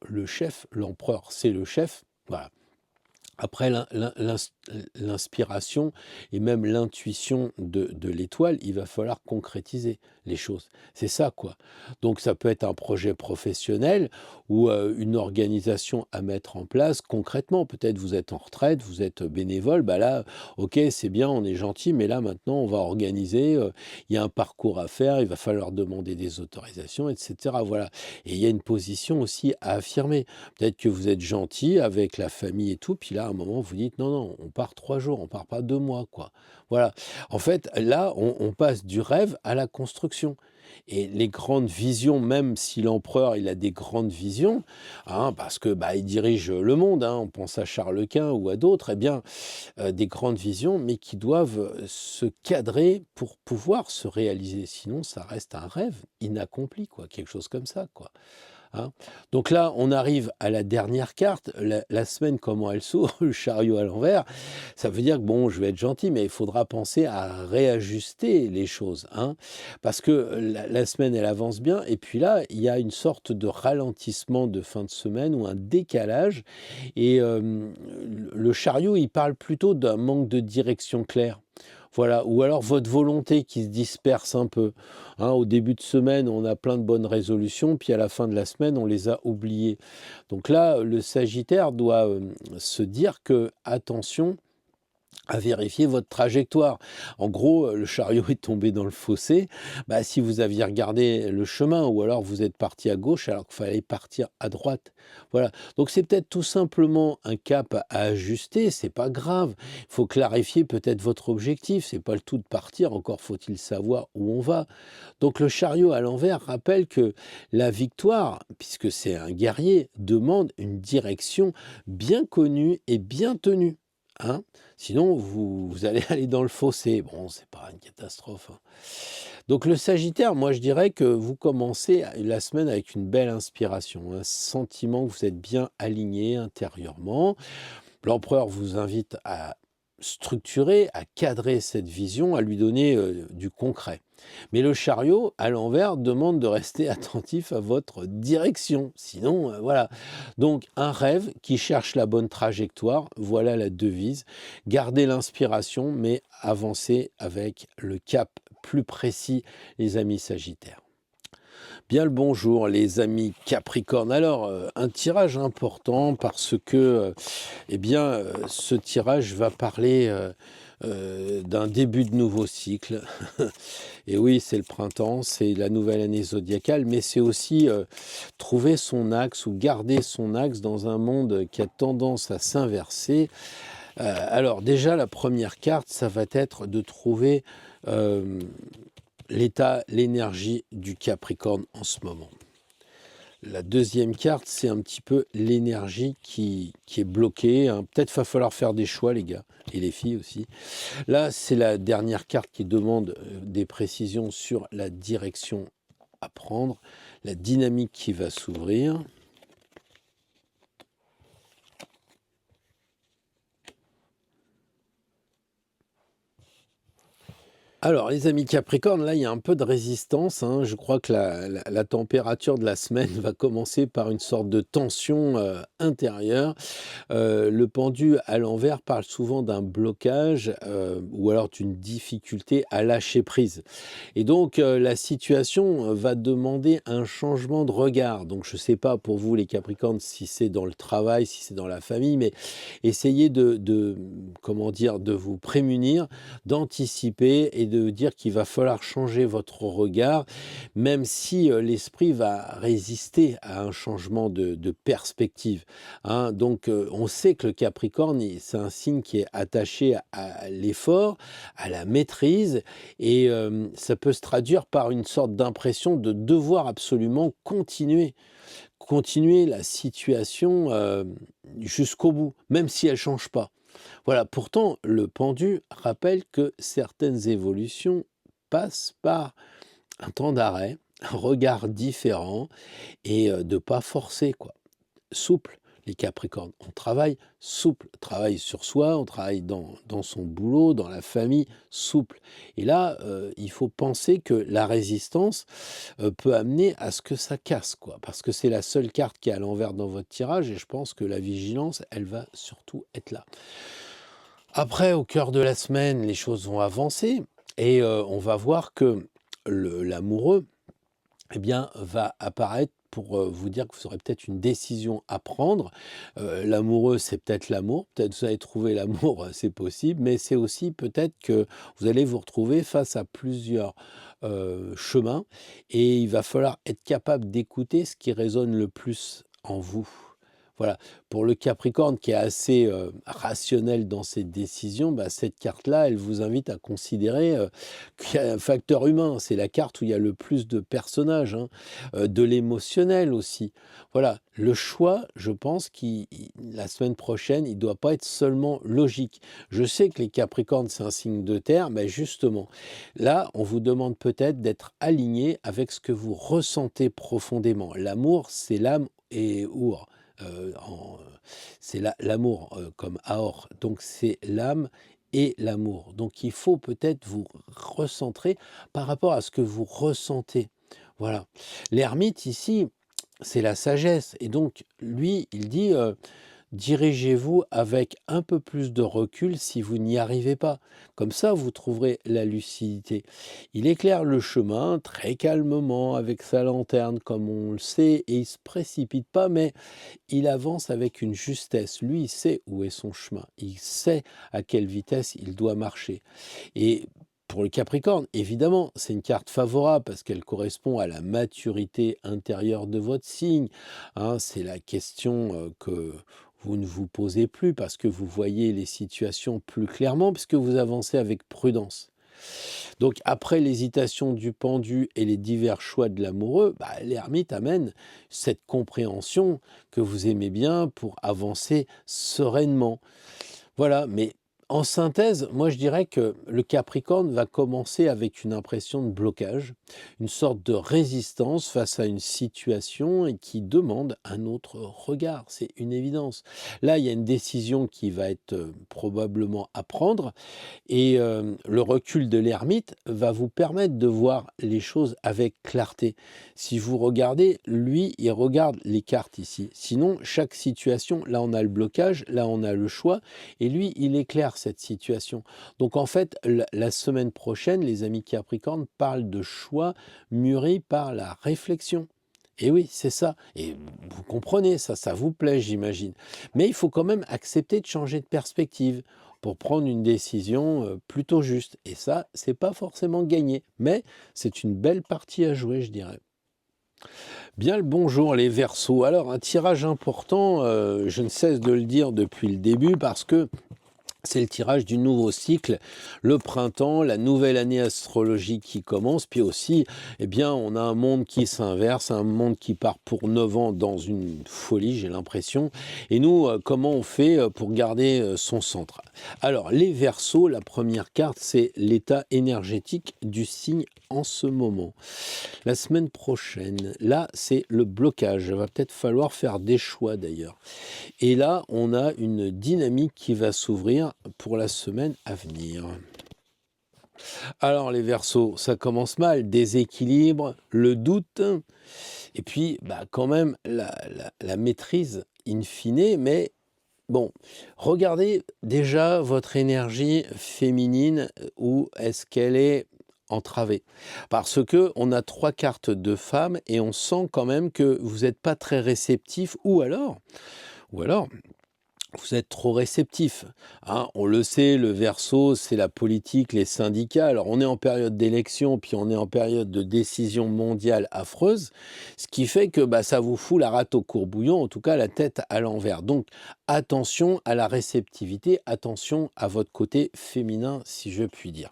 le chef. L'empereur, c'est le chef. Voilà. Après, l'inspiration et même l'intuition de l'étoile, il va falloir concrétiser les choses. C'est ça, quoi. Donc, ça peut être un projet professionnel ou une organisation à mettre en place concrètement. Peut-être vous êtes en retraite, vous êtes bénévole. Bah là, ok, c'est bien, on est gentil, mais là, maintenant, on va organiser. Il y a un parcours à faire, il va falloir demander des autorisations, etc. Voilà. Et il y a une position aussi à affirmer. Peut-être que vous êtes gentil avec la famille et tout, puis là, à un moment, vous dites non, non, on part 3 jours, on part pas 2 mois, quoi. Voilà. En fait, là, on passe du rêve à la construction. Et les grandes visions, même si l'empereur il a des grandes visions, hein, parce que bah, il dirige le monde, hein, on pense à Charles Quint ou à d'autres, eh bien, des grandes visions, mais qui doivent se cadrer pour pouvoir se réaliser. Sinon, ça reste un rêve inaccompli, quoi, quelque chose comme ça, quoi. hein. Donc là, on arrive à la dernière carte, la semaine, comment elle s'ouvre, le chariot à l'envers. Ça veut dire que, bon, je vais être gentil, mais il faudra penser à réajuster les choses, hein, parce que la semaine, elle avance bien, et puis là, il y a une sorte de ralentissement de fin de semaine ou un décalage, et le chariot, il parle plutôt d'un manque de direction claire. Voilà, ou alors votre volonté qui se disperse un peu, hein. Au début de semaine, on a plein de bonnes résolutions, puis à la fin de la semaine, on les a oubliées. Donc là, le Sagittaire doit se dire que, attention, à vérifier votre trajectoire. En gros, le chariot est tombé dans le fossé. Bah, si vous aviez regardé le chemin, ou alors vous êtes parti à gauche alors qu'il fallait partir à droite. Voilà. Donc c'est peut-être tout simplement un cap à ajuster. C'est pas grave. Il faut clarifier peut-être votre objectif. C'est pas le tout de partir. Encore faut-il savoir où on va. Donc le chariot à l'envers rappelle que la victoire, puisque c'est un guerrier, demande une direction bien connue et bien tenue, hein. Sinon, vous allez aller dans le fossé. Bon, c'est pas une catastrophe, hein. Donc le Sagittaire, moi je dirais que vous commencez la semaine avec une belle inspiration, un sentiment que vous êtes bien aligné intérieurement. L'empereur vous invite à structurer, à cadrer cette vision, à lui donner du concret. Mais le chariot, à l'envers, demande de rester attentif à votre direction. Sinon, voilà. Donc, un rêve qui cherche la bonne trajectoire, voilà la devise. Gardez l'inspiration, mais avancez avec le cap plus précis, les amis Sagittaires. Bien le bonjour, les amis Capricorne. Alors, un tirage important parce que, eh bien, ce tirage va parler d'un début de nouveau cycle. Et oui, c'est le printemps, c'est la nouvelle année zodiacale, mais c'est aussi trouver son axe ou garder son axe dans un monde qui a tendance à s'inverser. Alors déjà, la première carte, ça va être de trouver l'état, l'énergie du Capricorne en ce moment. La deuxième carte, c'est un petit peu l'énergie qui est bloquée, hein. Peut-être va falloir faire des choix, les gars, et les filles aussi. Là, c'est la dernière carte qui demande des précisions sur la direction à prendre, la dynamique qui va s'ouvrir. Alors, les amis Capricorne, là, il y a un peu de résistance, hein. Je crois que la température de la semaine va commencer par une sorte de tension intérieure. Le pendu à l'envers parle souvent d'un blocage ou alors d'une difficulté à lâcher prise. Et donc, la situation va demander un changement de regard. Donc, je ne sais pas pour vous, les Capricornes, si c'est dans le travail, si c'est dans la famille, mais essayez comment dire, de vous prémunir, d'anticiper et de dire qu'il va falloir changer votre regard, même si l'esprit va résister à un changement de perspective, hein. Donc, on sait que le Capricorne, c'est un signe qui est attaché à l'effort, à la maîtrise, et ça peut se traduire par une sorte d'impression de devoir absolument continuer la situation jusqu'au bout, même si elle ne change pas. Voilà, pourtant, le pendu rappelle que certaines évolutions passent par un temps d'arrêt, un regard différent et de ne pas forcer, quoi. Souple, les Capricornes. On travaille souple, on travaille sur soi, on travaille dans son boulot, dans la famille, souple. Et là, il faut penser que la résistance peut amener à ce que ça casse, quoi. Parce que c'est la seule carte qui est à l'envers dans votre tirage et je pense que la vigilance, elle va surtout être là. Après, au cœur de la semaine, les choses vont avancer et on va voir que l'amoureux, eh bien, va apparaître pour vous dire que vous aurez peut-être une décision à prendre. L'amoureux, c'est peut-être l'amour. Peut-être vous allez trouver l'amour, c'est possible, mais c'est aussi peut-être que vous allez vous retrouver face à plusieurs chemins et il va falloir être capable d'écouter ce qui résonne le plus en vous. Voilà. Pour le Capricorne qui est assez rationnel dans ses décisions, bah, cette carte-là, elle vous invite à considérer qu'il y a un facteur humain. C'est la carte où il y a le plus de personnages, hein, de l'émotionnel aussi. Voilà. Le choix, je pense, la semaine prochaine, il ne doit pas être seulement logique. Je sais que les Capricornes, c'est un signe de terre, mais justement, là, on vous demande peut-être d'être aligné avec ce que vous ressentez profondément. L'amour, c'est l'âme et our. euh, en- c'est l'amour comme Aor. Donc c'est l'âme et l'amour. Donc il faut peut-être vous recentrer par rapport à ce que vous ressentez. Voilà. L'ermite ici, c'est la sagesse. Et donc lui, il dit, dirigez-vous avec un peu plus de recul si vous n'y arrivez pas. Comme ça, vous trouverez la lucidité. Il éclaire le chemin très calmement avec sa lanterne, comme on le sait, et il ne se précipite pas, mais il avance avec une justesse. Lui, il sait où est son chemin. Il sait à quelle vitesse il doit marcher. Et pour le Capricorne, évidemment, c'est une carte favorable parce qu'elle correspond à la maturité intérieure de votre signe. Hein, c'est la question que vous ne vous posez plus parce que vous voyez les situations plus clairement, puisque vous avancez avec prudence. Donc après l'hésitation du pendu et les divers choix de l'amoureux, bah, l'ermite amène cette compréhension que vous aimez bien pour avancer sereinement. Voilà, mais en synthèse, moi je dirais que le Capricorne va commencer avec une impression de blocage, une sorte de résistance face à une situation et qui demande un autre regard, c'est une évidence. Là, il y a une décision qui va être probablement à prendre et le recul de l'ermite va vous permettre de voir les choses avec clarté. Si vous regardez, lui, il regarde les cartes ici. Sinon, chaque situation, là on a le blocage, là on a le choix, et lui, il éclaire cette situation. Donc en fait, la semaine prochaine, les amis Capricorne parlent de choix mûris par la réflexion. Et oui, c'est ça. Et vous comprenez, ça vous plaît, j'imagine. Mais il faut quand même accepter de changer de perspective pour prendre une décision plutôt juste. Et ça, c'est pas forcément gagné, mais c'est une belle partie à jouer, je dirais. Bien le bonjour les Verseaux. Alors un tirage important, je ne cesse de le dire depuis le début parce que c'est le tirage du nouveau cycle, le printemps, la nouvelle année astrologique qui commence, puis aussi, eh bien, on a un monde qui s'inverse, un monde qui part pour 9 ans dans une folie, j'ai l'impression. Et nous, comment on fait pour garder son centre? Alors, les Verseaux, la première carte, c'est l'état énergétique du signe en ce moment. La semaine prochaine, là, c'est le blocage. Il va peut-être falloir faire des choix d'ailleurs. Et là, on a une dynamique qui va s'ouvrir pour la semaine à venir. Alors les Verseaux, ça commence mal, déséquilibre, le doute, et puis bah, quand même la maîtrise in fine, mais bon, regardez déjà votre énergie féminine, où est-ce qu'elle est entravée. Parce que on a 3 cartes de femmes et on sent quand même que vous n'êtes pas très réceptif, ou alors, vous êtes trop réceptif. Hein. On le sait, le Verseau, c'est la politique, les syndicats. Alors, on est en période d'élection, puis on est en période de décision mondiale affreuse, ce qui fait que bah, ça vous fout la rate au courbouillon, en tout cas la tête à l'envers. Donc, attention à la réceptivité, attention à votre côté féminin, si je puis dire.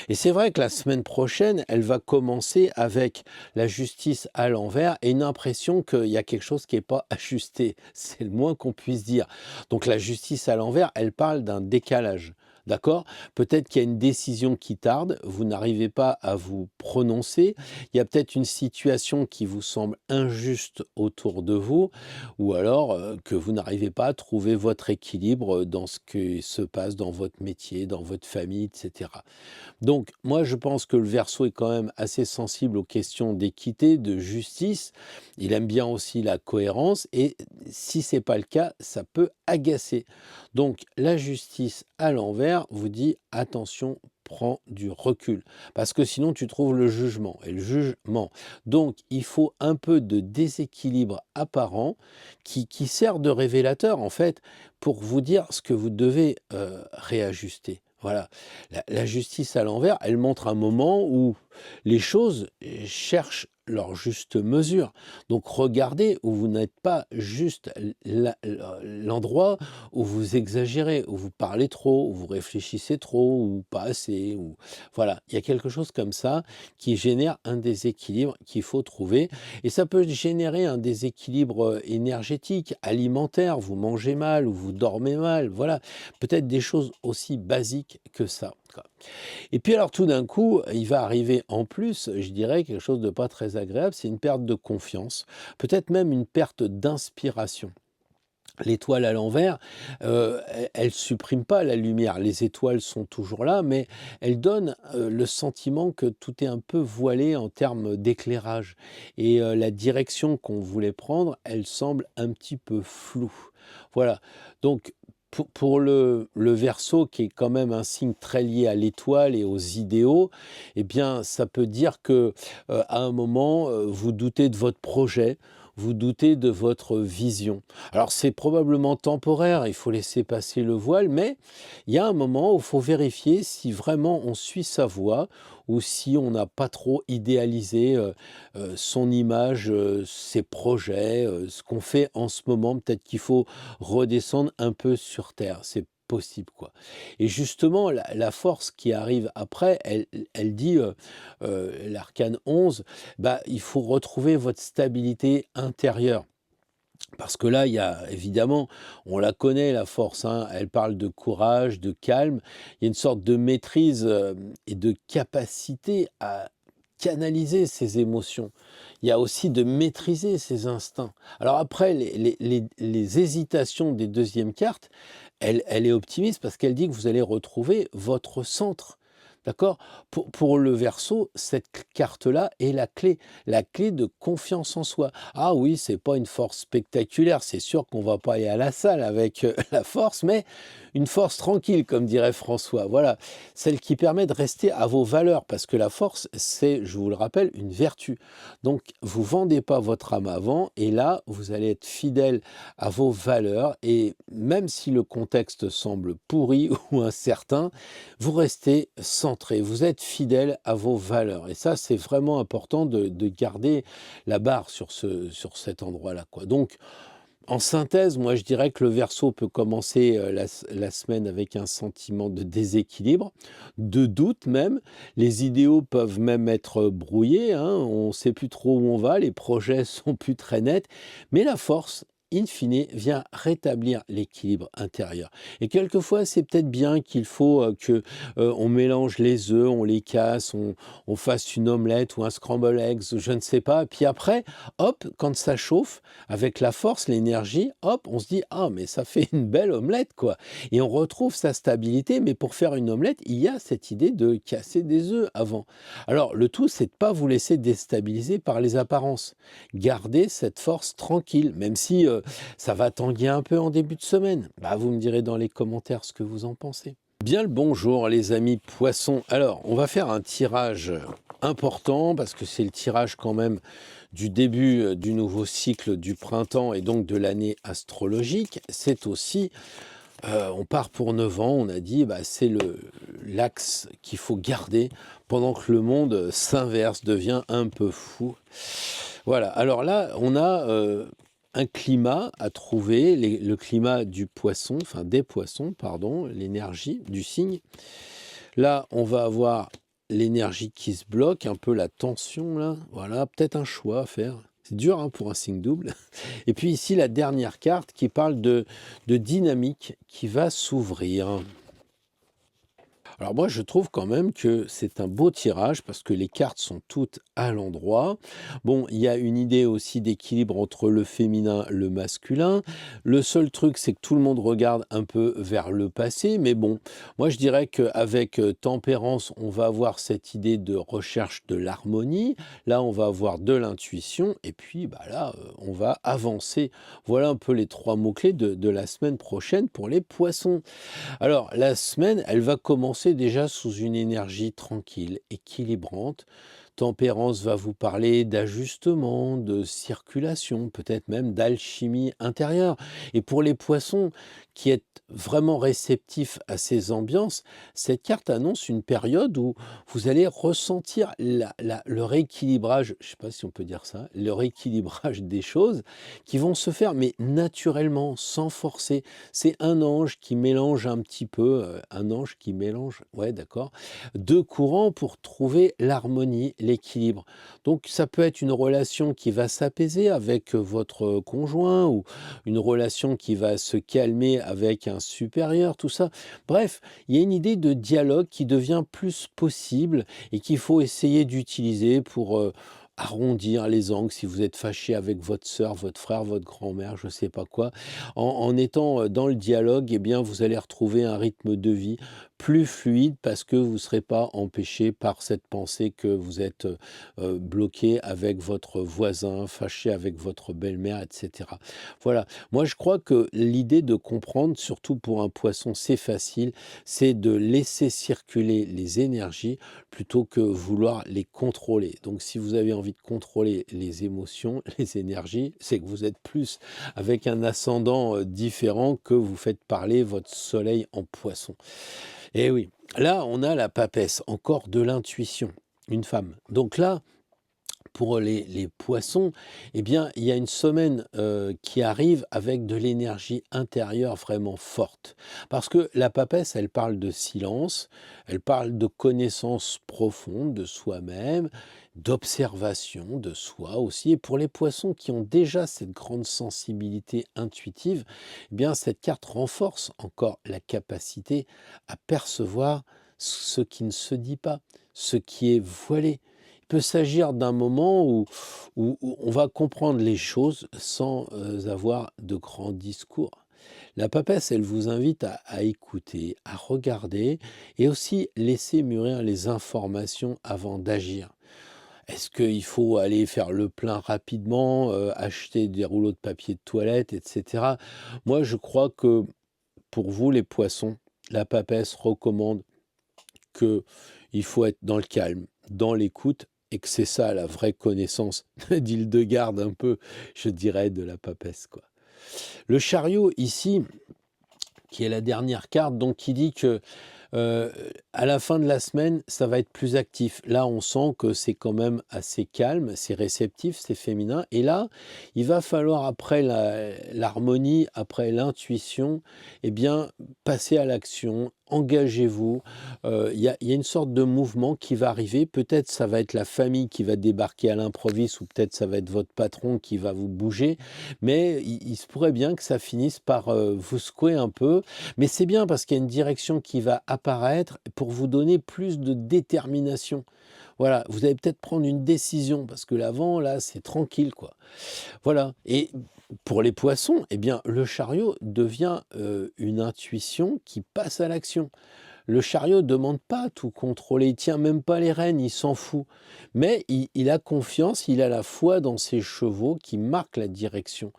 Et c'est vrai que la semaine prochaine, elle va commencer avec la justice à l'envers et une impression qu'il y a quelque chose qui n'est pas ajusté. C'est le moins qu'on puisse dire. Donc la justice à l'envers, elle parle d'un décalage. D'accord? Peut-être qu'il y a une décision qui tarde, vous n'arrivez pas à vous prononcer, il y a peut-être une situation qui vous semble injuste autour de vous, ou alors que vous n'arrivez pas à trouver votre équilibre dans ce qui se passe dans votre métier, dans votre famille, etc. Donc, moi, je pense que le Verseau est quand même assez sensible aux questions d'équité, de justice. Il aime bien aussi la cohérence et si c'est pas le cas, ça peut agacer. Donc, la justice à l'envers vous dit attention, prends du recul parce que sinon tu trouves le jugement et le jugement. Donc, il faut un peu de déséquilibre apparent qui sert de révélateur en fait pour vous dire ce que vous devez réajuster. Voilà. La justice à l'envers, elle montre un moment où les choses cherchent leur juste mesure. Donc regardez où vous n'êtes pas juste l'endroit où vous exagérez, où vous parlez trop, où vous réfléchissez trop, ou pas assez, ou voilà. Il y a quelque chose comme ça qui génère un déséquilibre qu'il faut trouver. Et ça peut générer un déséquilibre énergétique, alimentaire, vous mangez mal ou vous dormez mal, voilà. Peut-être des choses aussi basiques que ça, quoi. Et puis alors tout d'un coup, il va arriver en plus, je dirais, quelque chose de pas très agréable, c'est une perte de confiance, peut-être même une perte d'inspiration. L'étoile à l'envers, elle supprime pas la lumière. Les étoiles sont toujours là, mais elle donne, le sentiment que tout est un peu voilé en termes d'éclairage et la direction qu'on voulait prendre, elle semble un petit peu floue. Voilà, donc pour le Verseau, qui est quand même un signe très lié à l'étoile et aux idéaux, eh bien, ça peut dire que, à un moment, vous doutez de votre projet, vous doutez de votre vision. Alors c'est probablement temporaire, il faut laisser passer le voile, mais il y a un moment où il faut vérifier si vraiment on suit sa voie ou si on n'a pas trop idéalisé son image, ses projets, ce qu'on fait en ce moment. Peut-être qu'il faut redescendre un peu sur terre. C'est possible, quoi. Et justement, la force qui arrive après, elle dit, l'arcane 11, bah, il faut retrouver votre stabilité intérieure. Parce que là, il y a évidemment, on la connaît la force, hein, elle parle de courage, de calme, il y a une sorte de maîtrise et de capacité à canaliser ses émotions. Il y a aussi de maîtriser ses instincts. Alors après, les hésitations des deuxièmes cartes, elle est optimiste parce qu'elle dit que vous allez retrouver votre centre. D'accord? Pour le Verseau, cette carte-là est la clé de confiance en soi. Ah oui, c'est pas une force spectaculaire, c'est sûr qu'on va pas aller à la salle avec la force, mais une force tranquille, comme dirait François. Voilà, celle qui permet de rester à vos valeurs, parce que la force, c'est, je vous le rappelle, une vertu. Donc, vous vendez pas votre âme avant, et là, vous allez être fidèle à vos valeurs, et même si le contexte semble pourri ou incertain, vous restez centré, vous êtes fidèle à vos valeurs. Et ça, c'est vraiment important de garder la barre sur cet endroit-là, quoi. Donc, en synthèse, moi, je dirais que le Verseau peut commencer la semaine avec un sentiment de déséquilibre, de doute même. Les idéaux peuvent même être brouillés, hein, on ne sait plus trop où on va, les projets sont plus très nets, mais la force, in fine, vient rétablir l'équilibre intérieur. Et quelquefois, c'est peut-être bien qu'il faut que on mélange les œufs, on les casse, on fasse une omelette ou un scramble eggs, je ne sais pas. Puis après, hop, quand ça chauffe, avec la force, l'énergie, hop, on se dit, ah, mais ça fait une belle omelette, quoi. Et on retrouve sa stabilité, mais pour faire une omelette, il y a cette idée de casser des œufs avant. Alors, le tout, c'est de ne pas vous laisser déstabiliser par les apparences. Gardez cette force tranquille, même si ça va tanguer un peu en début de semaine. Bah, vous me direz dans les commentaires ce que vous en pensez. Bien le bonjour les amis poissons. Alors, on va faire un tirage important parce que c'est le tirage quand même du début du nouveau cycle du printemps et donc de l'année astrologique. C'est aussi, on part pour 9 ans, on a dit, bah, c'est l'axe qu'il faut garder pendant que le monde s'inverse, devient un peu fou. Voilà, alors là, on a un climat à trouver, le climat du poisson, enfin des poissons, pardon, l'énergie du signe. Là, on va avoir l'énergie qui se bloque, un peu la tension, là. Voilà, peut-être un choix à faire. C'est dur hein, pour un signe double. Et puis ici, la dernière carte qui parle de dynamique qui va s'ouvrir. Alors moi, je trouve quand même que c'est un beau tirage parce que les cartes sont toutes à l'endroit. Bon, il y a une idée aussi d'équilibre entre le féminin et le masculin. Le seul truc, c'est que tout le monde regarde un peu vers le passé. Mais bon, moi, je dirais qu'avec Tempérance, on va avoir cette idée de recherche de l'harmonie. Là, on va avoir de l'intuition. Et puis, bah là, on va avancer. Voilà un peu les 3 mots-clés de la semaine prochaine pour les poissons. Alors, la semaine, elle va commencer déjà sous une énergie tranquille, équilibrante, Tempérance va vous parler d'ajustement, de circulation, peut-être même d'alchimie intérieure. Et pour les poissons qui êtes vraiment réceptifs à ces ambiances, cette carte annonce une période où vous allez ressentir le rééquilibrage, je ne sais pas si on peut dire ça, le rééquilibrage des choses qui vont se faire, mais naturellement, sans forcer. C'est un ange qui mélange un petit peu, un ange qui mélange, ouais d'accord, deux courants pour trouver l'harmonie, l'équilibre. Donc ça peut être une relation qui va s'apaiser avec votre conjoint ou une relation qui va se calmer avec un supérieur, tout ça. Bref, il y a une idée de dialogue qui devient plus possible et qu'il faut essayer d'utiliser pour arrondir les angles si vous êtes fâché avec votre sœur, votre frère, votre grand-mère, je ne sais pas quoi. En étant dans le dialogue, eh bien, vous allez retrouver un rythme de vie plus fluide parce que vous ne serez pas empêché par cette pensée que vous êtes bloqué avec votre voisin, fâché avec votre belle-mère, etc. Voilà, moi je crois que l'idée de comprendre, surtout pour un poisson, c'est facile, c'est de laisser circuler les énergies plutôt que vouloir les contrôler. Donc si vous avez envie de contrôler les émotions, les énergies, c'est que vous êtes plus avec un ascendant différent que vous faites parler votre soleil en poisson. Et oui, là on a la papesse, encore de l'intuition, une femme. Donc là, pour les poissons, eh bien, il y a une semaine qui arrive avec de l'énergie intérieure vraiment forte. Parce que la papesse, elle parle de silence, elle parle de connaissance profonde de soi-même, d'observation de soi aussi. Et pour les poissons qui ont déjà cette grande sensibilité intuitive, eh bien, cette carte renforce encore la capacité à percevoir ce qui ne se dit pas, ce qui est voilé. Il peut s'agir d'un moment où on va comprendre les choses sans avoir de grands discours. La papesse, elle vous invite à écouter, à regarder et aussi laisser mûrir les informations avant d'agir. Est-ce qu'il faut aller faire le plein rapidement, acheter des rouleaux de papier de toilette, etc. Moi, je crois que pour vous, les poissons, la papesse recommande qu'il faut être dans le calme, dans l'écoute, et que c'est ça la vraie connaissance d'Hildegarde un peu, je dirais, de la papesse, quoi. Le chariot ici, qui est la dernière carte, donc qui dit que euh, à la fin de la semaine, ça va être plus actif. Là, on sent que c'est quand même assez calme, c'est réceptif, c'est féminin. Et là, il va falloir, après l'harmonie, après l'intuition, eh bien, passer à l'action, engagez-vous. Il y a une sorte de mouvement qui va arriver. Peut-être ça va être la famille qui va débarquer à l'improviste, ou peut-être ça va être votre patron qui va vous bouger. Mais il se pourrait bien que ça finisse par vous secouer un peu. Mais c'est bien parce qu'il y a une direction qui va apparaître pour vous donner plus de détermination. Voilà, vous allez peut-être prendre une décision parce que l'avant, là, c'est tranquille, quoi. Voilà. Et pour les poissons, eh bien, le chariot devient une intuition qui passe à l'action. Le chariot ne demande pas à tout contrôler, il tient même pas les rênes, il s'en fout. Mais il a confiance, il a la foi dans ses chevaux qui marquent la direction.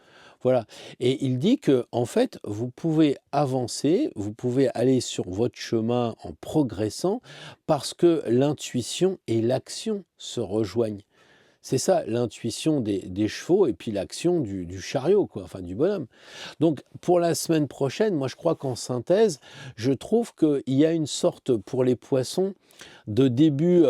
Voilà. Et il dit que, en fait, vous pouvez avancer, vous pouvez aller sur votre chemin en progressant parce que l'intuition et l'action se rejoignent. C'est ça l'intuition des chevaux et puis l'action du chariot, quoi, enfin du bonhomme. Donc pour la semaine prochaine, moi je crois qu'en synthèse, je trouve qu'il y a une sorte pour les poissons de début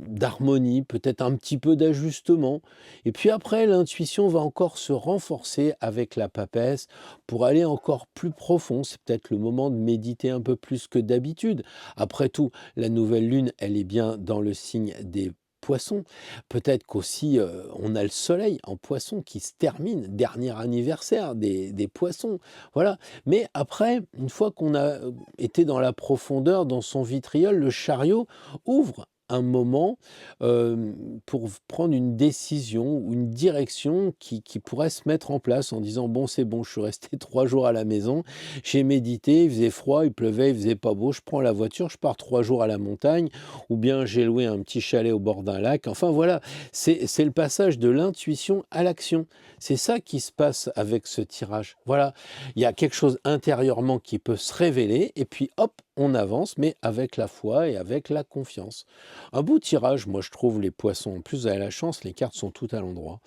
d'harmonie, peut-être un petit peu d'ajustement. Et puis après, l'intuition va encore se renforcer avec la papesse pour aller encore plus profond. C'est peut-être le moment de méditer un peu plus que d'habitude. Après tout, la nouvelle lune, elle est bien dans le signe des poissons. Peut-être qu'aussi on a le soleil en poisson qui se termine, dernier anniversaire des poissons. Voilà. Mais après, une fois qu'on a été dans la profondeur, dans son vitriol, le chariot ouvre un moment pour prendre une décision ou une direction qui pourrait se mettre en place en disant bon c'est bon, je suis resté 3 jours à la maison, j'ai médité, il faisait froid, il pleuvait, il faisait pas beau, je prends la voiture, je pars 3 jours à la montagne, ou bien j'ai loué un petit chalet au bord d'un lac. Enfin voilà, c'est le passage de l'intuition à l'action. C'est ça qui se passe avec ce tirage. Voilà, il y a quelque chose intérieurement qui peut se révéler et puis hop, on avance, mais avec la foi et avec la confiance. Un beau tirage, moi je trouve les poissons. En plus, vous avez la chance, les cartes sont toutes à l'endroit.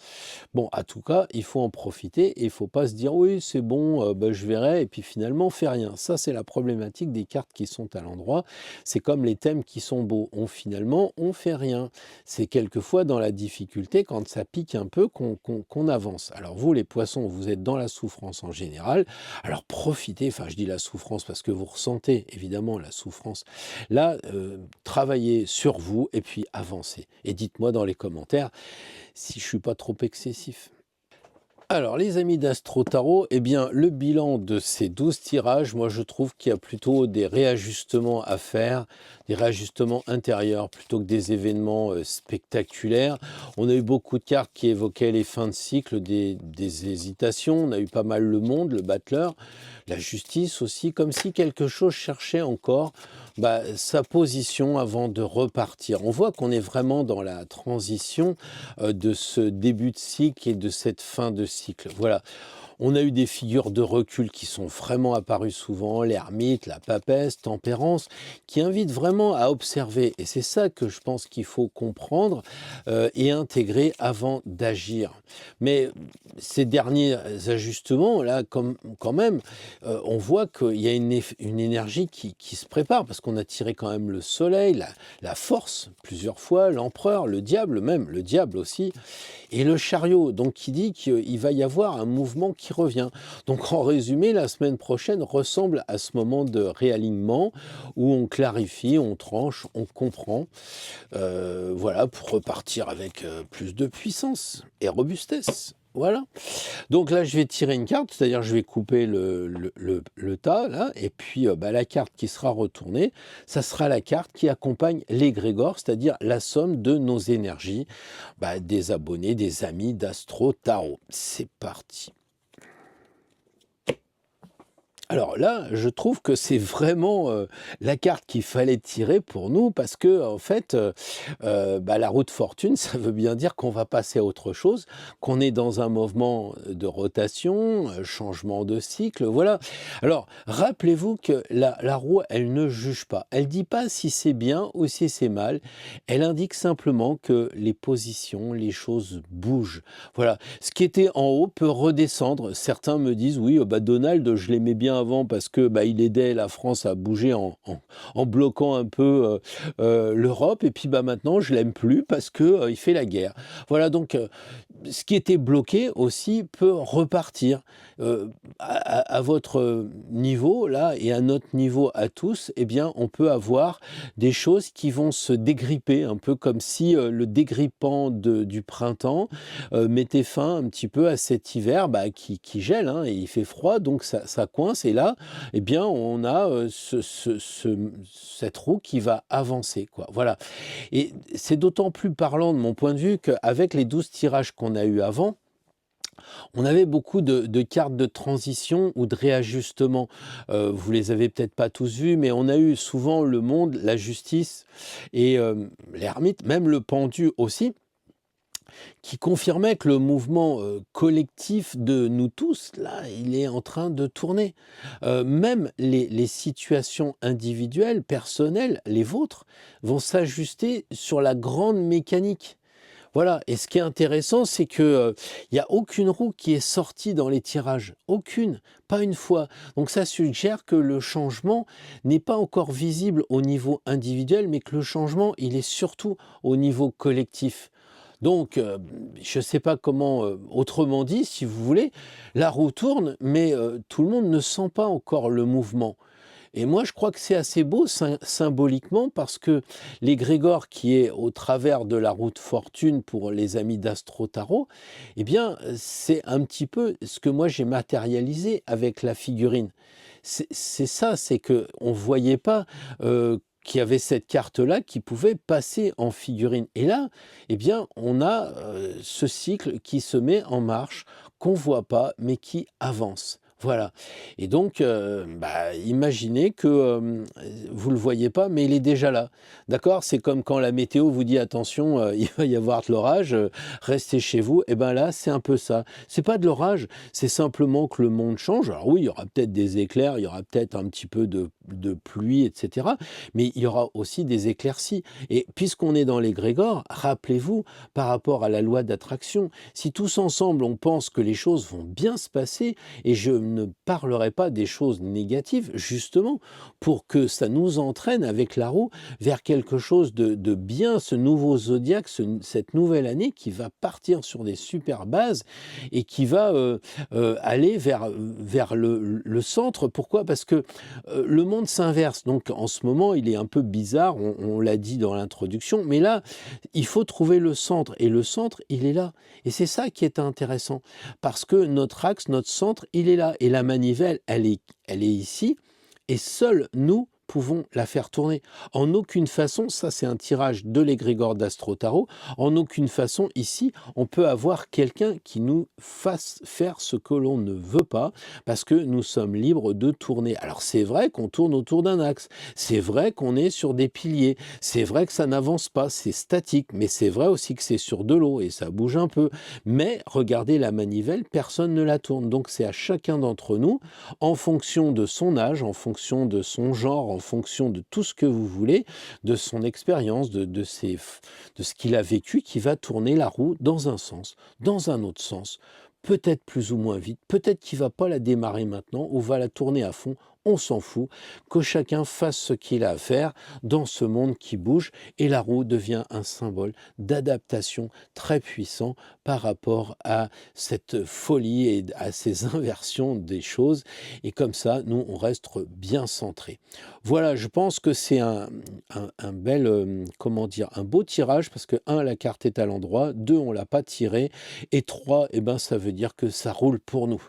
Bon, à tout cas, il faut en profiter et il faut pas se dire oui, c'est bon, bah, je verrai, et puis finalement, on fait rien. Ça, c'est la problématique des cartes qui sont à l'endroit. C'est comme les thèmes qui sont beaux. Finalement, on fait rien. C'est quelquefois dans la difficulté, quand ça pique un peu, qu'on avance. Alors vous, les poissons, vous êtes dans la souffrance en général. Alors profitez, enfin je dis la souffrance parce que vous ressentez évidemment la souffrance. Là, travaillez sur vous et puis avancez. Et dites-moi dans les commentaires si je suis pas trop excessif. Alors, les amis d'Astro Tarot, eh bien, le bilan de ces 12 tirages, moi, je trouve qu'il y a plutôt des réajustements à faire, des réajustements intérieurs, plutôt que des événements spectaculaires. On a eu beaucoup de cartes qui évoquaient les fins de cycle, des hésitations. On a eu pas mal le monde, le battleur, la justice aussi, comme si quelque chose cherchait encore sa position avant de repartir. On voit qu'on est vraiment dans la transition de ce début de cycle et de cette fin de cycle. Voilà. On a eu des figures de recul qui sont vraiment apparues souvent, l'ermite, la papesse, tempérance, qui invitent vraiment à observer. Et c'est ça que je pense qu'il faut comprendre et intégrer avant d'agir. Mais ces derniers ajustements, là, quand même, on voit qu'il y a une énergie qui se prépare, parce qu'on a tiré quand même le soleil, la force, plusieurs fois, l'empereur, le diable même, le diable aussi, et le chariot, donc qui dit qu'il va y avoir un mouvement qui revient. Donc en résumé, la semaine prochaine ressemble à ce moment de réalignement où on clarifie, on tranche, on comprend, voilà, pour repartir avec plus de puissance et robustesse. Voilà. Donc là, je vais tirer une carte, c'est-à-dire je vais couper le tas, là, et puis la carte qui sera retournée, ça sera la carte qui accompagne l'égrégore, c'est-à-dire la somme de nos énergies, des abonnés, des amis d'Astro Tarot. C'est parti. Alors là, je trouve que c'est vraiment la carte qu'il fallait tirer pour nous, parce que en fait, la roue de fortune, ça veut bien dire qu'on va passer à autre chose, qu'on est dans un mouvement de rotation, changement de cycle, voilà. Alors, rappelez-vous que la roue, elle ne juge pas. Elle dit pas si c'est bien ou si c'est mal. Elle indique simplement que les positions, les choses bougent. Voilà. Ce qui était en haut peut redescendre. Certains me disent, oui, Donald, je l'aimais bien avant parce que il aidait la France à bouger en bloquant un peu l'Europe, et puis maintenant je l'aime plus parce que il fait la guerre. Voilà, donc ce qui était bloqué aussi peut repartir à votre niveau là et à notre niveau à tous. Eh bien, on peut avoir des choses qui vont se dégripper, un peu comme si le dégrippant du printemps mettait fin un petit peu à cet hiver qui gèle, hein, et il fait froid, donc ça coince. Et là, eh bien, on a cette roue qui va avancer, quoi. Voilà. Et c'est d'autant plus parlant de mon point de vue qu'avec les 12 tirages qu'on a eu avant, on avait beaucoup de cartes de transition ou de réajustement. Vous les avez peut-être pas tous vues, mais on a eu souvent le monde, la justice et l'ermite, même le pendu aussi, qui confirmait que le mouvement collectif de nous tous, là, il est en train de tourner. Même les situations individuelles, personnelles, les vôtres, vont s'ajuster sur la grande mécanique. Voilà, et ce qui est intéressant, c'est que il n'y a aucune roue qui est sortie dans les tirages. Aucune, pas une fois. Donc ça suggère que le changement n'est pas encore visible au niveau individuel, mais que le changement, il est surtout au niveau collectif. Donc, je ne sais pas comment, autrement dit, si vous voulez, la roue tourne, mais tout le monde ne sent pas encore le mouvement. Et moi, je crois que c'est assez beau symboliquement, parce que l'égrégore qui est au travers de la roue de fortune pour les amis d'Astro Tarot, eh bien, c'est un petit peu ce que moi j'ai matérialisé avec la figurine. C'est ça, c'est qu'on ne voyait pas qu'il y avait cette carte-là qui pouvait passer en figurine. Et là, eh bien, on a ce cycle qui se met en marche, qu'on ne voit pas, mais qui avance. Voilà. Et donc, imaginez que vous ne le voyez pas, mais il est déjà là. D'accord? C'est comme quand la météo vous dit attention, il va y avoir de l'orage, restez chez vous. Et bien là, c'est un peu ça. C'est pas de l'orage, c'est simplement que le monde change. Alors oui, il y aura peut-être des éclairs, il y aura peut-être un petit peu de pluie, etc. Mais il y aura aussi des éclaircies. Et puisqu'on est dans l'égrégore, rappelez-vous, par rapport à la loi d'attraction, si tous ensemble on pense que les choses vont bien se passer, et je ne parlerai pas des choses négatives, justement, pour que ça nous entraîne avec la roue vers quelque chose de bien, ce nouveau zodiaque, cette nouvelle année qui va partir sur des super bases et qui va aller vers le centre. Pourquoi? Parce que le monde s'inverse. Donc en ce moment, il est un peu bizarre, on l'a dit dans l'introduction, mais là, il faut trouver le centre. Et le centre, il est là. Et c'est ça qui est intéressant. Parce que notre axe, notre centre, il est là. Et la manivelle, elle est ici. Et seuls nous pouvons la faire tourner. En aucune façon, ça c'est un tirage de l'égrégore d'Astro Tarot, en aucune façon ici on peut avoir quelqu'un qui nous fasse faire ce que l'on ne veut pas, parce que nous sommes libres de tourner. Alors c'est vrai qu'on tourne autour d'un axe, c'est vrai qu'on est sur des piliers, c'est vrai que ça n'avance pas, c'est statique, mais c'est vrai aussi que c'est sur de l'eau et ça bouge un peu. Mais regardez la manivelle, personne ne la tourne, donc c'est à chacun d'entre nous, en fonction de son âge, en fonction de son genre, en fonction de tout ce que vous voulez, de son expérience, de ce qu'il a vécu, qui va tourner la roue dans un sens, dans un autre sens, peut-être plus ou moins vite, peut-être qu'il ne va pas la démarrer maintenant ou va la tourner à fond, on s'en fout, que chacun fasse ce qu'il a à faire dans ce monde qui bouge, et la roue devient un symbole d'adaptation très puissant par rapport à cette folie et à ces inversions des choses, et comme ça, nous, on reste bien centré. Voilà, je pense que c'est un bel, comment dire, un beau tirage, parce que 1, la carte est à l'endroit, 2, on l'a pas tirée, et 3, eh ben, ça veut dire que ça roule pour nous.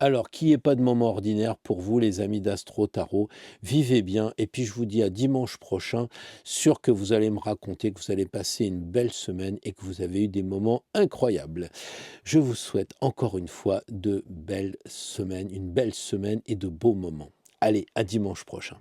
Alors, qu'il n'y ait pas de moment ordinaire pour vous, les amis d'Astro Tarot, vivez bien, et puis je vous dis à dimanche prochain, sûr que vous allez me raconter que vous allez passer une belle semaine et que vous avez eu des moments incroyables. Je vous souhaite encore une fois de belles semaines, une belle semaine et de beaux moments. Allez, à dimanche prochain.